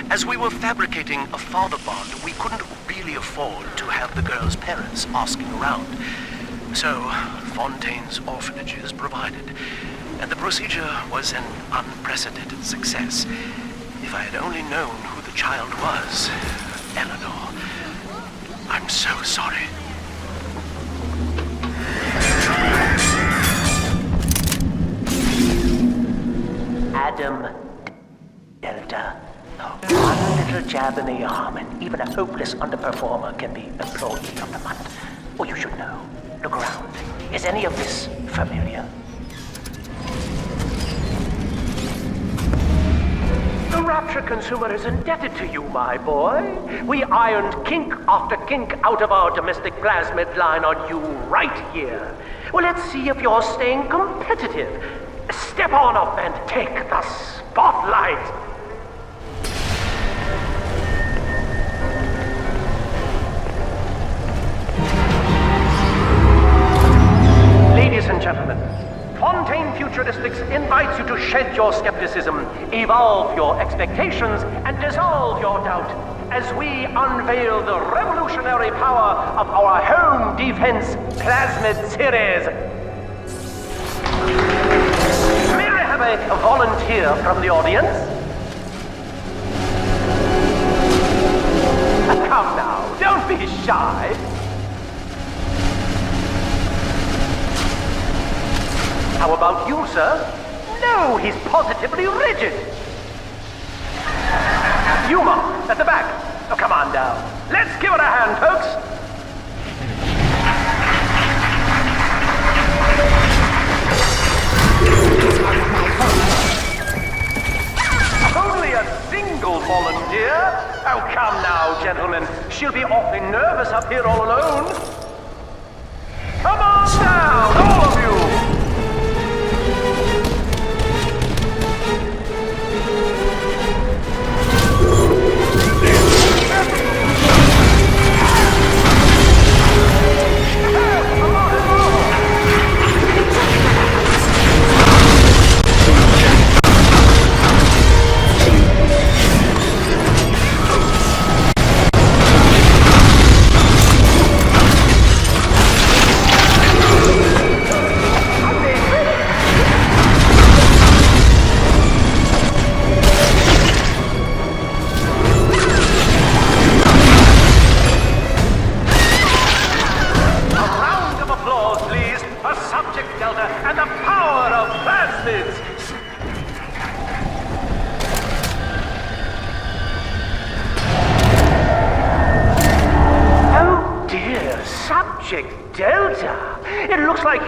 Speaker 10: As we were fabricating a father bond, we couldn't really afford to have the girl's parents asking around. So, Fontaine's orphanages provided, and the procedure was an unprecedented success. If I had only known who the child was, Eleanor. I'm so sorry.
Speaker 6: Adam Delta. One little jab in the arm, and even a hopeless underperformer can be Employee of the Month. Or you should know. Look around. Is any of this familiar? The Rapture consumer is indebted to you, my boy. We ironed kink after kink out of our domestic plasmid line on you right here. Well, let's see if you're staying competitive. Step on up and take the spotlight. Ladies and gentlemen, Fontaine Futuristics invites you to shed your skepticism, evolve your expectations, and dissolve your doubt as we unveil the revolutionary power of our home defense plasmid series. May I have a volunteer from the audience? Come now, don't be shy. How about you, sir? No, he's positively rigid. You, Mark, at the back. Oh, come on down. Let's give it a hand, folks. Only a single volunteer? Oh, come now, gentlemen. She'll be awfully nervous up here all alone. Come on down, all of you!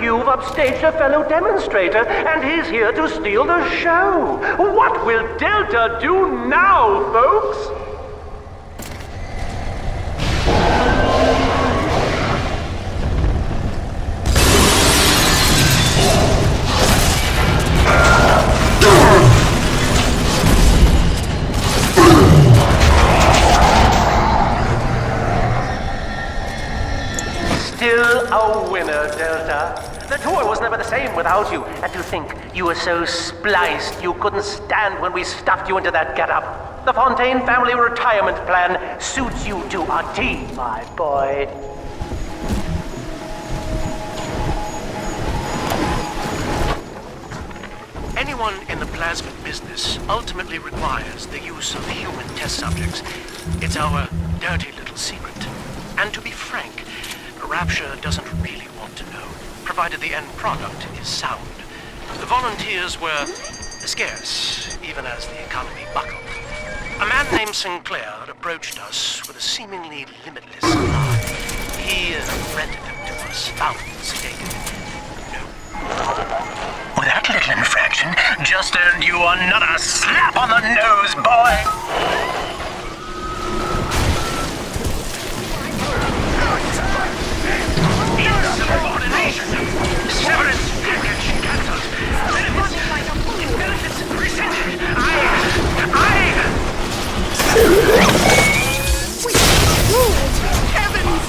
Speaker 6: You've upstaged a fellow demonstrator, and he's here to steal the show. What will Delta do now, folks? Still a winner, Delta. The tour was never the same without you. And to think you were so spliced you couldn't stand when we stuffed you into that getup. The Fontaine family retirement plan suits you to a T, my boy.
Speaker 10: Anyone in the plasmid business ultimately requires the use of human test subjects. It's our dirty little secret. And to be frank, Rapture doesn't really want to know, provided the end product is sound. The volunteers were scarce, even as the economy buckled. A man named Sinclair approached us with a seemingly limitless supply. He rented them to us, found sedated. No.
Speaker 6: Well, that little infraction just earned you another slap on the nose, boy!
Speaker 10: Insubordination! Severance package cancelled! Benefits rescinded! Heavens!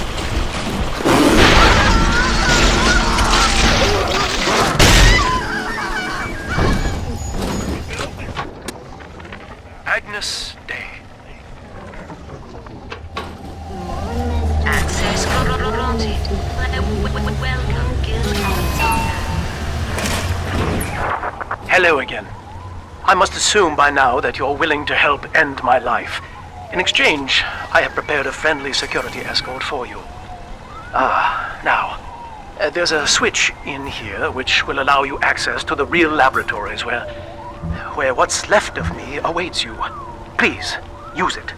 Speaker 10: Agnes Day.
Speaker 9: Access granted. Welcome, Gilbert.
Speaker 6: Hello again. I must assume by now that you're willing to help end my life. In exchange, I have prepared a friendly security escort for you. Now, there's a switch in here which will allow you access to the real laboratories where what's left of me awaits you. Please, use it.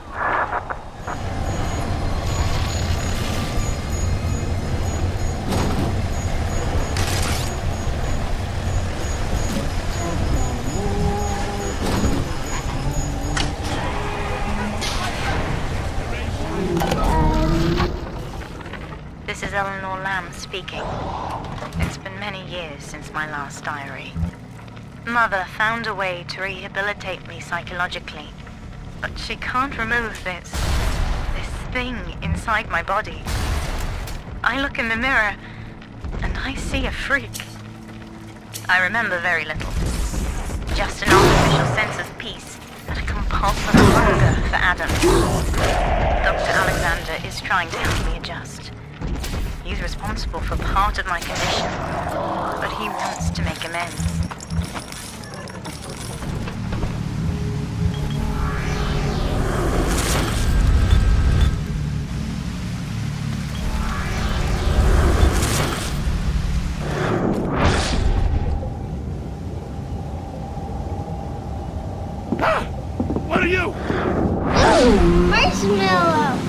Speaker 9: This is Eleanor Lamb speaking. It's been many years since my last diary. Mother found a way to rehabilitate me psychologically, but she can't remove this thing inside my body. I look in the mirror, and I see a freak. I remember very little. Just an artificial sense of peace and a compulsive hunger for Adam. Dr. Alexander is trying to help me adjust. He's responsible for part of my condition, but he wants to make amends.
Speaker 13: My
Speaker 5: Marshmallow.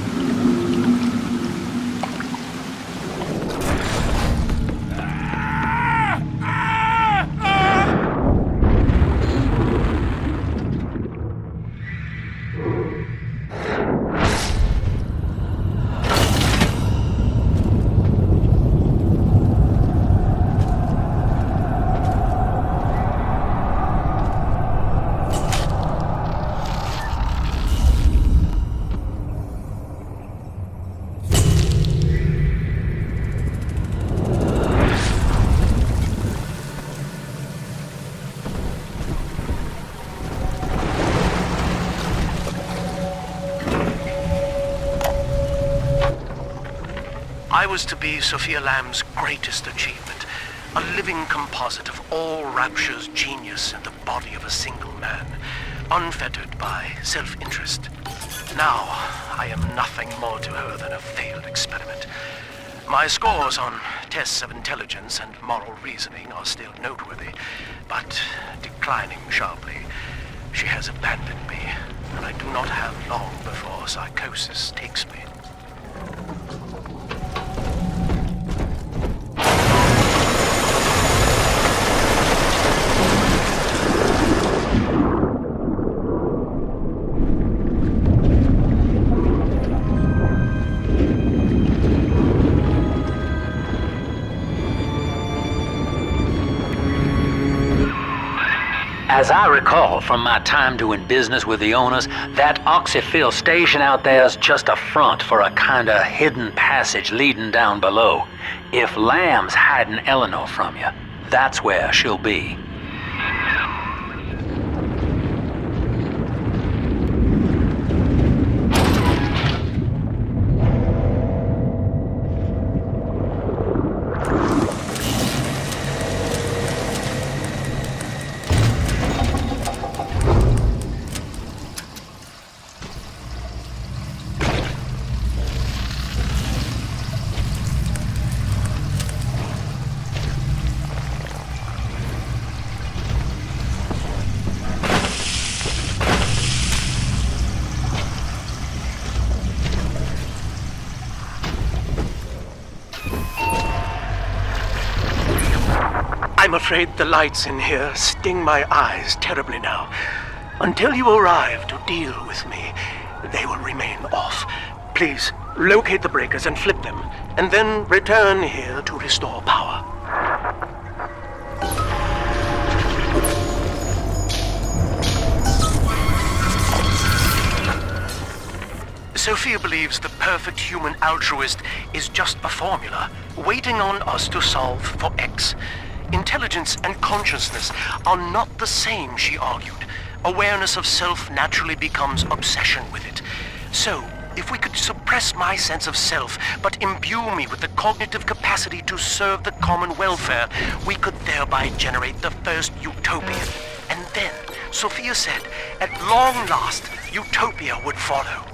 Speaker 10: I was to be Sophia Lamb's greatest achievement, a living composite of all Rapture's genius in the body of a single man, unfettered by self-interest. Now, I am nothing more to her than a failed experiment. My scores on tests of intelligence and moral reasoning are still noteworthy, but declining sharply. She has abandoned me, and I do not have long before psychosis takes me.
Speaker 11: As I recall from my time doing business with the owners, that oxyfill station out there's just a front for a kinda hidden passage leading down below. If Lamb's hiding Eleanor from you, that's where she'll be.
Speaker 6: I'm afraid the lights in here sting my eyes terribly now. Until you arrive to deal with me, they will remain off. Please, locate the breakers and flip them, and then return here to restore power.
Speaker 10: Sophia believes the perfect human altruist is just a formula, waiting on us to solve for X. Intelligence and consciousness are not the same, she argued. Awareness of self naturally becomes obsession with it. So, if we could suppress my sense of self, but imbue me with the cognitive capacity to serve the common welfare, we could thereby generate the first utopia. And then, Sophia said, at long last, utopia would follow.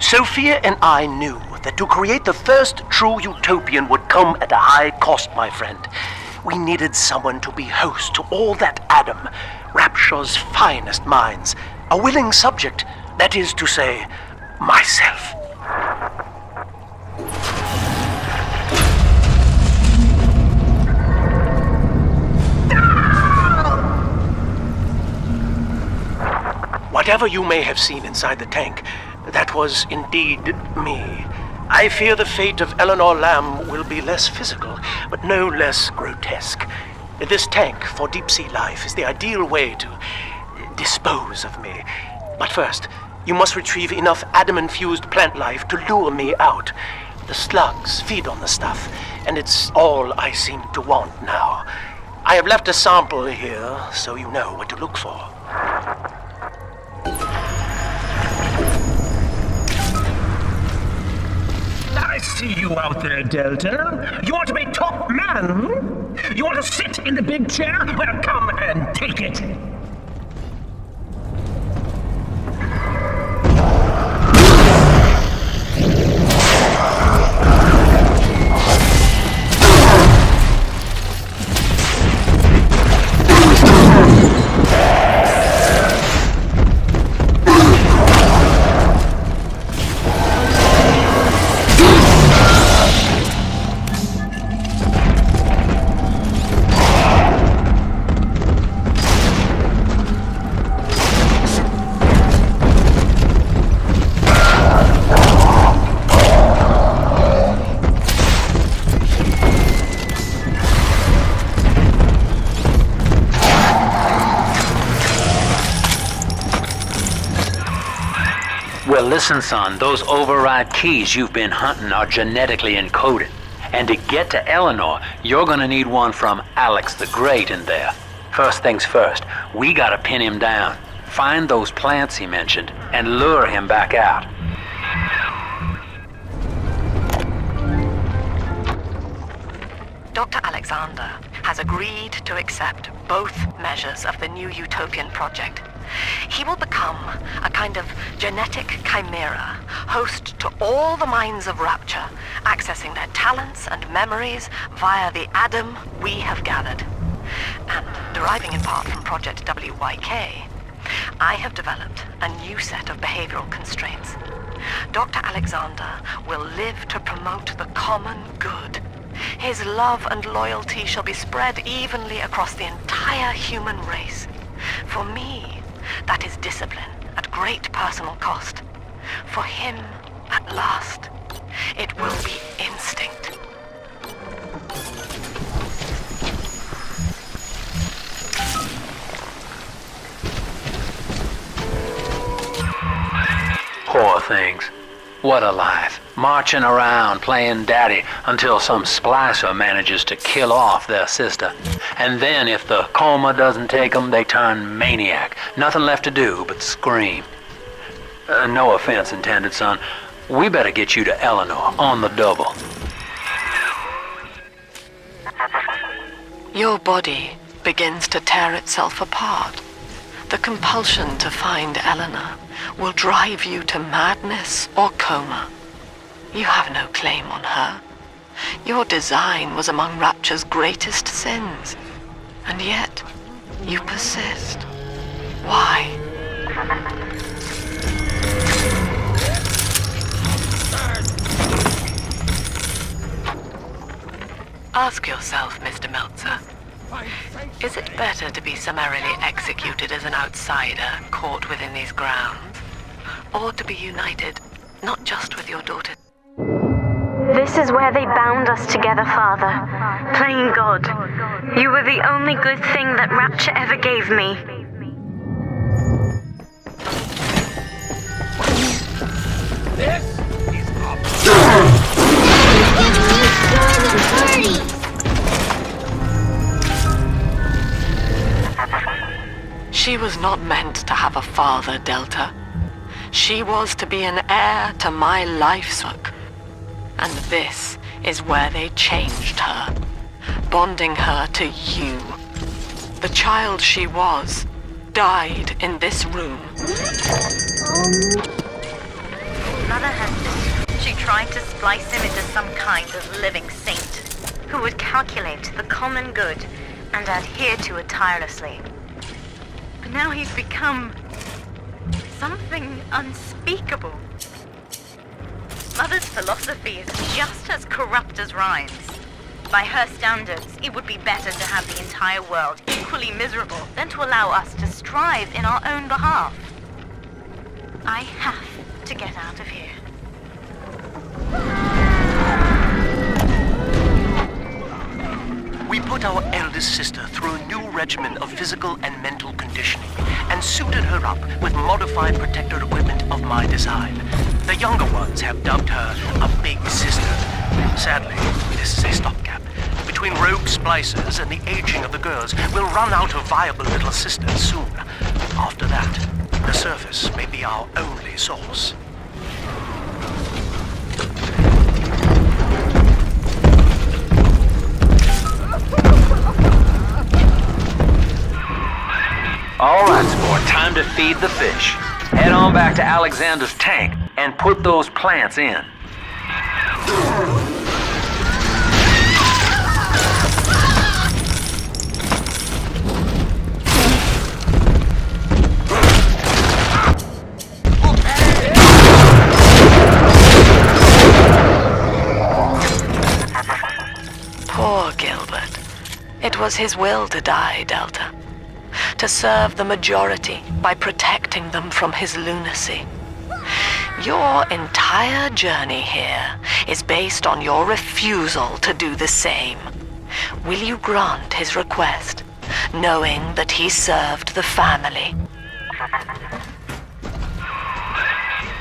Speaker 6: Sophia and I knew that to create the first true utopian would come at a high cost, my friend. We needed someone to be host to all that Adam, Rapture's finest minds, a willing subject, that is to say, myself. Whatever you may have seen inside the tank, that was indeed me. I fear the fate of Eleanor Lamb will be less physical, but no less grotesque. This tank for deep-sea life is the ideal way to dispose of me. But first, you must retrieve enough Adam-infused plant life to lure me out. The slugs feed on the stuff, and it's all I seem to want now. I have left a sample here, so you know what to look for.
Speaker 2: I see you out there, Delta. You want to be top man? You want to sit in the big chair? Well, come and take it.
Speaker 11: Listen, son, those override keys you've been hunting are genetically encoded. And to get to Eleanor, you're gonna need one from Alex the Great in there. First things first, we gotta pin him down. Find those plants he mentioned, and lure him back out.
Speaker 4: Dr. Alexander has agreed to accept both measures of the new Utopian project. He will become a kind of genetic chimera, host to all the minds of Rapture, accessing their talents and memories via the Adam we have gathered. And deriving in part from Project WYK, I have developed a new set of behavioral constraints. Dr. Alexander will live to promote the common good. His love and loyalty shall be spread evenly across the entire human race. For me, that is discipline at great personal cost. For him, at last, it will be instinct.
Speaker 11: Poor things. What a life. Marching around playing daddy until some splicer manages to kill off their sister. And then if the coma doesn't take them, they turn maniac. Nothing left to do but scream. No offense intended, son. We better get you to Eleanor on the double.
Speaker 4: Your body begins to tear itself apart. The compulsion to find Eleanor will drive you to madness or coma. You have no claim on her. Your design was among Rapture's greatest sins. And yet, you persist. Why? Ask yourself, Mr. Meltzer. Is it better to be summarily executed as an outsider caught within these grounds? Or to be united, not just with your daughter?
Speaker 9: This is where they bound us together, Father. Playing God. You were the only good thing that Rapture ever gave me.
Speaker 13: This is absurd!
Speaker 4: She was not meant to have a father, Delta. She was to be an heir to my life's work. And this is where they changed her, bonding her to you. The child she was died in this room.
Speaker 14: Mother has this. She tried to splice him into some kind of living saint who would calculate the common good and adhere to it tirelessly. But now he's become something unspeakable. Mother's philosophy is just as corrupt as Ryan's. By her standards, it would be better to have the entire world equally miserable than to allow us to strive in our own behalf. I have to get out of here.
Speaker 10: We put our eldest sister through a new regimen of physical and mental conditioning and suited her up with modified protector equipment of my design. The younger ones have dubbed her a big sister. Sadly, this is a stopgap. Between rogue splicers and the aging of the girls, we'll run out of viable little sisters soon. After that, the surface may be our only source.
Speaker 11: All right, sport, time to feed the fish. Head on back to Alexander's tank and put those plants in.
Speaker 4: Poor Gilbert. It was his will to die, Delta. To serve the majority by protecting them from his lunacy. Your entire journey here is based on your refusal to do the same. Will you grant his request, knowing that he served the family?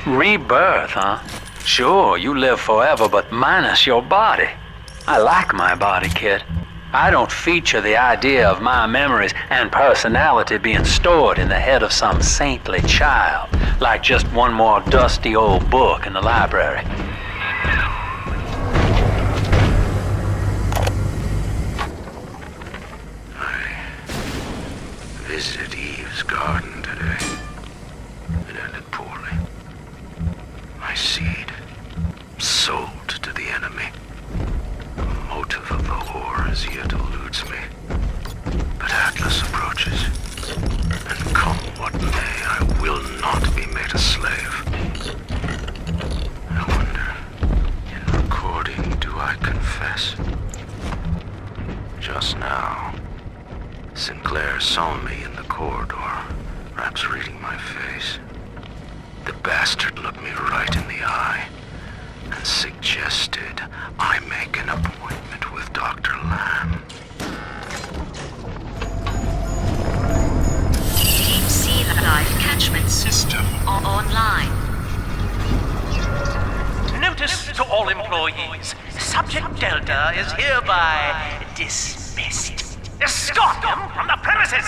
Speaker 11: Rebirth, huh? Sure, you live forever, but minus your body. I like my body, kid. I don't feature the idea of my memories and personality being stored in the head of some saintly child, like just one more dusty old book in the library.
Speaker 12: Visited Eve's garden today. It ended poorly. My seed, sold to the enemy. The motive of the whore yet eludes me. But Atlas approaches, and come what may, I will not be made a slave. I wonder, in recording, do I confess? Just now, Sinclair saw me in the corridor, perhaps reading my face. The bastard looked me right in the eye and suggested I make an appointment with Dr. Lamb.
Speaker 15: Deep Sea Life Catchment System online.
Speaker 10: Notice to all employees, Subject Delta is hereby dismissed. Escort them from the premises!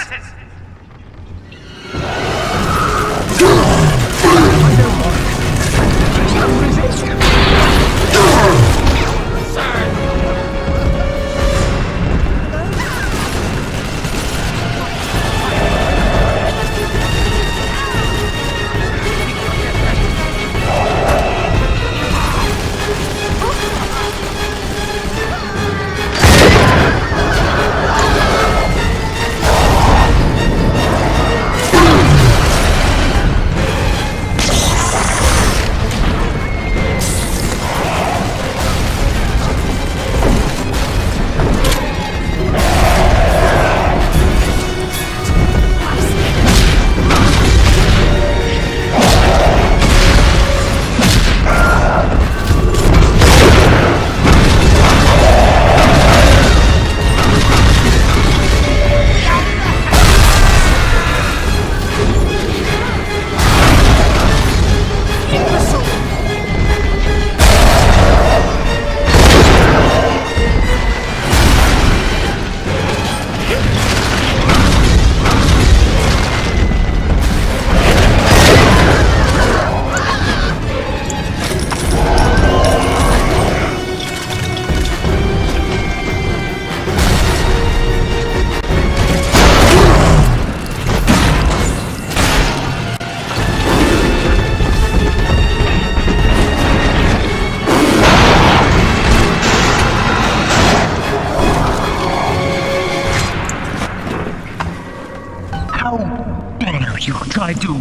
Speaker 2: Try to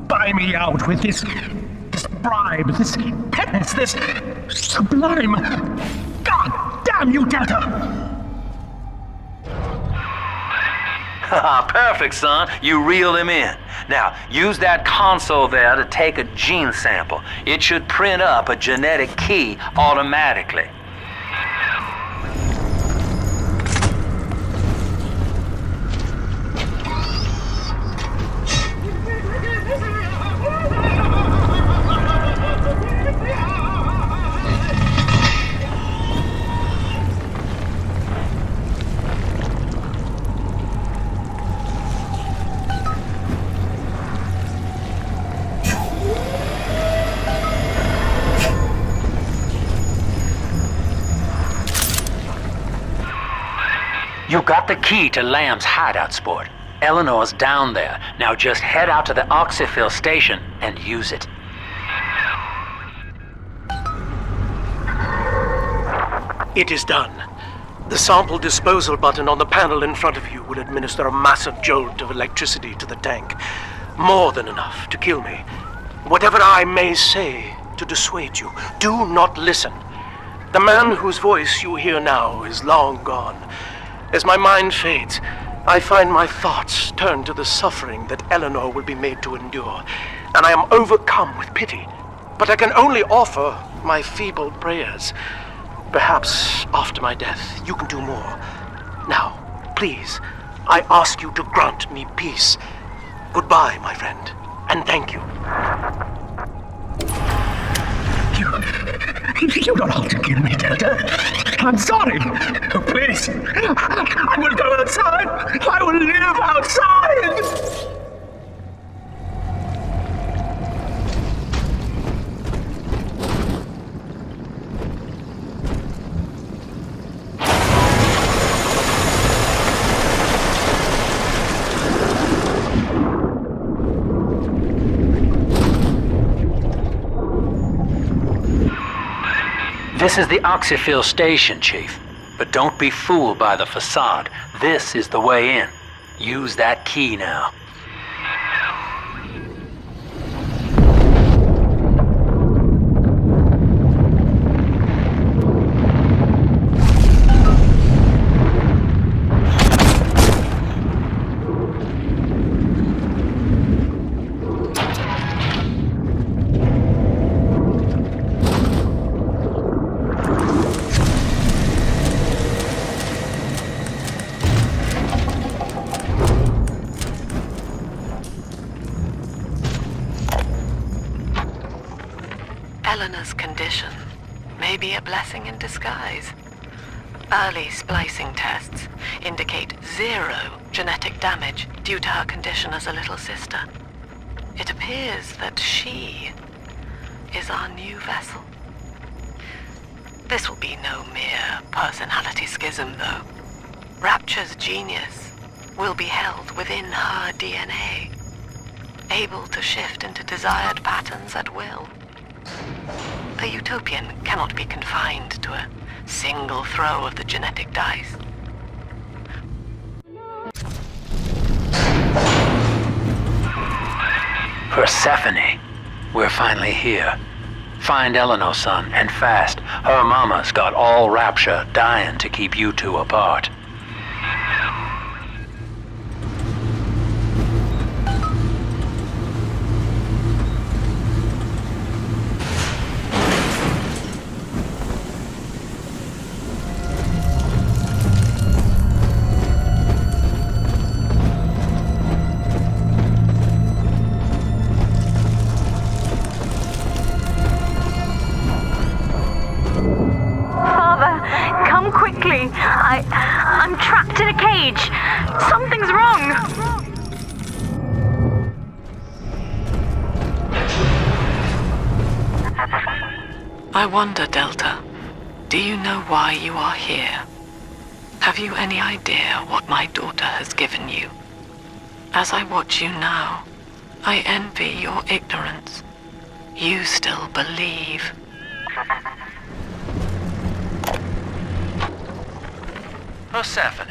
Speaker 2: buy me out with this bribe, this penance, this sublime. God damn you, Delta!
Speaker 11: Perfect, son. You reeled him in. Now, use that console there to take a gene sample. It should print up a genetic key automatically. You got the key to Lamb's hideout, sport. Eleanor's down there. Now just head out to the oxyfill station and use it.
Speaker 6: It is done. The sample disposal button on the panel in front of you will administer a massive jolt of electricity to the tank. More than enough to kill me. Whatever I may say to dissuade you, do not listen. The man whose voice you hear now is long gone. As my mind fades, I find my thoughts turn to the suffering that Eleanor will be made to endure, and I am overcome with pity. But I can only offer my feeble prayers. Perhaps after my death, you can do more. Now, please, I ask you to grant me peace. Goodbye, my friend, and thank you.
Speaker 2: You don't have to kill me, Delta. I'm sorry. Oh, please. I will go outside. I will live outside.
Speaker 11: This is the Oxyphil station, Chief. But don't be fooled by the facade. This is the way in. Use that key now.
Speaker 4: Eleanor's condition may be a blessing in disguise. Early splicing tests indicate 0 genetic damage due to her condition as a little sister. It appears that she is our new vessel. This will be no mere personality schism, though. Rapture's genius will be held within her DNA, able to shift into desired patterns at will. The utopian cannot be confined to a single throw of the genetic dice.
Speaker 11: Persephone, we're finally here. Find Eleanor, son, and fast. Her mama's got all Rapture dying to keep you two apart.
Speaker 9: I'm trapped in a cage. Something's wrong.
Speaker 4: I wonder, Delta, do you know why you are here? Have you any idea what my daughter has given you? As I watch you now, I envy your ignorance. You still believe.
Speaker 22: Persephone,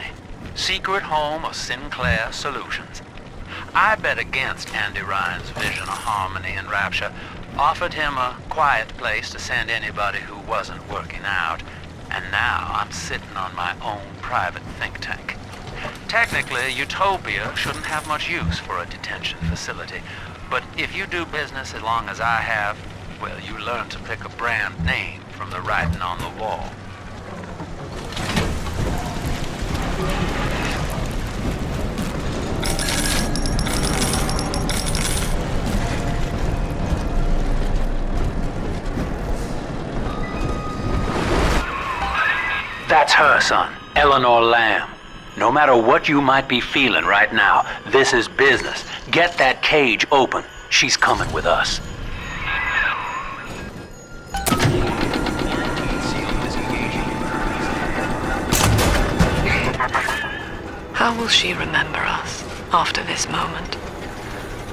Speaker 22: secret home of Sinclair Solutions. I bet against Andy Ryan's vision of harmony and rapture, offered him a quiet place to send anybody who wasn't working out, and now I'm sitting on my own private think tank. Technically, Utopia shouldn't have much use for a detention facility, but if you do business as long as I have, well, you learn to pick a brand name from the writing on the wall.
Speaker 11: That's her, son, Eleanor Lamb. No matter what you might be feeling right now, this is business. Get that cage open. She's coming with us.
Speaker 4: How will she remember us after this moment?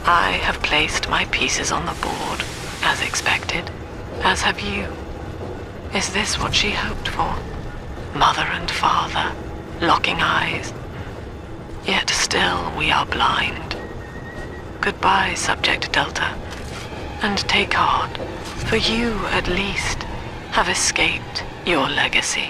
Speaker 4: I have placed my pieces on the board, as expected, as have you. Is this what she hoped for? Mother and father, locking eyes. Yet still we are blind. Goodbye, Subject Delta, and take heart, for you, at least, have escaped your legacy.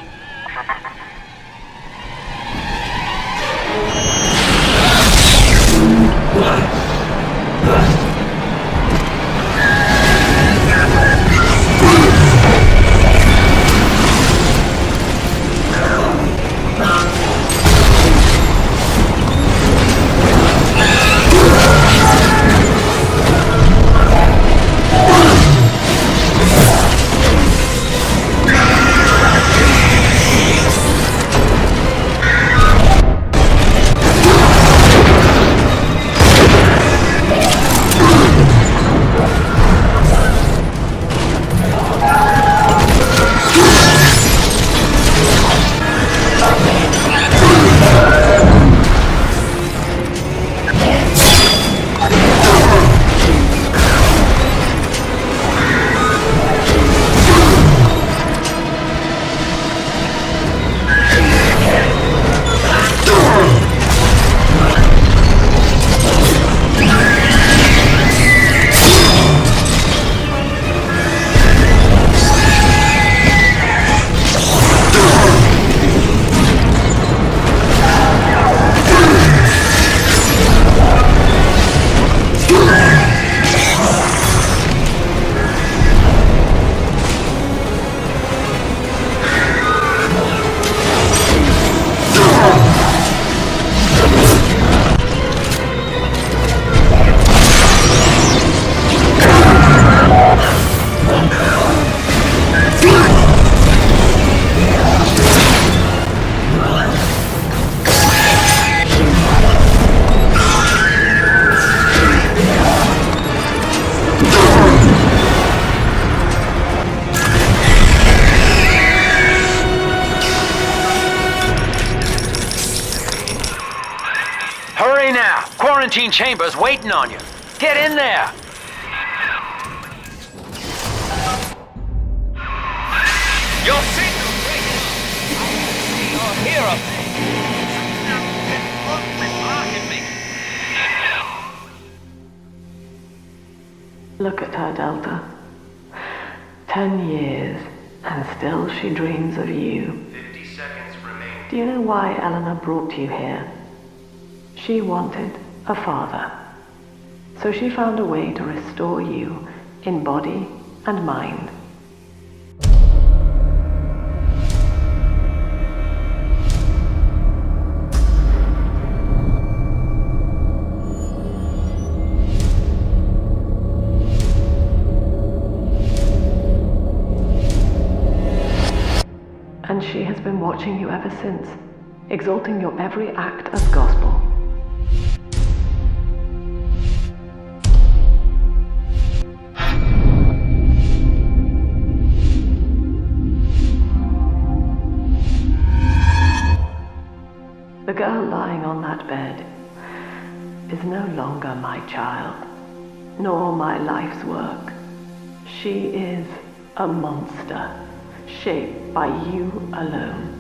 Speaker 11: quarantine chambers waiting on you. Get in there! Your signal breaking. You're here.
Speaker 4: Look at her, Delta. 10 years, and still she dreams of you.
Speaker 10: 50 seconds remain.
Speaker 4: Do you know why Eleanor brought you here? She wanted a father. So she found a way to restore you in body and mind. And she has been watching you ever since, exalting your every act as gospel. The girl lying on that bed is no longer my child, nor my life's work. She is a monster, shaped by you alone.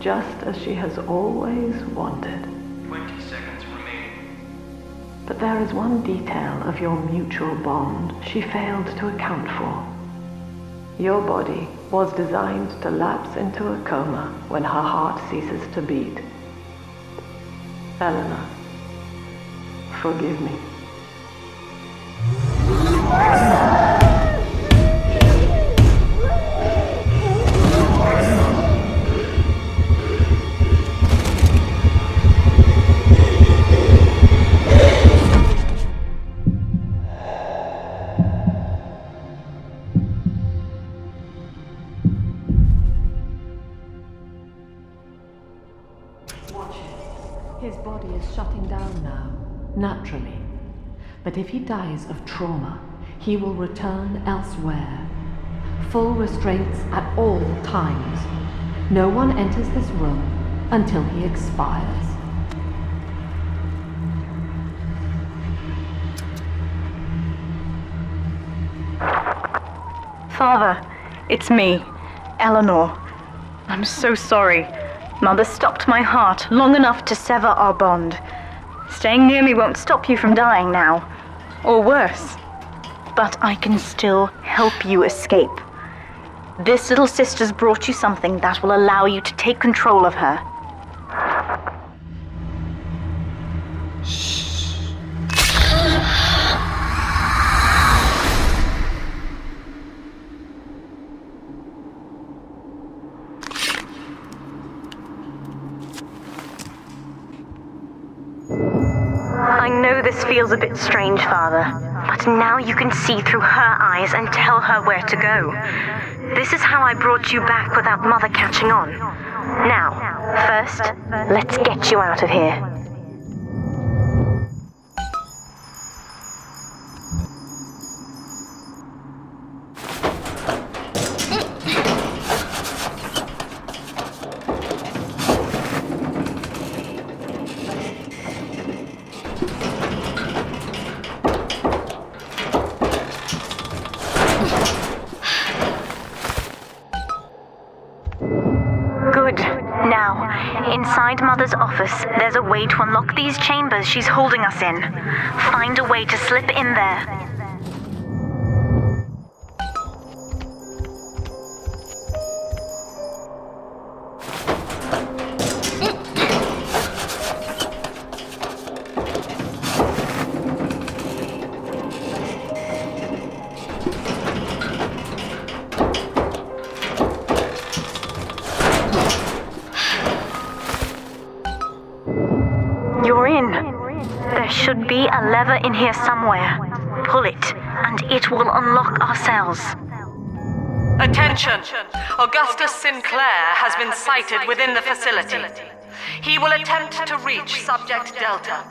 Speaker 4: Just as she has always wanted.
Speaker 10: 20 seconds remaining.
Speaker 4: But there is one detail of your mutual bond she failed to account for. Your body was designed to lapse into a coma when her heart ceases to beat. Eleanor, forgive me. His body is shutting down now, naturally. But if he dies of trauma, he will return elsewhere. Full restraints at all times. No one enters this room until he expires.
Speaker 9: Father, it's me, Eleanor. I'm so sorry. Mother stopped my heart long enough to sever our bond. Staying near me won't stop you from dying now. Or worse. But I can still help you escape. This little sister's brought you something that will allow you to take control of her. I know this feels a bit strange, Father, but now you can see through her eyes and tell her where to go. This is how I brought you back without Mother catching on. Now, first, let's get you out of here. Inside Mother's office, there's a way to unlock these chambers she's holding us in. Find a way to slip in there. Should be a lever in here somewhere. Pull it, and it will unlock our cells.
Speaker 19: Attention! Augustus Sinclair has been sighted within the facility. He will attempt to reach Subject Delta.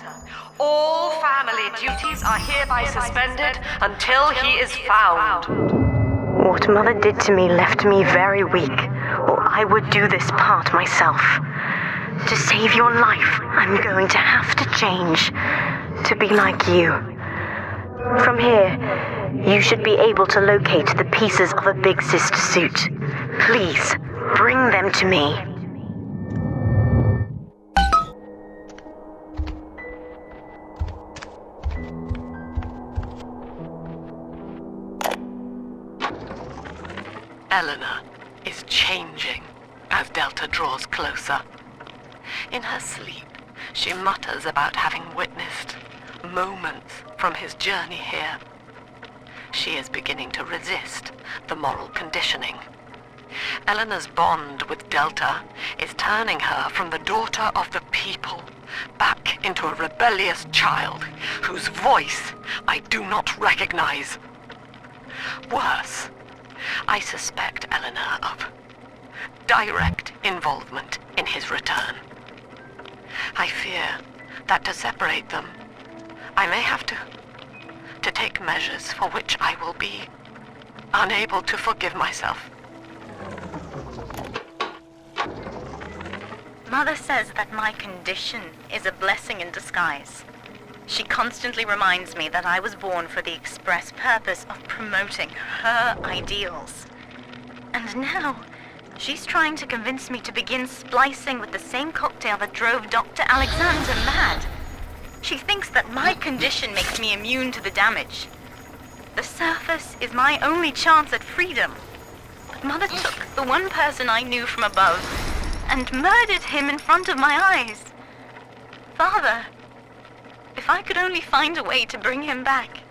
Speaker 19: All family duties are hereby suspended until he is found.
Speaker 9: What Mother did to me left me very weak, or I would do this part myself. To save your life, I'm going to have to change. To be like you. From here, you should be able to locate the pieces of a Big Sister suit. Please, bring them to me.
Speaker 19: Eleanor is changing as Delta draws closer. In her sleep, she mutters about having witnessed moments from his journey here. She is beginning to resist the moral conditioning. Eleanor's bond with Delta is turning her from the daughter of the people back into a rebellious child whose voice I do not recognize. Worse, I suspect Eleanor of direct involvement in his return. I fear that to separate them, I may have to take measures for which I will be unable to forgive myself.
Speaker 14: Mother says that my condition is a blessing in disguise. She constantly reminds me that I was born for the express purpose of promoting her ideals. And now, she's trying to convince me to begin splicing with the same cocktail that drove Dr. Alexander mad. She thinks that my condition makes me immune to the damage. The surface is my only chance at freedom. But Mother took the one person I knew from above and murdered him in front of my eyes. Father, if I could only find a way to bring him back.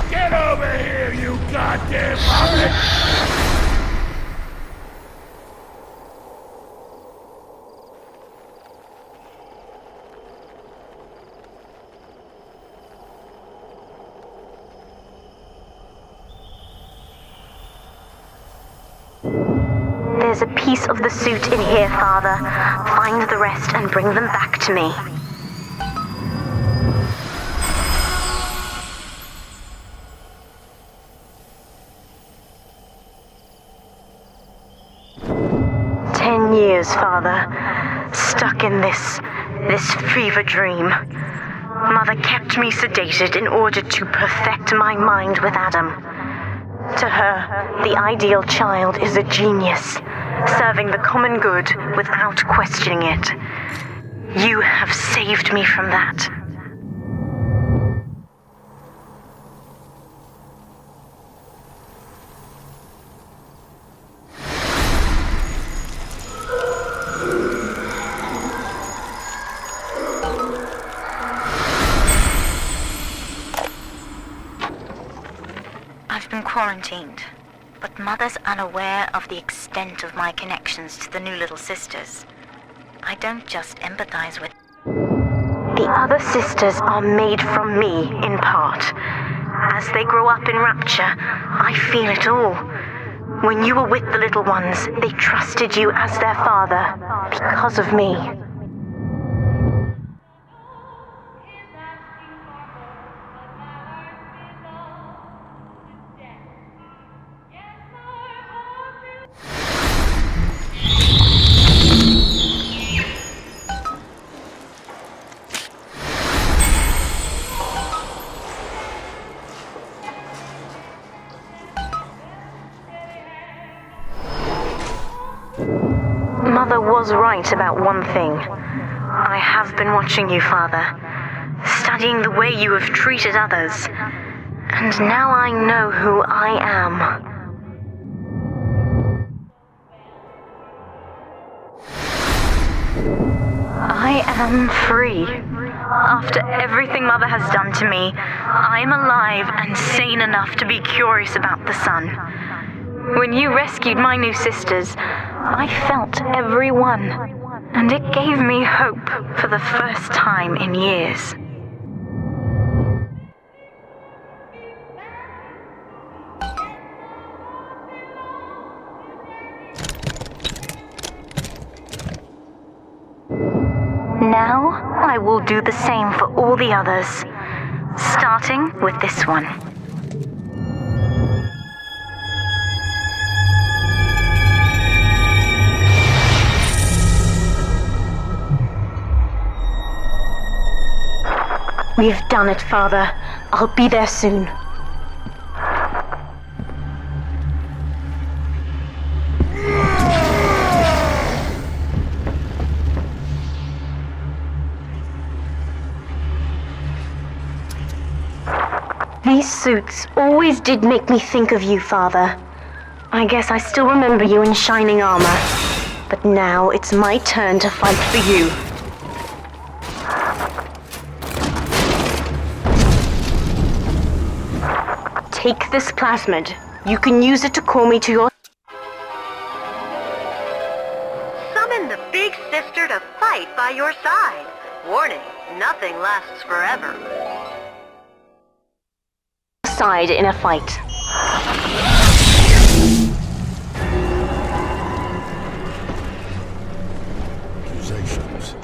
Speaker 8: Get over here, you goddamn puppet!
Speaker 9: There's a piece of the suit in here, Father. Find the rest and bring them back to me. Years, Father, stuck in this fever dream. Mother kept me sedated in order to perfect my mind with Adam. To her, the ideal child is a genius, serving the common good without questioning it. You have saved me from that.
Speaker 14: Quarantined, but Mother's unaware of the extent of my connections to the new little sisters. I don't just empathize with...
Speaker 9: The other sisters are made from me, in part. As they grow up in Rapture, I feel it all. When you were with the little ones, they trusted you as their father, because of me. Mother was right about one thing. I have been watching you, Father, studying the way you have treated others, and now I know who I am. I am free. After everything Mother has done to me, I am alive and sane enough to be curious about the sun. When you rescued my new sisters, I felt every one, and it gave me hope for the first time in years. Now, I will do the same for all the others, starting with this one. We've done it, Father. I'll be there soon. These suits always did make me think of you, Father. I guess I still remember you in shining armor. But now it's my turn to fight for you. Take this plasmid. You can use it to call me to your...
Speaker 19: Summon the big sister to fight by your side. Warning, nothing lasts forever.
Speaker 9: ...side in a fight.
Speaker 8: Accusations.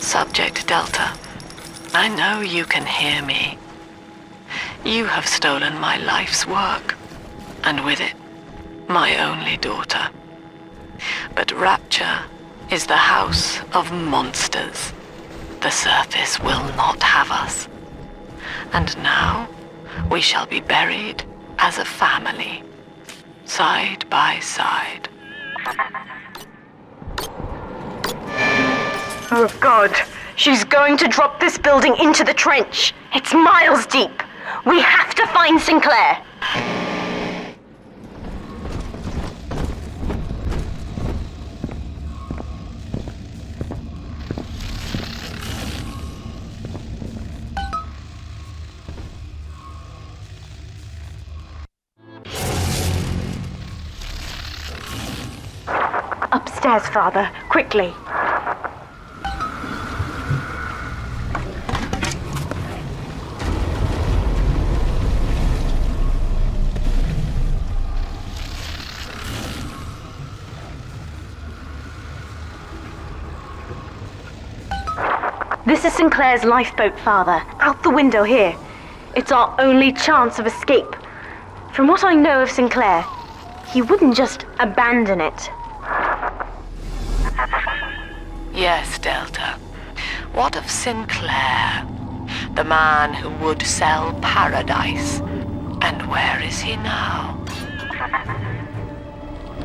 Speaker 4: Subject Delta, I know you can hear me. You have stolen my life's work, and with it, my only daughter. But Rapture is the house of monsters. The surface will not have us. And now, we shall be buried as a family, side by side.
Speaker 9: Oh God, she's going to drop this building into the trench. It's miles deep. We have to find Sinclair. Upstairs, Father, quickly. This is Sinclair's lifeboat, Father. Out the window here. It's our only chance of escape. From what I know of Sinclair, he wouldn't just abandon it.
Speaker 4: Yes, Delta. What of Sinclair? The man who would sell paradise. And where is he now?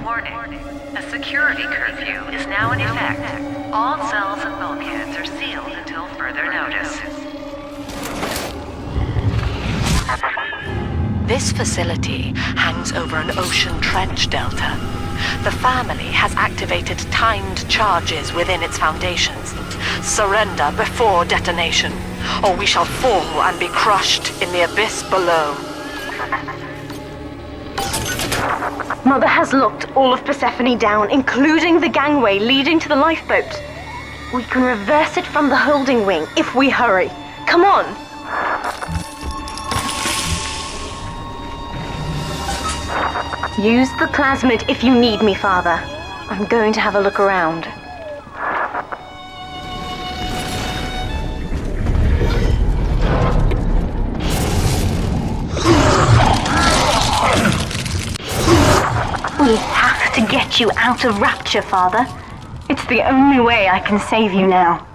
Speaker 14: Warning. A security curfew is now in effect. All cells and bulkheads are sealed until further notice.
Speaker 3: This facility hangs over an ocean trench, Delta. The family has activated timed charges within its foundations. Surrender before detonation, or we shall fall and be crushed in the abyss below.
Speaker 9: Mother has locked all of Persephone down, including the gangway leading to the lifeboat. We can reverse it from the holding wing if we hurry. Come on! Use the plasmid if you need me, Father. I'm going to have a look around. We have to get you out of Rapture, Father. It's the only way I can save you now.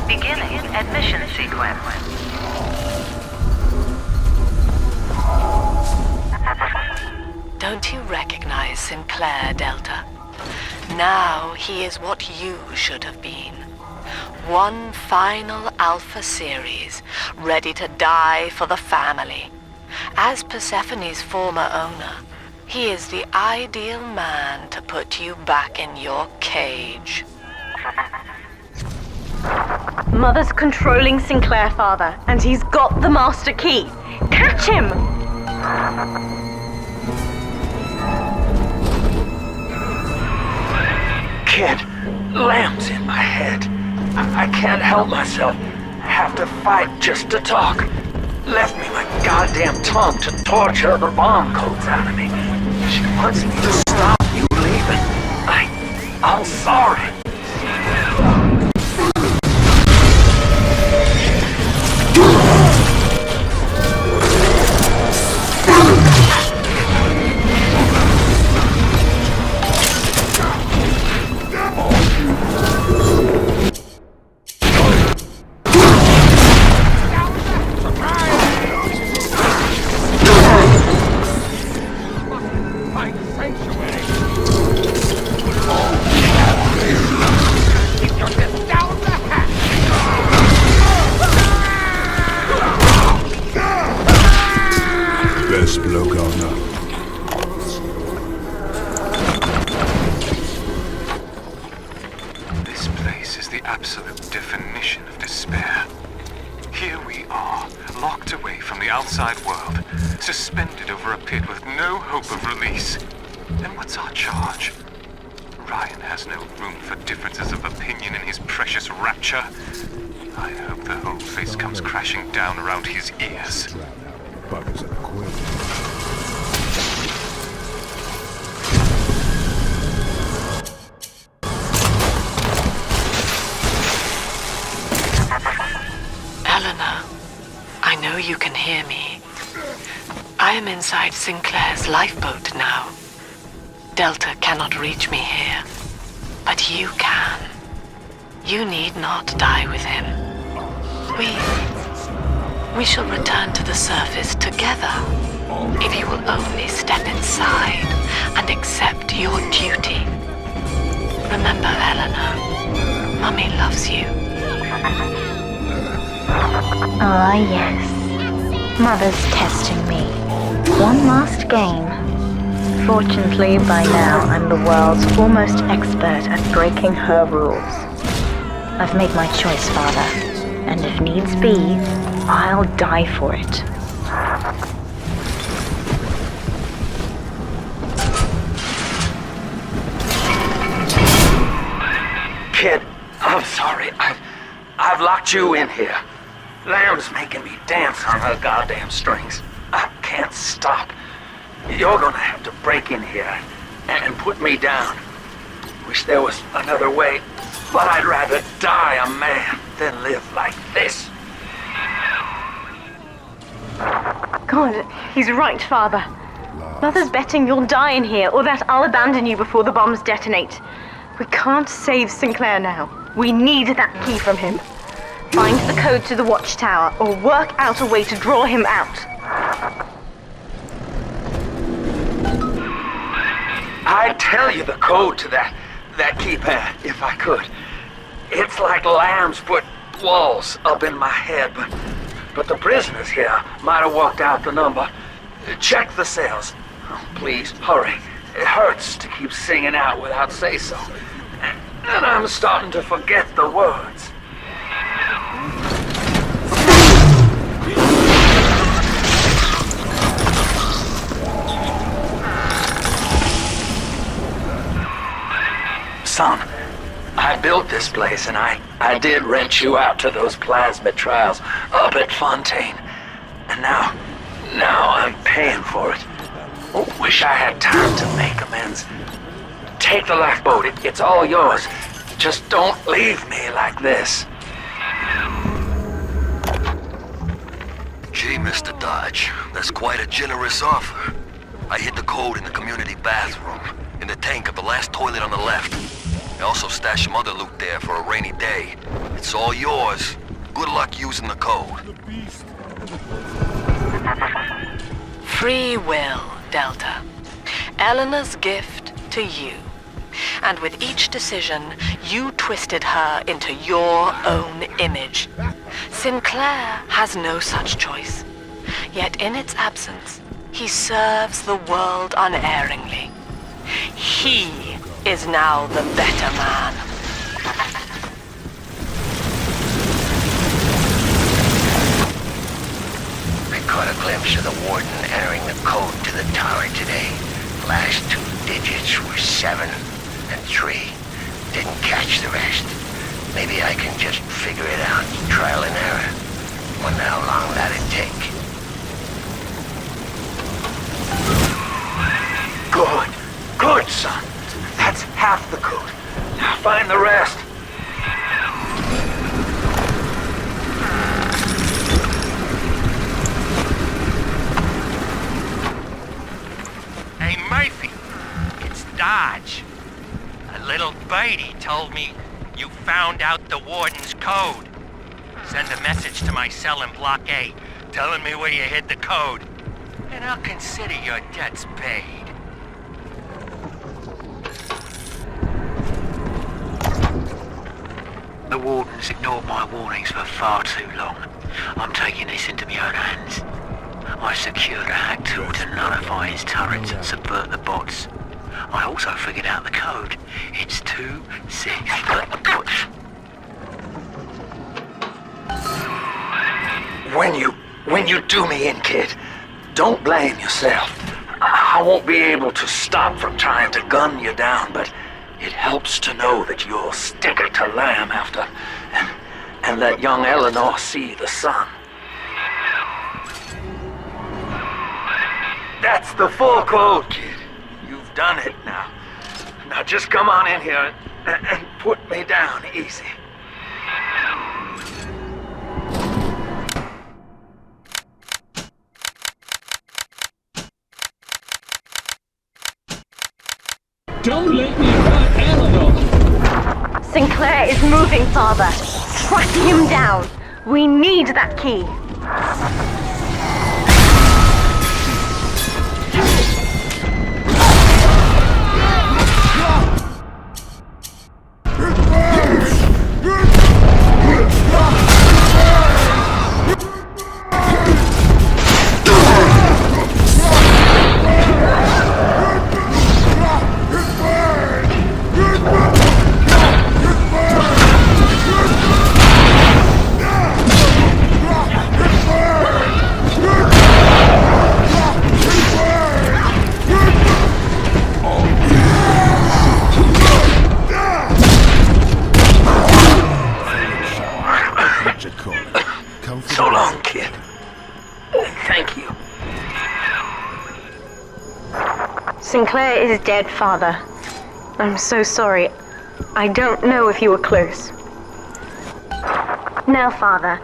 Speaker 14: Beginning admission sequence.
Speaker 3: Don't you recognize
Speaker 4: Sinclair, Delta. Now he is what you should have been. One final Alpha series, ready to die for the family. As Persephone's former owner, he is the ideal man to put you back in your cage.
Speaker 9: Mother's controlling Sinclair, Father, and he's got the master key. Catch him!
Speaker 11: Kid, Lamb's in my head. I can't help myself. Have to fight just to talk. Left me my goddamn tongue to torture the bomb codes out of me. She wants me to stop you leaving. I'm sorry.
Speaker 18: Suspended over a pit with no hope of release. And what's our charge? Ryan has no room for differences of opinion in his precious Rapture. I hope the whole place comes crashing down around his ears.
Speaker 4: Eleanor, I know you can hear me. I am inside Sinclair's lifeboat now. Delta cannot reach me here, but you can. You need not die with him. We shall return to the surface together, if you will only step inside and accept your duty. Remember, Eleanor, Mummy loves you.
Speaker 9: Ah, yes. Mother's testing me. One last game. Fortunately, by now, I'm the world's foremost expert at breaking her rules. I've made my choice, Father, and if needs be, I'll die for it.
Speaker 11: Kid, I'm sorry. I've locked you in here. Lamb's making me dance on her goddamn strings. I can't stop. You're gonna have to break in here and put me down. Wish there was another way, but I'd rather die a man than live like this.
Speaker 9: God, he's right, Father. Mother's betting you'll die in here, or that I'll abandon you before the bombs detonate. We can't save Sinclair now. We need that key from him. Find the code to the watchtower, or work out a way to draw him out.
Speaker 11: I'd tell you the code to that keypad, if I could. It's like Lamb's put walls up in my head, but the prisoners here might have walked out the number. Check the cells. Oh, please, hurry. It hurts to keep singing out without say-so. And I'm starting to forget the words. Son, I built this place, and I did rent you out to those plasmid trials up at Fontaine. And now I'm paying for it. Wish I had time to make amends. Take the lifeboat, it's all yours. Just don't leave me like this.
Speaker 21: Gee, Mr. Dodge, that's quite a generous offer. I hid the code in the community bathroom, in the tank of the last toilet on the left. I also stashed some other loot there for a rainy day. It's all yours. Good luck using the code.
Speaker 4: Free will, Delta.
Speaker 19: Eleanor's gift to you. And with each decision, you twisted her into your own image. Sinclair has no such choice. Yet in its absence, he serves the world unerringly. He is now the better man.
Speaker 17: I caught a glimpse of the warden entering the code to the tower today. Last 2 digits were 7 and 3. Didn't catch the rest. Maybe I can just figure it out, trial and error. Wonder how long that'd take.
Speaker 11: Good. Good, son. That's half the code. Now find the rest.
Speaker 10: Hey, Murphy. It's Dodge. A little birdie told me you found out the warden's code. Send a message to my cell in Block A, telling me where you hid the code. And I'll consider your debts paid.
Speaker 22: The warden's ignored my warnings for far too long. I'm taking this into my own hands. I secured a hack tool to nullify his turrets and subvert the bots. I also figured out the code. It's 2-6.
Speaker 11: When you do me in, kid, don't blame yourself. I won't be able to stop from trying to gun you down, but it helps to know that you'll stick it to Lamb after and let young Eleanor see the sun. That's the full code, kid. You've done it now. Now just come on in here and put me down easy.
Speaker 2: Don't let me hurt Eleanor!
Speaker 9: Sinclair is moving, Father. Track him down. We need that key.
Speaker 11: So long, kid. Thank you.
Speaker 9: Sinclair is dead, Father. I'm so sorry. I don't know if you were close. Now, Father,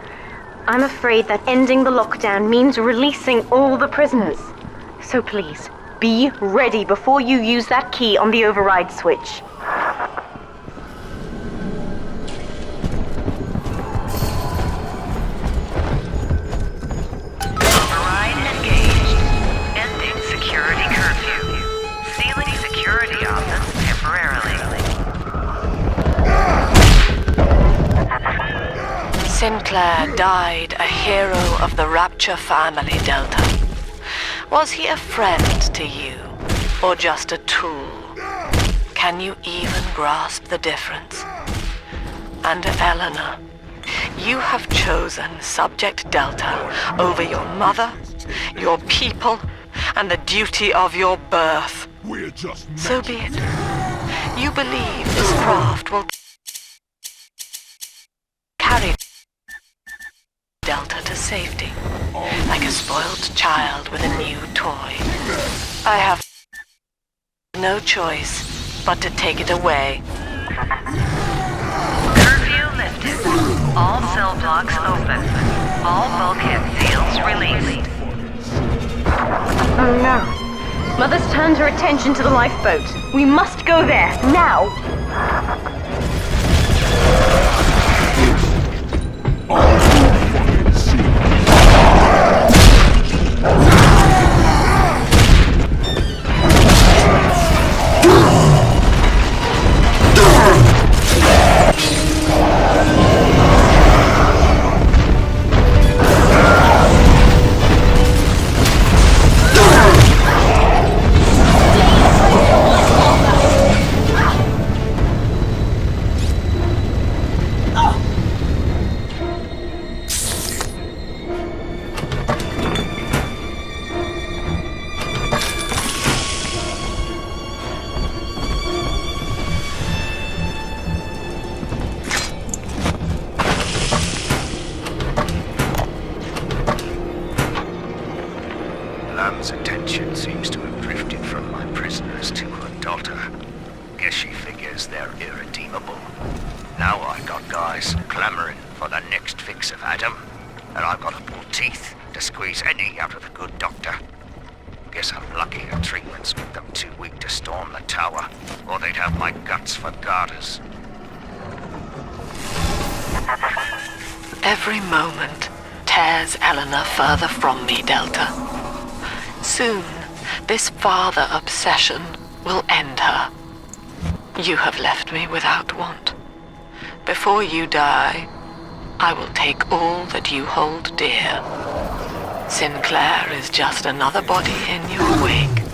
Speaker 9: I'm afraid that ending the lockdown means releasing all the prisoners. So please, be ready before you use that key on the override switch.
Speaker 19: Sinclair died a hero of the Rapture family, Delta. Was he a friend to you, or just a tool? Can you even grasp the difference? And Eleanor, you have chosen Subject Delta over your mother, your people, and the duty of your birth.
Speaker 8: We're just
Speaker 19: so be it. You believe this craft will carry Delta to safety, like a spoiled child with a new toy. I have no choice but to take it away.
Speaker 3: Curfew lifted. All cell blocks open. All bulkhead seals released.
Speaker 9: Oh no. Mother's turned her attention to the lifeboat. We must go there, now!
Speaker 16: says they're irredeemable. Now I've got guys clamoring for the next fix of Adam, and I've got to pull teeth to squeeze any out of the good doctor. Guess I'm lucky her treatments make them too weak to storm the tower, or they'd have my guts for garters.
Speaker 4: Every moment tears Eleanor further from me, Delta. Soon, this father obsession will end her. You have left me without want. Before you die, I will take all that you hold dear. Sinclair is just another body in your wake.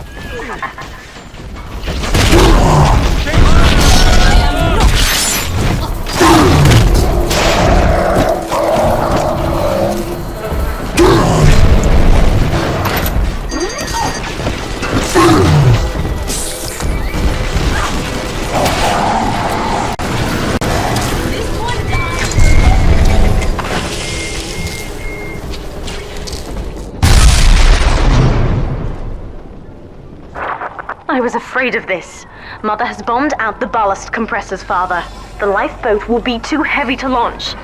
Speaker 9: I was afraid of this. Mother has bombed out the ballast compressors, Father. The lifeboat will be too heavy to launch.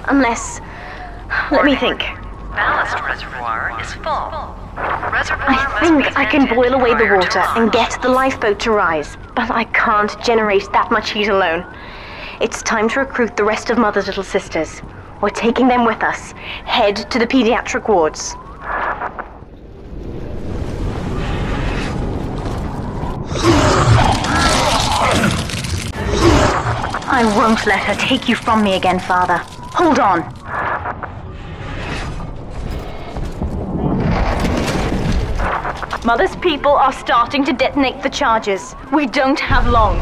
Speaker 9: Unless... Let me think.
Speaker 14: Ballast reservoir is full.
Speaker 9: I think I can boil away the water and get the lifeboat to rise, but I can't generate that much heat alone. It's time to recruit the rest of Mother's little sisters. We're taking them with us. Head to the pediatric wards. I won't let her take you from me again, Father. Hold on. Mother's people are starting to detonate the charges. We don't have long.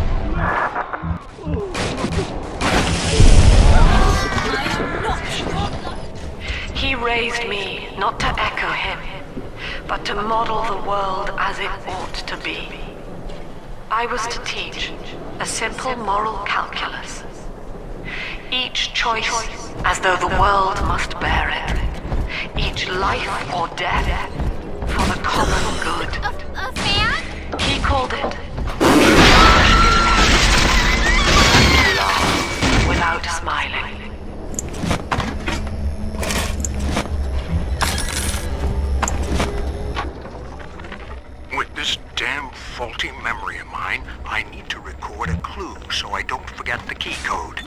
Speaker 4: He raised me not to echo him, but to model the world as it ought to be. I was to teach a simple moral calculus. Each choice as though the world must bear it. Each life or death for the common good.
Speaker 13: A fan?
Speaker 4: He called it love without smiling.
Speaker 12: With this damn faulty memory of mine, I need to record a clue so I don't forget the key code.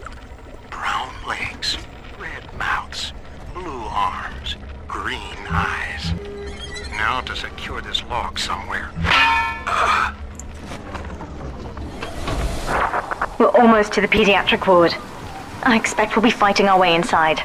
Speaker 12: Brown legs, red mouths, blue arms, green eyes. Now to secure this log somewhere.
Speaker 9: We're almost to the pediatric ward. I expect we'll be fighting our way inside.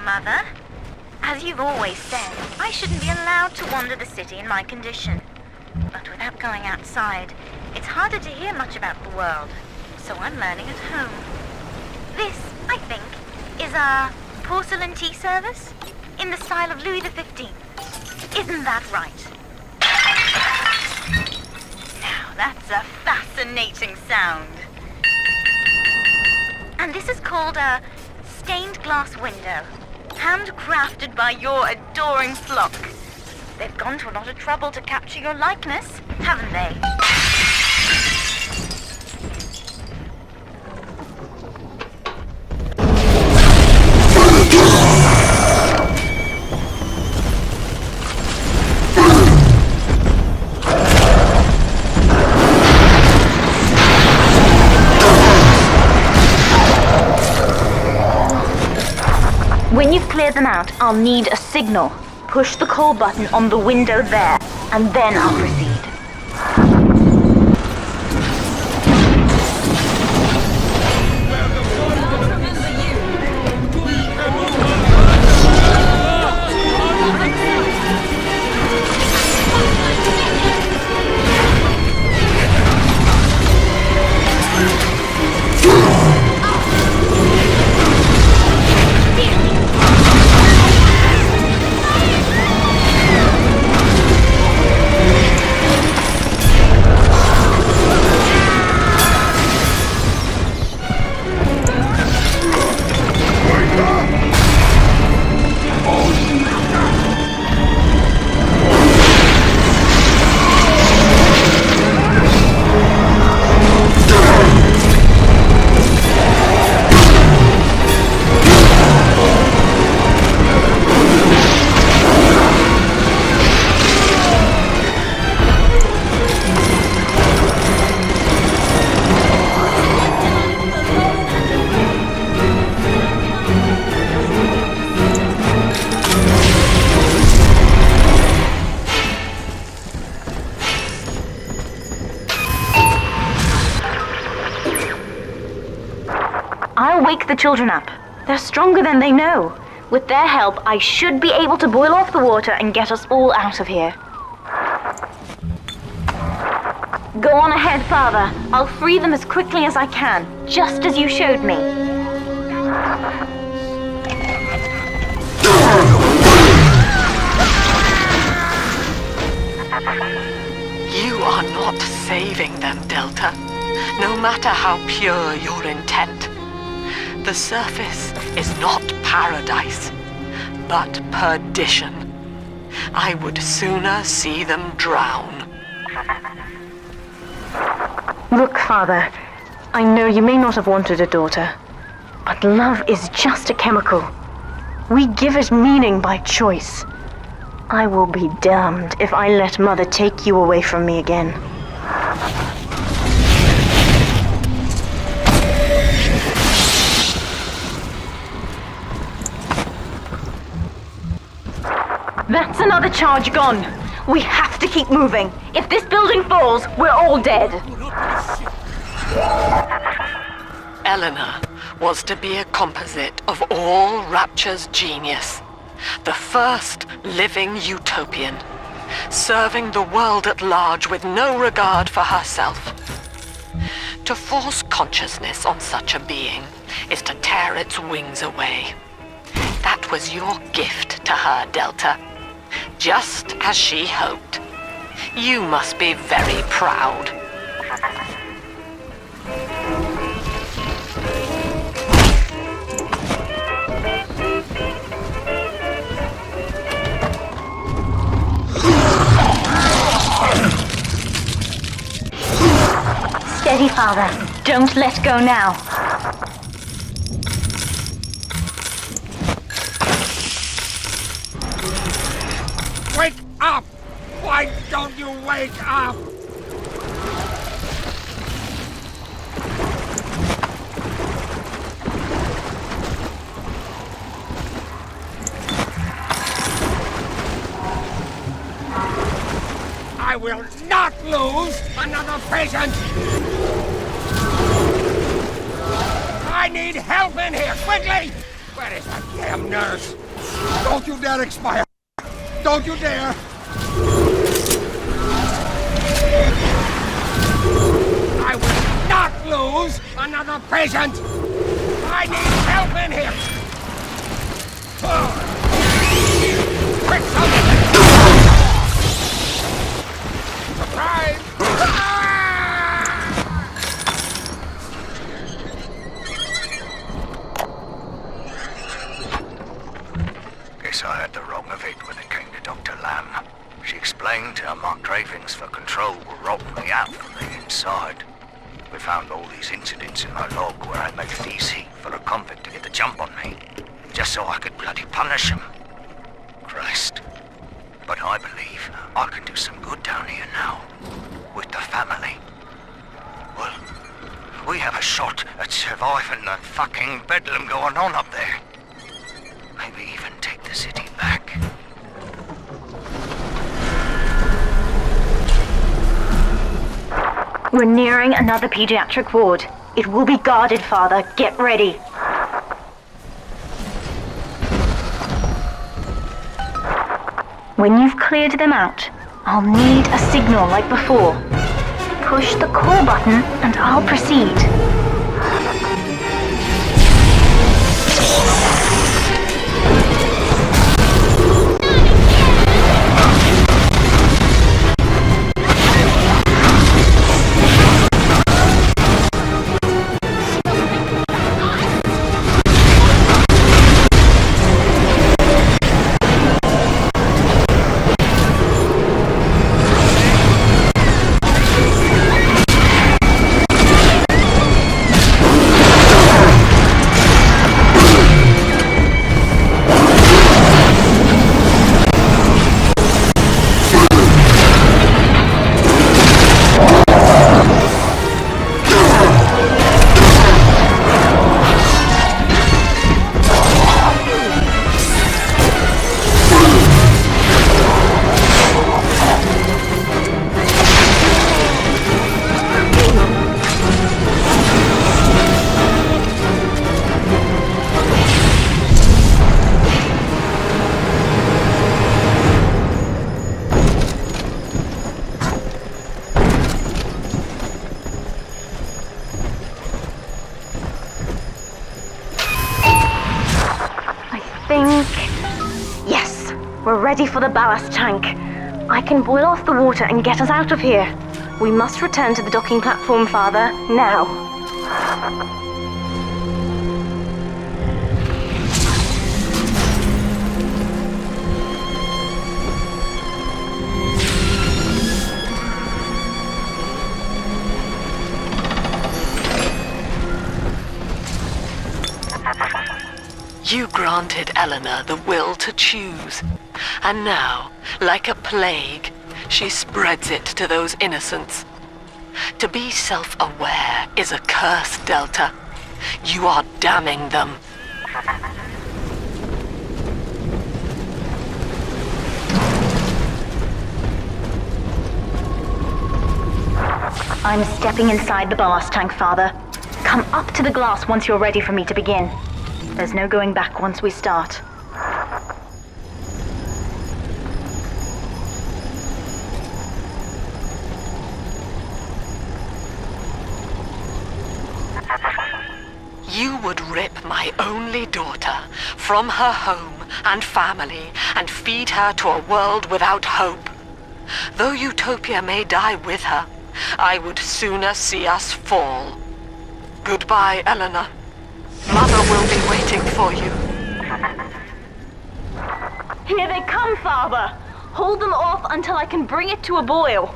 Speaker 14: Mother. As you've always said, I shouldn't be allowed to wander the city in my condition. But without going outside, it's harder to hear much about the world, so I'm learning at home. This, I think, is a porcelain tea service in the style of Louis XV. Isn't that right? Now, that's a fascinating sound. And this is called a stained glass window, handcrafted by your adoring flock. They've gone to a lot of trouble to capture your likeness, haven't they?
Speaker 9: When you've cleared them out, I'll need a signal. Push the call button on the window there, and then I'll proceed. will wake the children up. They're stronger than they know. With their help, I should be able to boil off the water and get us all out of here. Go on ahead, Father. I'll free them as quickly as I can, just as you showed me.
Speaker 19: You are not saving them, Delta. No matter how pure your intent. The surface is not paradise, but perdition. I would sooner see them drown.
Speaker 9: Look, Father, I know you may not have wanted a daughter, but love is just a chemical. We give it meaning by choice. I will be damned if I let Mother take you away from me again. That's another charge gone. We have to keep moving. If this building falls, we're all dead.
Speaker 19: Eleanor was to be a composite of all Rapture's genius. The first living utopian, serving the world at large with no regard for herself. To force consciousness on such a being is to tear its wings away. That was your gift to her, Delta. Just as she hoped. You must be very proud.
Speaker 9: Steady, Father. Don't let go now.
Speaker 8: Wake up! Why don't you wake up? I will not lose another patient! I need help in here, quickly! Where is that damn nurse? Don't you dare expire! Don't you dare! I will not lose another patient! I need help in here! Quick, something! Surprise!
Speaker 16: Guess I had the wrong of it when it came to Dr. Lamb. She explained how my cravings for control were rotting me out from the inside. We found all these incidents in my log where I made it easy for a convict to get the jump on me, just so I could bloody punish him. Christ. But I believe I can do some good down here now, with the family. Well, we have a shot at surviving the fucking bedlam going on up there. Maybe even take the city back.
Speaker 9: We're nearing another pediatric ward. It will be guarded, Father. Get ready. When you've cleared them out, I'll need a signal like before. Push the call button and I'll proceed. ready for the ballast tank. I can boil off the water and get us out of here. We must return to the docking platform, Father, now.
Speaker 4: You granted Eleanor the will to choose, and now, like a plague, she spreads it to those innocents. To be self-aware is a curse, Delta. You are damning them.
Speaker 9: I'm stepping inside the ballast tank, Father. Come up to the glass once you're ready for me to begin. There's no going back once we start.
Speaker 4: You would rip my only daughter from her home and family and feed her to a world without hope. Though Utopia may die with her, I would sooner see us fall. Goodbye, Eleanor. Mother will be waiting for you.
Speaker 9: Here they come, Father! Hold them off until I can bring it to a boil.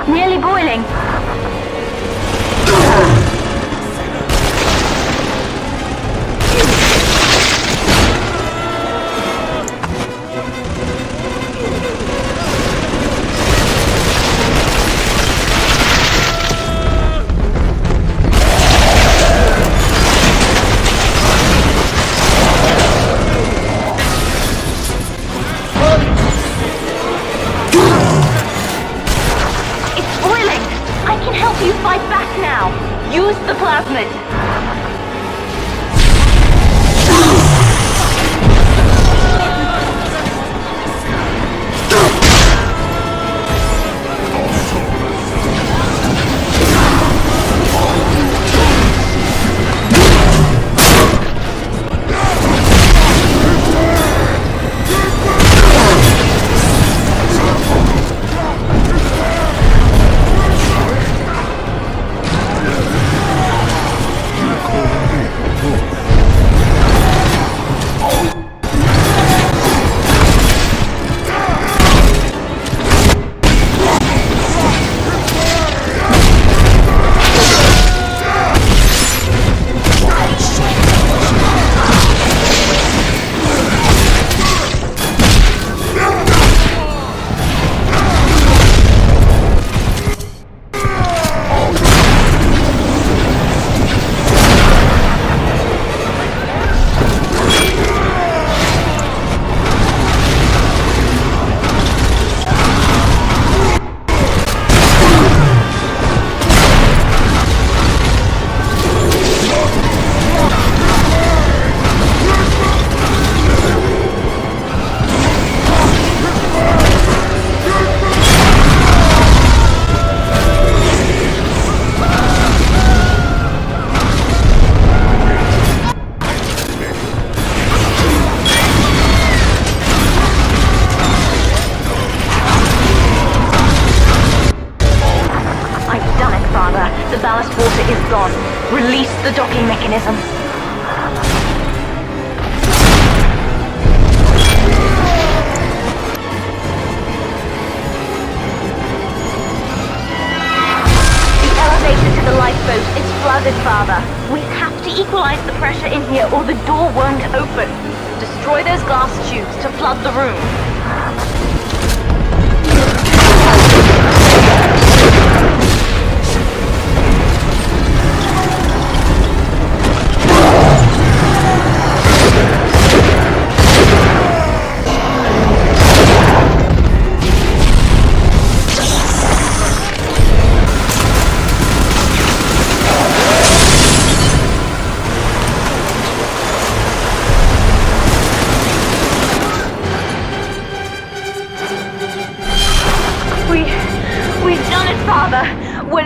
Speaker 9: Nearly boiling. You fight back now! Use the plasmid! The ballast water is gone. Release the docking mechanism. The elevator to the lifeboat is flooded, Father. We have to equalize the pressure in here or the door won't open. Destroy those glass tubes to flood the room.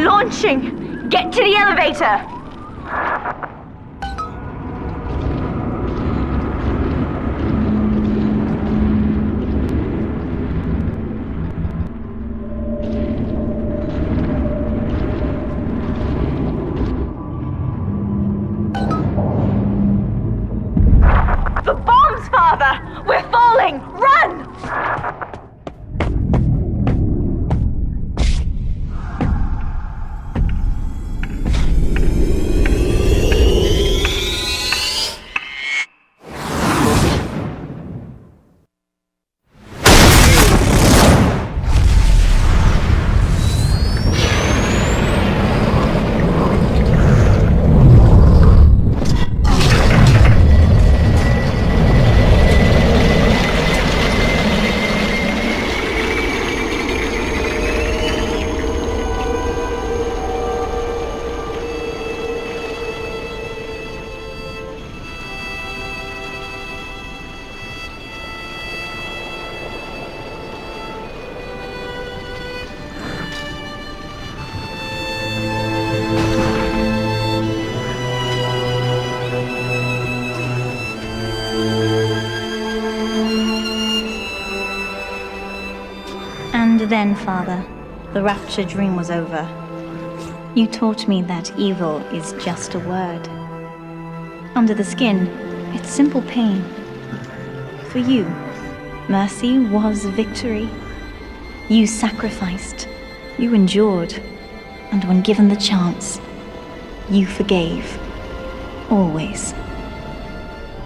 Speaker 9: Launching! Get to the elevator! The bombs, Father! We're falling! Run! And then, Father, the Rapture dream was over. You taught me that evil is just a word. Under the skin, it's simple pain. For you, mercy was victory. You sacrificed, you endured, and when given the chance, you forgave. Always.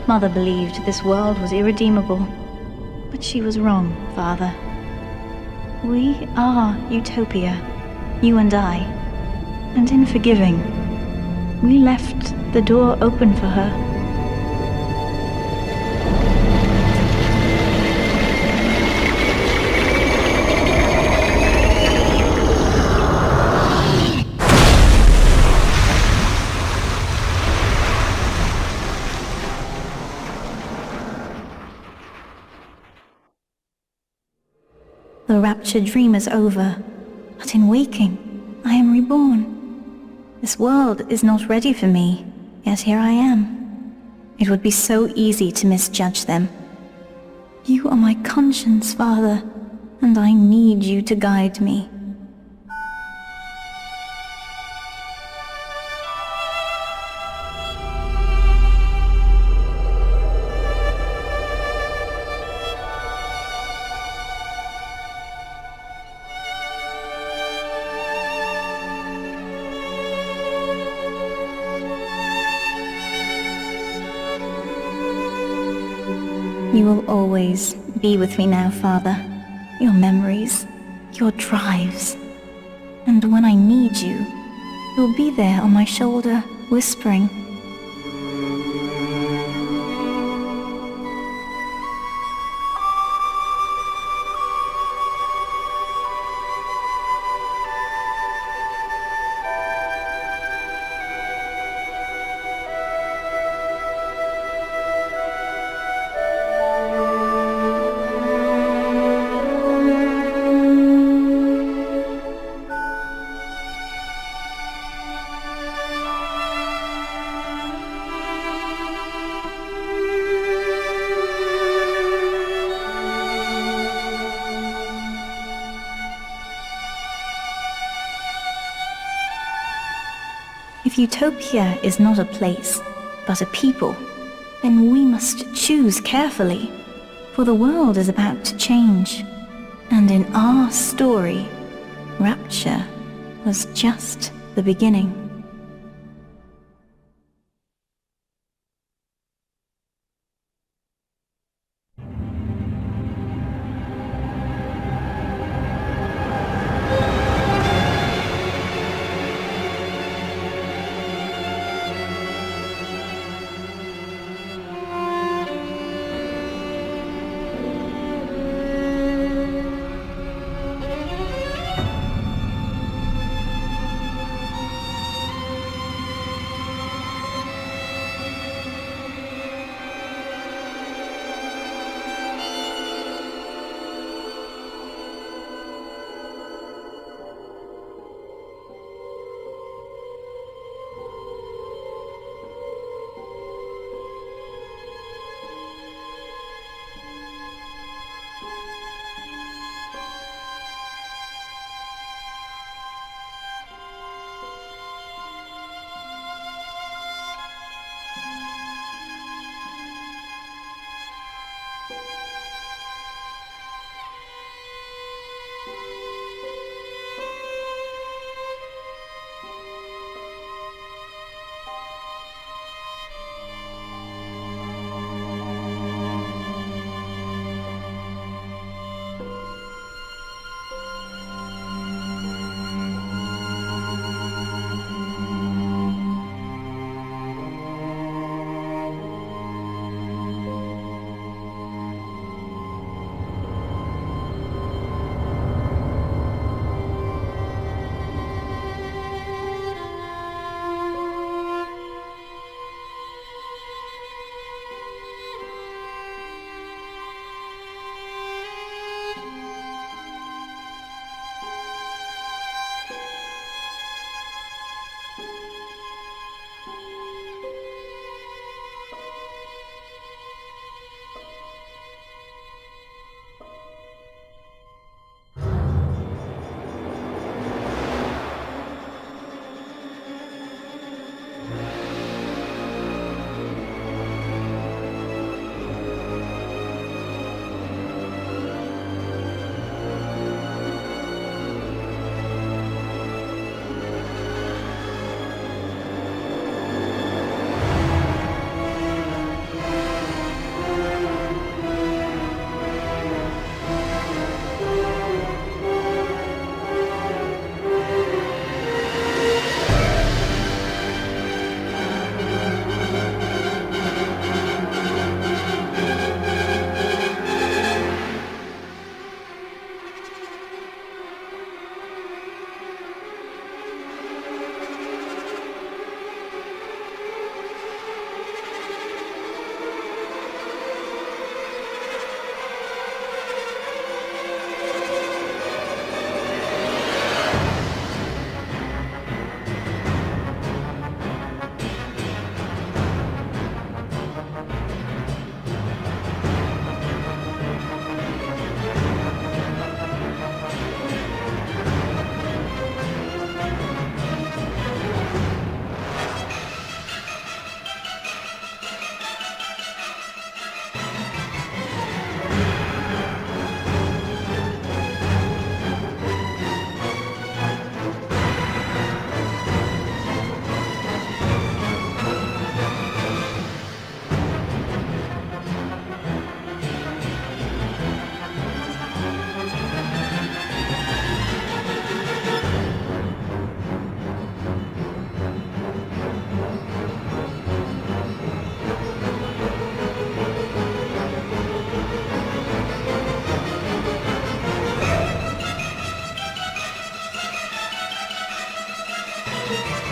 Speaker 9: Mother believed this world was irredeemable, but she was wrong, Father. We are Utopia, you and I, and in forgiving, we left the door open for her. The Rapture dream is over, but in waking, I am reborn. This world is not ready for me, yet here I am. It would be so easy to misjudge them. You are my conscience, Father, and I need you to guide me. You will always be with me now, Father. Your memories, your drives. And when I need you, you'll be there on my shoulder, whispering. If Utopia is not a place, but a people, then we must choose carefully, for the world is about to change. And in our story, Rapture was just the beginning.
Speaker 3: Podcast.